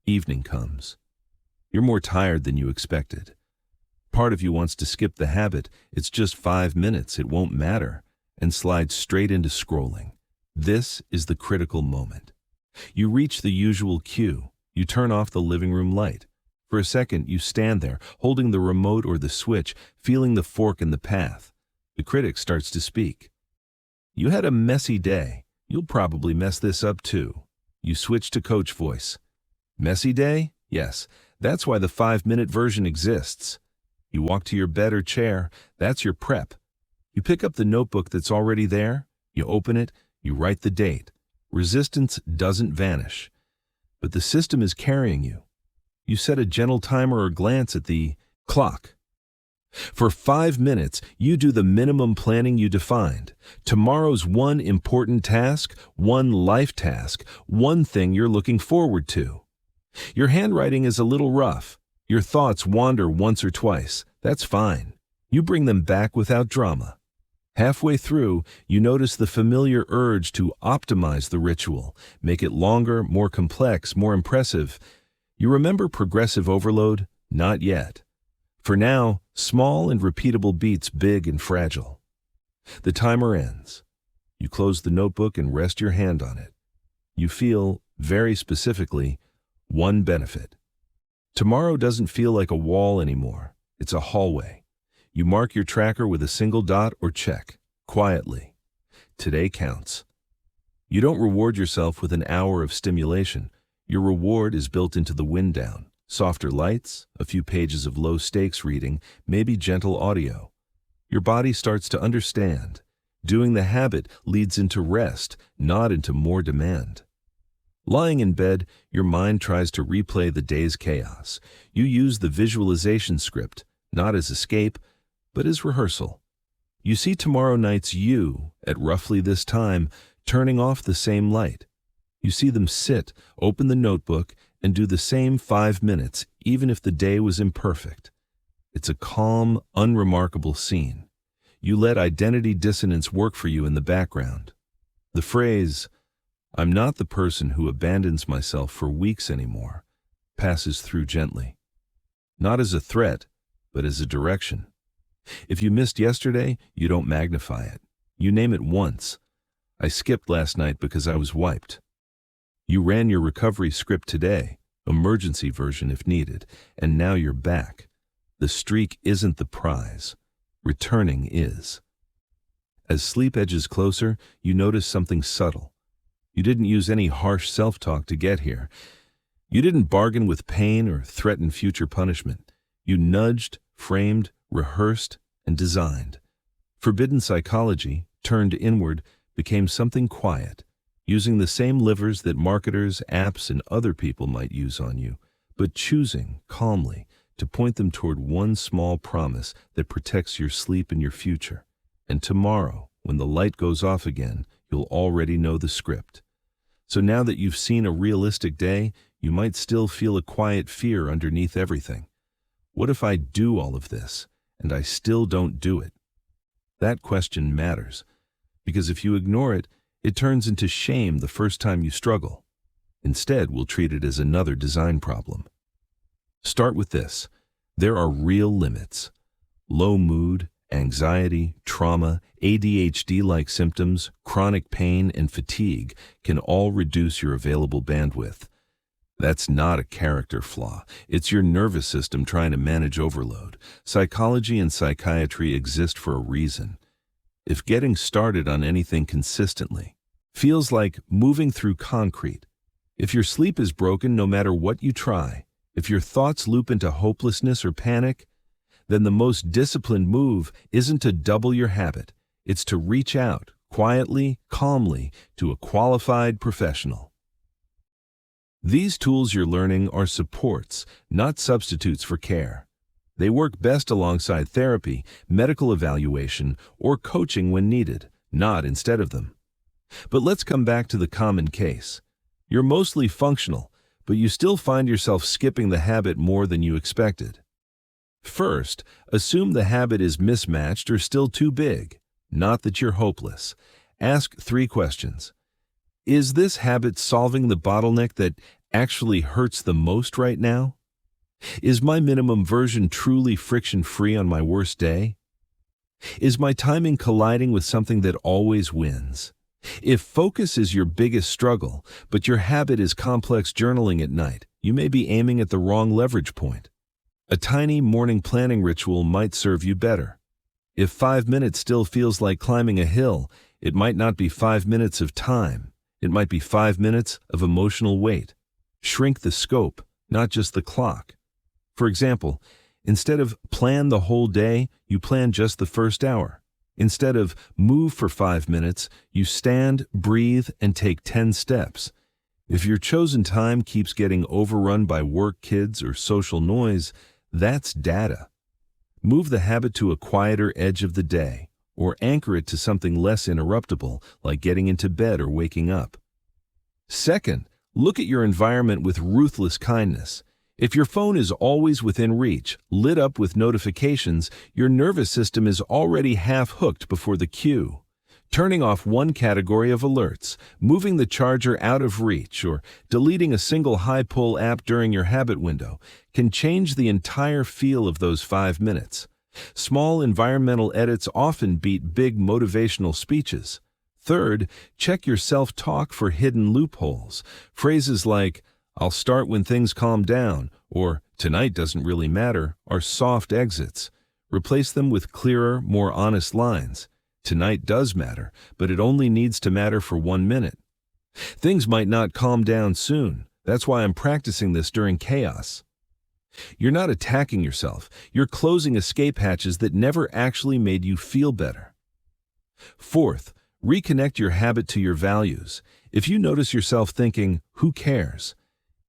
A: Evening comes. You're more tired than you expected. Part of you wants to skip the habit. It's just 5 minutes, it won't matter, and slide straight into scrolling. This is the critical moment. You reach the usual cue. You turn off the living room light. For a second, you stand there, holding the remote or the switch, feeling the fork in the path. The critic starts to speak. You had a messy day. You'll probably mess this up too. You switch to coach voice. Messy day? Yes, that's why the 5-minute version exists. You walk to your bed or chair. That's your prep. You pick up the notebook that's already there. You open it. You write the date. Resistance doesn't vanish, but the system is carrying you. You set a gentle timer or glance at the clock. For 5 minutes, you do the minimum planning you defined. Tomorrow's one important task, one life task, one thing you're looking forward to. Your handwriting is a little rough. Your thoughts wander once or twice. That's fine. You bring them back without drama. Halfway through, you notice the familiar urge to optimize the ritual, make it longer, more complex, more impressive. You remember progressive overload? Not yet. For now, small and repeatable beats, big and fragile. The timer ends. You close the notebook and rest your hand on it. You feel, very specifically, one benefit. Tomorrow doesn't feel like a wall anymore. It's a hallway. You mark your tracker with a single dot or check, quietly. Today counts. You don't reward yourself with an hour of stimulation. Your reward is built into the wind down. Softer lights, a few pages of low-stakes reading, maybe gentle audio. Your body starts to understand. Doing the habit leads into rest, not into more demand. Lying in bed, your mind tries to replay the day's chaos. You use the visualization script, not as escape, but as rehearsal. You see tomorrow night's you, at roughly this time, turning off the same light. You see them sit, open the notebook, and do the same 5 minutes, even if the day was imperfect. It's a calm, unremarkable scene. You let identity dissonance work for you in the background. The phrase, "I'm not the person who abandons myself for weeks anymore," passes through gently. Not as a threat, but as a direction. If you missed yesterday, you don't magnify it. You name it once. I skipped last night because I was wiped. You ran your recovery script today, emergency version if needed, and now you're back. The streak isn't the prize. Returning is. As sleep edges closer, you notice something subtle. You didn't use any harsh self-talk to get here. You didn't bargain with pain or threaten future punishment. You nudged, framed, rehearsed, and designed. Forbidden psychology, turned inward, became something quiet. using the same levers that marketers, apps, and other people might use on you, but choosing calmly to point them toward one small promise that protects your sleep and your future. And tomorrow, when the light goes off again, you'll already know the script. So now that you've seen a realistic day, you might still feel a quiet fear underneath everything. What if I do all of this, and I still don't do it? That question matters, because if you ignore it, it turns into shame the first time you struggle. Instead, we'll treat it as another design problem. Start with this. There are real limits. Low mood, anxiety, trauma, ADHD-like symptoms, chronic pain, and fatigue can all reduce your available bandwidth. That's not a character flaw. It's your nervous system trying to manage overload. Psychology and psychiatry exist for a reason. If getting started on anything consistently feels like moving through concrete, if your sleep is broken no matter what you try, if your thoughts loop into hopelessness or panic, then the most disciplined move isn't to double your habit. It's to reach out, quietly, calmly, to a qualified professional. These tools you're learning are supports, not substitutes for care. They work best alongside therapy, medical evaluation, or coaching when needed, not instead of them. But let's come back to the common case. You're mostly functional, but you still find yourself skipping the habit more than you expected. First, assume the habit is mismatched or still too big, not that you're hopeless. Ask 3 questions. Is this habit solving the bottleneck that actually hurts the most right now? Is my minimum version truly friction-free on my worst day? Is my timing colliding with something that always wins? If focus is your biggest struggle, but your habit is complex journaling at night, you may be aiming at the wrong leverage point. A tiny morning planning ritual might serve you better. If 5 minutes still feels like climbing a hill, it might not be 5 minutes of time. It might be 5 minutes of emotional weight. Shrink the scope, not just the clock. For example, instead of plan the whole day, you plan just the first hour. Instead of move for 5 minutes, you stand, breathe, and take 10 steps. If your chosen time keeps getting overrun by work, kids, or social noise, that's data. Move the habit to a quieter edge of the day, or anchor it to something less interruptible, like getting into bed or waking up. Second, look at your environment with ruthless kindness. If your phone is always within reach, lit up with notifications, your nervous system is already half hooked before the cue. Turning off one category of alerts, moving the charger out of reach, or deleting a single high-pull app during your habit window can change the entire feel of those 5 minutes. Small environmental edits often beat big motivational speeches. Third, check your self-talk for hidden loopholes. Phrases like, "I'll start when things calm down," or "tonight doesn't really matter," are soft exits. Replace them with clearer, more honest lines. "Tonight does matter, but it only needs to matter for 1 minute. Things might not calm down soon. That's why I'm practicing this during chaos." You're not attacking yourself. You're closing escape hatches that never actually made you feel better. Fourth, reconnect your habit to your values. If you notice yourself thinking, "Who cares?"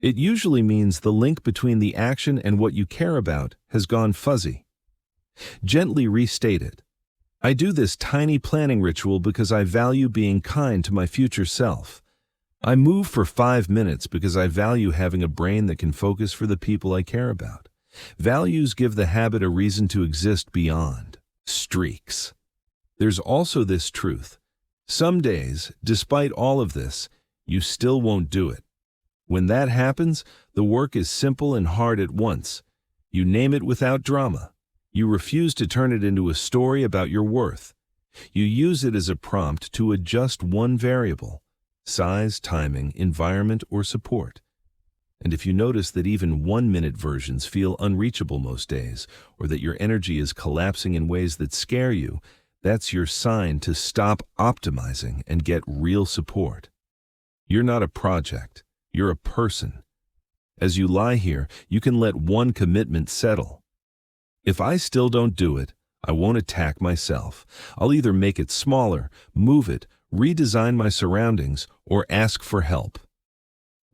A: it usually means the link between the action and what you care about has gone fuzzy. Gently restate it. "I do this tiny planning ritual because I value being kind to my future self. I move for 5 minutes because I value having a brain that can focus for the people I care about." Values give the habit a reason to exist beyond streaks. There's also this truth. Some days, despite all of this, you still won't do it. When that happens, the work is simple and hard at once. You name it without drama. You refuse to turn it into a story about your worth. You use it as a prompt to adjust one variable: size, timing, environment, or support. And if you notice that even 1-minute versions feel unreachable most days, or that your energy is collapsing in ways that scare you, that's your sign to stop optimizing and get real support. You're not a project. You're a person. As you lie here, you can let one commitment settle. If I still don't do it, I won't attack myself. I'll either make it smaller, move it, redesign my surroundings, or ask for help.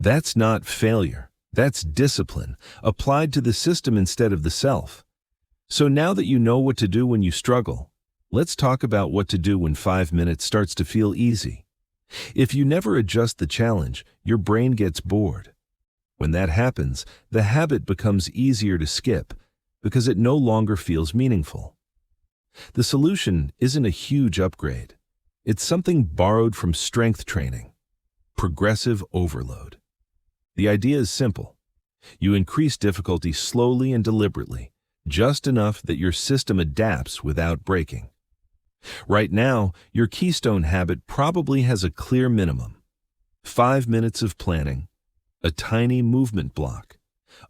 A: That's not failure. That's discipline, applied to the system instead of the self. So now that you know what to do when you struggle, let's talk about what to do when 5 minutes starts to feel easy. If you never adjust the challenge, your brain gets bored. When that happens, the habit becomes easier to skip because it no longer feels meaningful. The solution isn't a huge upgrade. It's something borrowed from strength training: progressive overload. The idea is simple. You increase difficulty slowly and deliberately, just enough that your system adapts without breaking. Right now, your keystone habit probably has a clear minimum: 5 minutes of planning, a tiny movement block,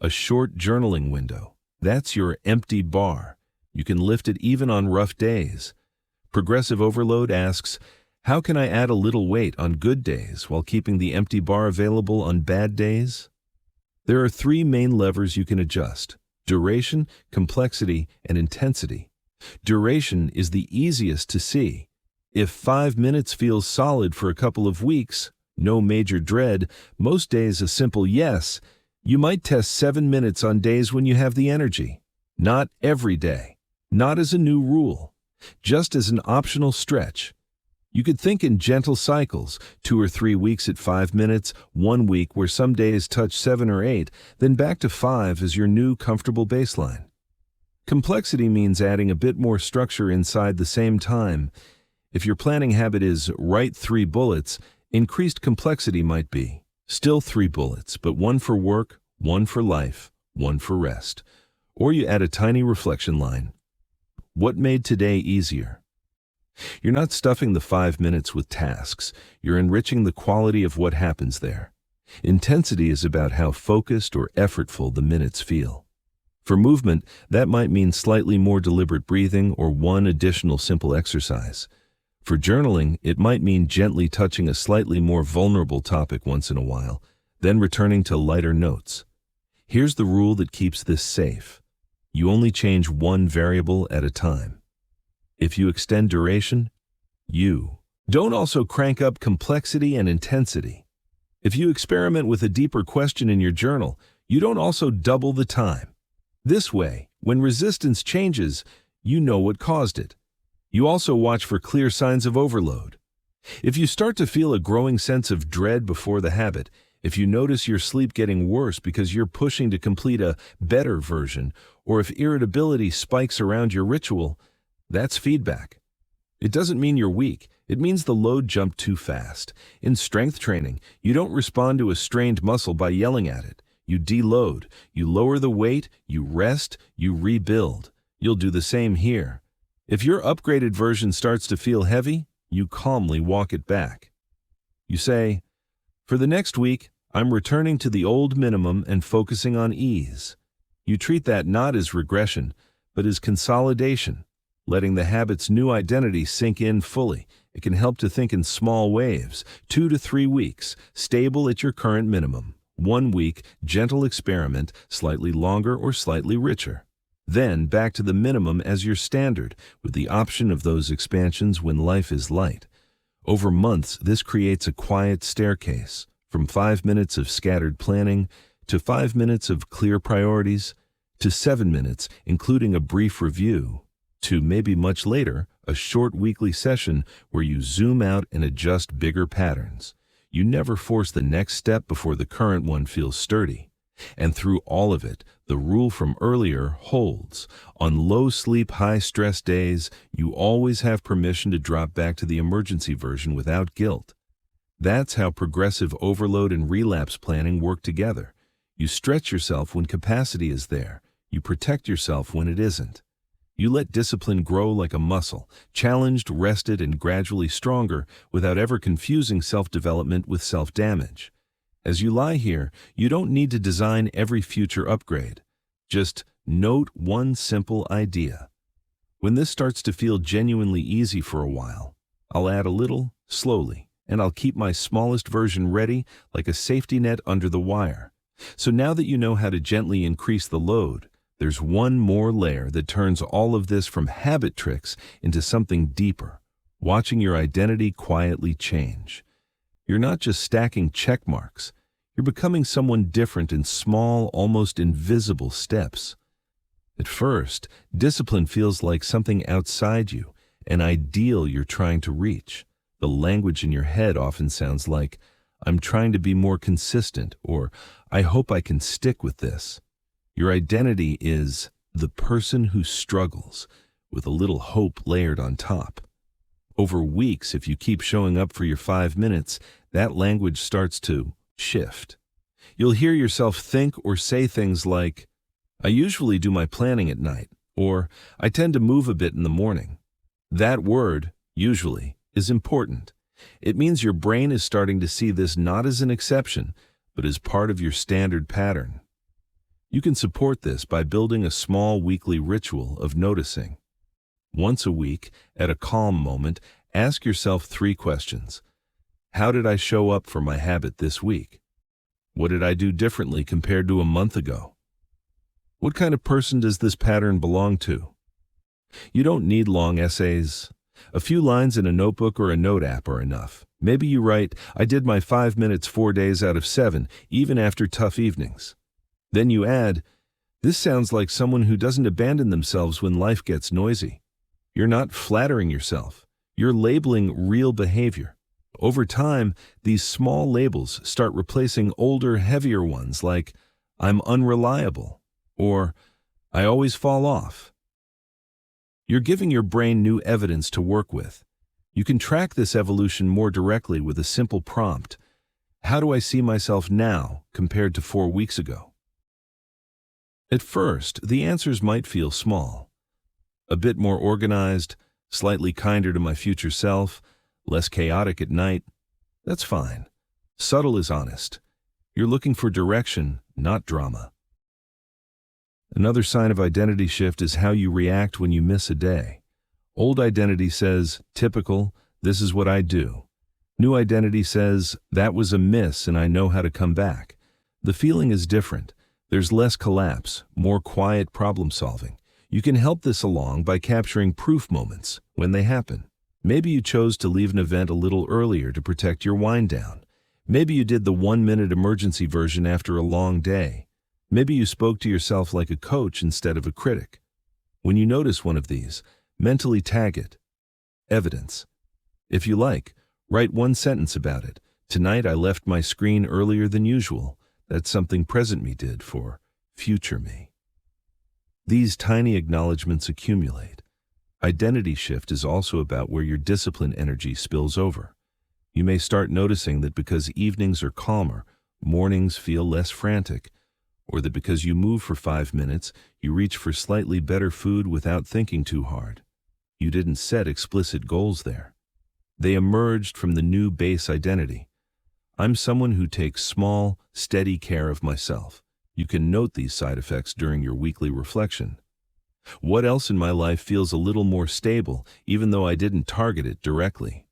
A: a short journaling window. That's your empty bar. You can lift it even on rough days. Progressive overload asks, how can I add a little weight on good days while keeping the empty bar available on bad days? There are 3 main levers you can adjust: duration, complexity, and intensity. Duration is the easiest to see. If 5 minutes feels solid for a couple of weeks, no major dread, most days a simple yes, you might test 7 minutes on days when you have the energy. Not every day, not as a new rule, just as an optional stretch. You could think in gentle cycles: 2 or 3 weeks at 5 minutes, 1 week where some days touch 7 or 8, then back to 5 as your new comfortable baseline. Complexity means adding a bit more structure inside the same time. If your planning habit is write 3 bullets, increased complexity might be still 3 bullets, but 1 for work, 1 for life, 1 for rest. Or you add a tiny reflection line: what made today easier? You're not stuffing the 5 minutes with tasks. You're enriching the quality of what happens there. Intensity is about how focused or effortful the minutes feel. For movement, that might mean slightly more deliberate breathing or 1 additional simple exercise. For journaling, it might mean gently touching a slightly more vulnerable topic once in a while, then returning to lighter notes. Here's the rule that keeps this safe: you only change 1 variable at a time. If you extend duration, you don't also crank up complexity and intensity. If you experiment with a deeper question in your journal, you don't also double the time. This way, when resistance changes, you know what caused it. You also watch for clear signs of overload. If you start to feel a growing sense of dread before the habit, if you notice your sleep getting worse because you're pushing to complete a better version, or if irritability spikes around your ritual, that's feedback. It doesn't mean you're weak. It means the load jumped too fast. In strength training, you don't respond to a strained muscle by yelling at it. You deload. You lower the weight. You rest. You rebuild. You'll do the same here. If your upgraded version starts to feel heavy, you calmly walk it back. You say, for the next week, I'm returning to the old minimum and focusing on ease. You treat that not as regression, but as consolidation. Letting the habit's new identity sink in fully, it can help to think in small waves: 2 to 3 weeks, stable at your current minimum; 1 week, gentle experiment, slightly longer or slightly richer. Then back to the minimum as your standard, with the option of those expansions when life is light. Over months, this creates a quiet staircase, from 5 minutes of scattered planning, to 5 minutes of clear priorities, to 7 minutes, including a brief review, to maybe much later, a short weekly session where you zoom out and adjust bigger patterns. You never force the next step before the current one feels sturdy. And through all of it, the rule from earlier holds. On low sleep, high stress days, you always have permission to drop back to the emergency version without guilt. That's how progressive overload and relapse planning work together. You stretch yourself when capacity is there. You protect yourself when it isn't. You let discipline grow like a muscle, challenged, rested, and gradually stronger without ever confusing self-development with self-damage. As you lie here, you don't need to design every future upgrade. Just note one simple idea. When this starts to feel genuinely easy for a while, I'll add a little, slowly, and I'll keep my smallest version ready like a safety net under the wire. So now that you know how to gently increase the load, there's one more layer that turns all of this from habit tricks into something deeper: watching your identity quietly change. You're not just stacking check marks, you're becoming someone different in small, almost invisible steps. At first, discipline feels like something outside you, an ideal you're trying to reach. The language in your head often sounds like, "I'm trying to be more consistent," or "I hope I can stick with this." Your identity is the person who struggles, with a little hope layered on top. Over weeks, if you keep showing up for your 5 minutes, that language starts to shift. You'll hear yourself think or say things like, "I usually do my planning at night," or "I tend to move a bit in the morning." That word, usually, is important. It means your brain is starting to see this not as an exception, but as part of your standard pattern. You can support this by building a small weekly ritual of noticing. Once a week, at a calm moment, ask yourself 3 questions. How did I show up for my habit this week? What did I do differently compared to a month ago? What kind of person does this pattern belong to? You don't need long essays. A few lines in a notebook or a note app are enough. Maybe you write, "I did my 5 minutes 4 days out of 7, even after tough evenings." Then you add, "This sounds like someone who doesn't abandon themselves when life gets noisy." You're not flattering yourself. You're labeling real behavior. Over time, these small labels start replacing older, heavier ones like, "I'm unreliable," or "I always fall off." You're giving your brain new evidence to work with. You can track this evolution more directly with a simple prompt. How do I see myself now compared to 4 weeks ago? At first, the answers might feel small. A bit more organized, slightly kinder to my future self, less chaotic at night. That's fine. Subtle is honest. You're looking for direction, not drama. Another sign of identity shift is how you react when you miss a day. Old identity says, "Typical, this is what I do." New identity says, "That was a miss and I know how to come back." The feeling is different. There's less collapse, more quiet problem solving. You can help this along by capturing proof moments when they happen. Maybe you chose to leave an event a little earlier to protect your wind down. Maybe you did the 1-minute emergency version after a long day. Maybe you spoke to yourself like a coach instead of a critic. When you notice one of these, mentally tag it. Evidence. If you like, write 1 sentence about it. "Tonight I left my screen earlier than usual. That's something present me did for future me." These tiny acknowledgments accumulate. Identity shift is also about where your discipline energy spills over. You may start noticing that because evenings are calmer, mornings feel less frantic, or that because you move for 5 minutes, you reach for slightly better food without thinking too hard. You didn't set explicit goals there. They emerged from the new base identity. I'm someone who takes small, steady care of myself. You can note these side effects during your weekly reflection. What else in my life feels a little more stable, even though I didn't target it directly?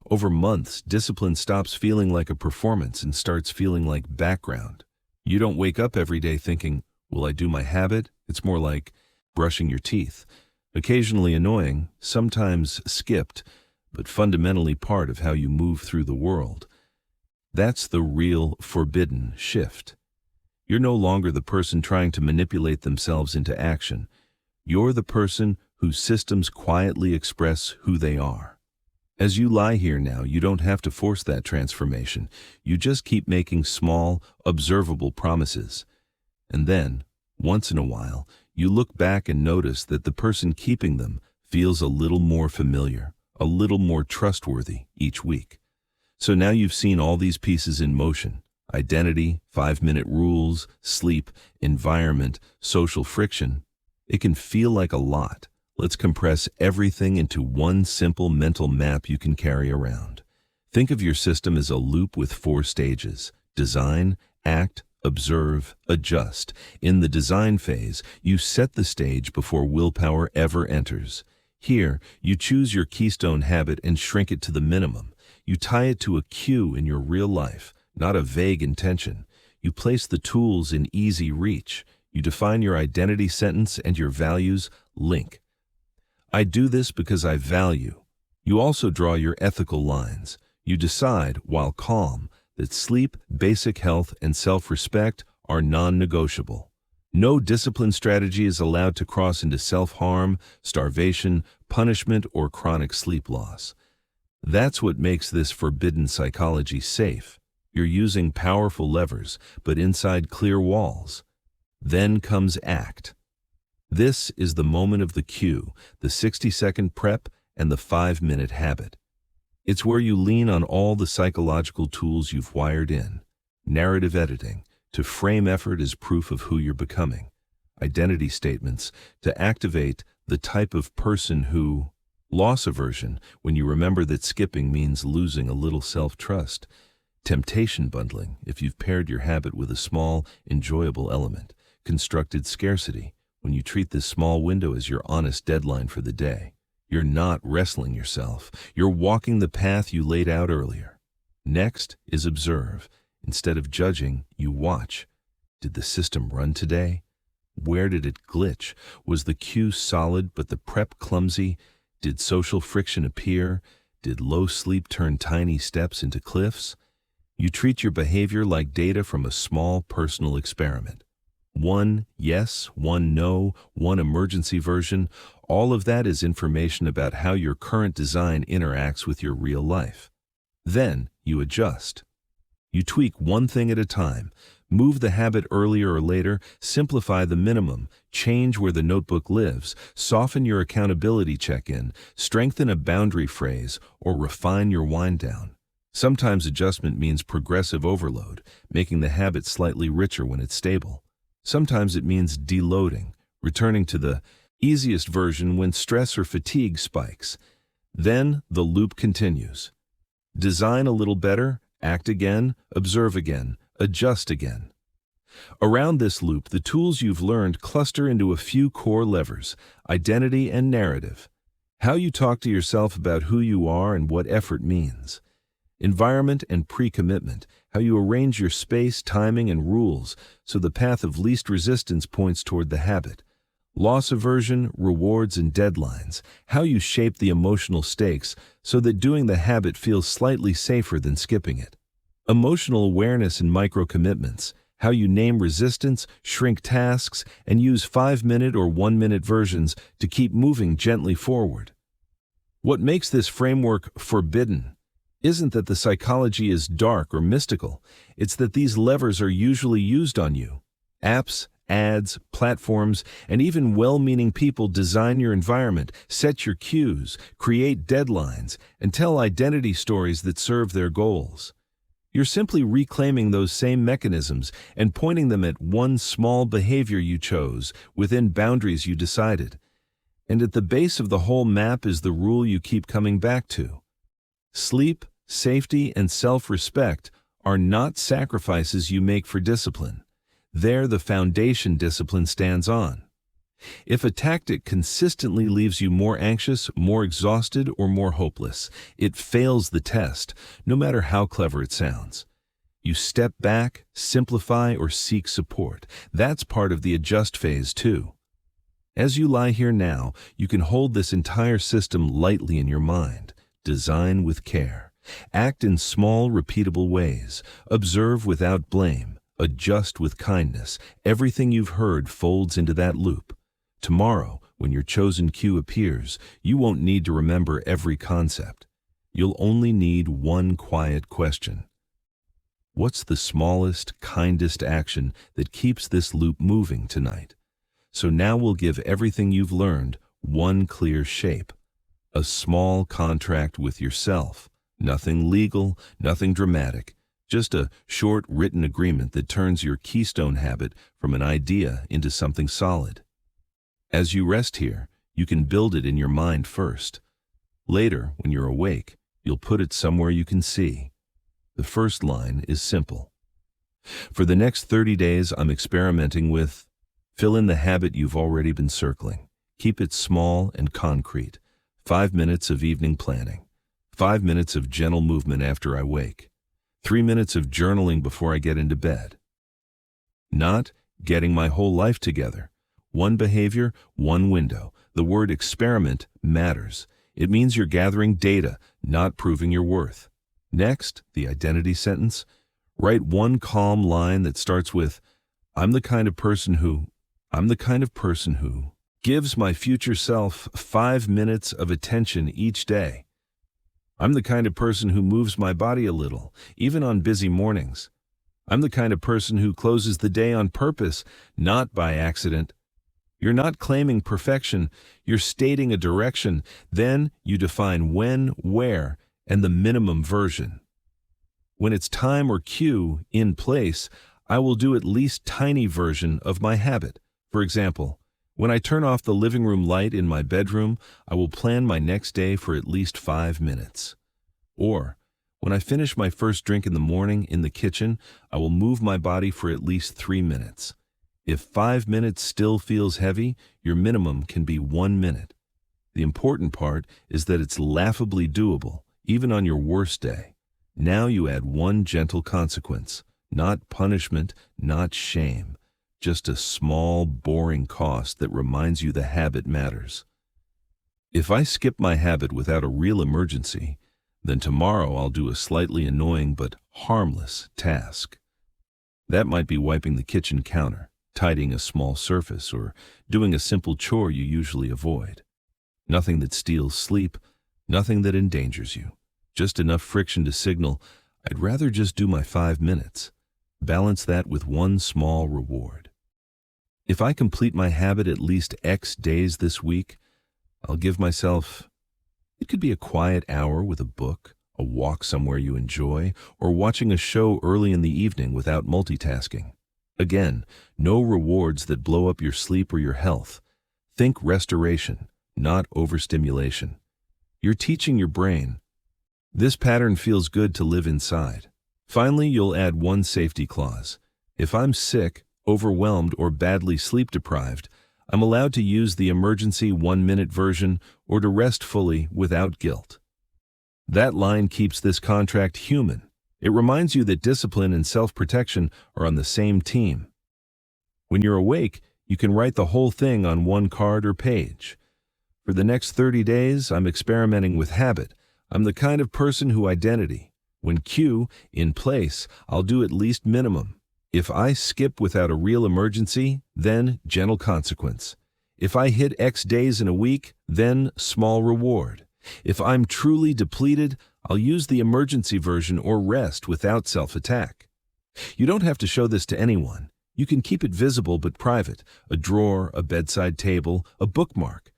A: Over months, discipline stops feeling like a performance and starts feeling like background. You don't wake up every day thinking, "Will I do my habit?" It's more like brushing your teeth. Occasionally annoying, sometimes skipped, but fundamentally part of how you move through the world. That's the real forbidden shift. You're no longer the person trying to manipulate themselves into action. You're the person whose systems quietly express who they are. As you lie here now, you don't have to force that transformation. You just keep making small, observable promises. And then, once in a while, you look back and notice that the person keeping them feels a little more familiar, a little more trustworthy each week. So now you've seen all these pieces in motion. Identity, 5-minute rules, sleep, environment, social friction. It can feel like a lot. Let's compress everything into one simple mental map you can carry around. Think of your system as a loop with 4 stages: design, act, observe, adjust. In the design phase, you set the stage before willpower ever enters. Here, you choose your keystone habit and shrink it to the minimum. You tie it to a cue in your real life, not a vague intention. You place the tools in easy reach. You define your identity sentence and your values link. I do this because I value. You also draw your ethical lines. You decide, while calm, that sleep, basic health, and self-respect are non-negotiable. No discipline strategy is allowed to cross into self-harm, starvation, punishment, or chronic sleep loss. That's what makes this forbidden psychology safe. You're using powerful levers, but inside clear walls. Then comes ACT. This is the moment of the cue, the 60-second prep and the 5-minute habit. It's where you lean on all the psychological tools you've wired in. Narrative editing, to frame effort as proof of who you're becoming. Identity statements, to activate the type of person who. Loss aversion, when you remember that skipping means losing a little self-trust. Temptation bundling, if you've paired your habit with a small, enjoyable element. Constructed scarcity, when you treat this small window as your honest deadline for the day. You're not wrestling yourself. You're walking the path you laid out earlier. Next is observe. Instead of judging, you watch. Did the system run today? Where did it glitch? Was the cue solid but the prep clumsy? Did social friction appear? Did low sleep turn tiny steps into cliffs? You treat your behavior like data from a small personal experiment. One yes, one no, one emergency version, all of that is information about how your current design interacts with your real life. Then you adjust. You tweak one thing at a time, move the habit earlier or later, simplify the minimum, change where the notebook lives, soften your accountability check-in, strengthen a boundary phrase, or refine your wind down. Sometimes adjustment means progressive overload, making the habit slightly richer when it's stable. Sometimes it means deloading, returning to the easiest version when stress or fatigue spikes. Then the loop continues. Design a little better, act again, observe again, adjust again. Around this loop, the tools you've learned cluster into a few core levers: identity and narrative. How you talk to yourself about who you are and what effort means. Environment and pre-commitment, how you arrange your space, timing, and rules so the path of least resistance points toward the habit. Loss aversion, rewards, and deadlines, how you shape the emotional stakes so that doing the habit feels slightly safer than skipping it. Emotional awareness and micro-commitments, how you name resistance, shrink tasks, and use 5-minute or 1-minute versions to keep moving gently forward. What makes this framework forbidden isn't that the psychology is dark or mystical, it's that these levers are usually used on you. Apps, ads, platforms, and even well-meaning people design your environment, set your cues, create deadlines, and tell identity stories that serve their goals. You're simply reclaiming those same mechanisms and pointing them at one small behavior you chose within boundaries you decided. And at the base of the whole map is the rule you keep coming back to. Sleep, safety, and self-respect are not sacrifices you make for discipline. They're the foundation discipline stands on. If a tactic consistently leaves you more anxious, more exhausted, or more hopeless, it fails the test, no matter how clever it sounds. You step back, simplify, or seek support. That's part of the adjust phase, too. As you lie here now, you can hold this entire system lightly in your mind. Design with care. Act in small, repeatable ways. Observe without blame. Adjust with kindness. Everything you've heard folds into that loop. Tomorrow, when your chosen cue appears, you won't need to remember every concept. You'll only need one quiet question. What's the smallest, kindest action that keeps this loop moving tonight? So now we'll give everything you've learned one clear shape. A small contract with yourself. Nothing legal, nothing dramatic. Just a short written agreement that turns your keystone habit from an idea into something solid. As you rest here, you can build it in your mind first. Later, when you're awake, you'll put it somewhere you can see. The first line is simple. For the next 30 days, I'm experimenting with. Fill in the habit you've already been circling. Keep it small and concrete. 5 minutes of evening planning. 5 minutes of gentle movement after I wake. 3 minutes of journaling before I get into bed. Not getting my whole life together. One behavior, one window. The word experiment matters. It means you're gathering data, not proving your worth. Next, the identity sentence. Write one calm line that starts with, I'm the kind of person who gives my future self 5 minutes of attention each day. I'm the kind of person who moves my body a little, even on busy mornings. I'm the kind of person who closes the day on purpose, not by accident. You're not claiming perfection, you're stating a direction. Then you define when, where, and the minimum version. When it's time or cue, in place, I will do at least tiny version of my habit. For example, when I turn off the living room light in my bedroom, I will plan my next day for at least 5 minutes. Or, when I finish my first drink in the morning in the kitchen, I will move my body for at least 3 minutes. If 5 minutes still feels heavy, your minimum can be 1 minute. The important part is that it's laughably doable, even on your worst day. Now you add one gentle consequence, not punishment, not shame, just a small, boring cost that reminds you the habit matters. If I skip my habit without a real emergency, then tomorrow I'll do a slightly annoying but harmless task. That might be wiping the kitchen counter, tidying a small surface, or doing a simple chore you usually avoid. Nothing that steals sleep, nothing that endangers you. Just enough friction to signal, I'd rather just do my 5 minutes. Balance that with one small reward. If I complete my habit at least X days this week, I'll give myself, it could be a quiet hour with a book, a walk somewhere you enjoy, or watching a show early in the evening without multitasking. Again, no rewards that blow up your sleep or your health. Think restoration, not overstimulation. You're teaching your brain, this pattern feels good to live inside. Finally, you'll add one safety clause. If I'm sick, overwhelmed, or badly sleep deprived, I'm allowed to use the emergency 1-minute version or to rest fully without guilt. That line keeps this contract human. It reminds you that discipline and self-protection are on the same team. When you're awake, you can write the whole thing on one card or page. For the next 30 days, I'm experimenting with habit. I'm the kind of person who identity. When cue, in place, I'll do at least minimum. If I skip without a real emergency, then gentle consequence. If I hit X days in a week, then small reward. If I'm truly depleted, I'll use the emergency version or rest without self-attack. You don't have to show this to anyone. You can keep it visible but private, a drawer, a bedside table, a bookmark.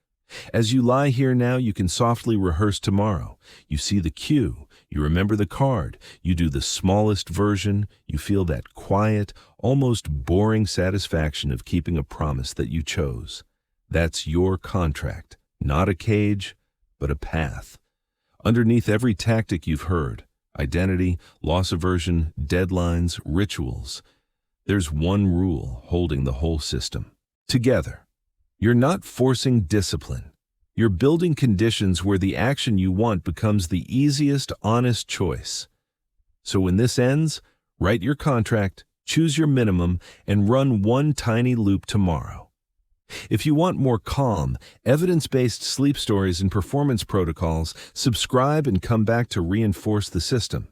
A: As you lie here now, you can softly rehearse tomorrow. You see the cue, you remember the card, you do the smallest version, you feel that quiet, almost boring satisfaction of keeping a promise that you chose. That's your contract, not a cage, but a path. Underneath every tactic you've heard, identity, loss aversion, deadlines, rituals, there's one rule holding the whole system. Together. You're not forcing discipline. You're building conditions where the action you want becomes the easiest, honest choice. So when this ends, write your contract, choose your minimum, and run one tiny loop tomorrow. If you want more calm, evidence-based sleep stories and performance protocols, subscribe and come back to reinforce the system.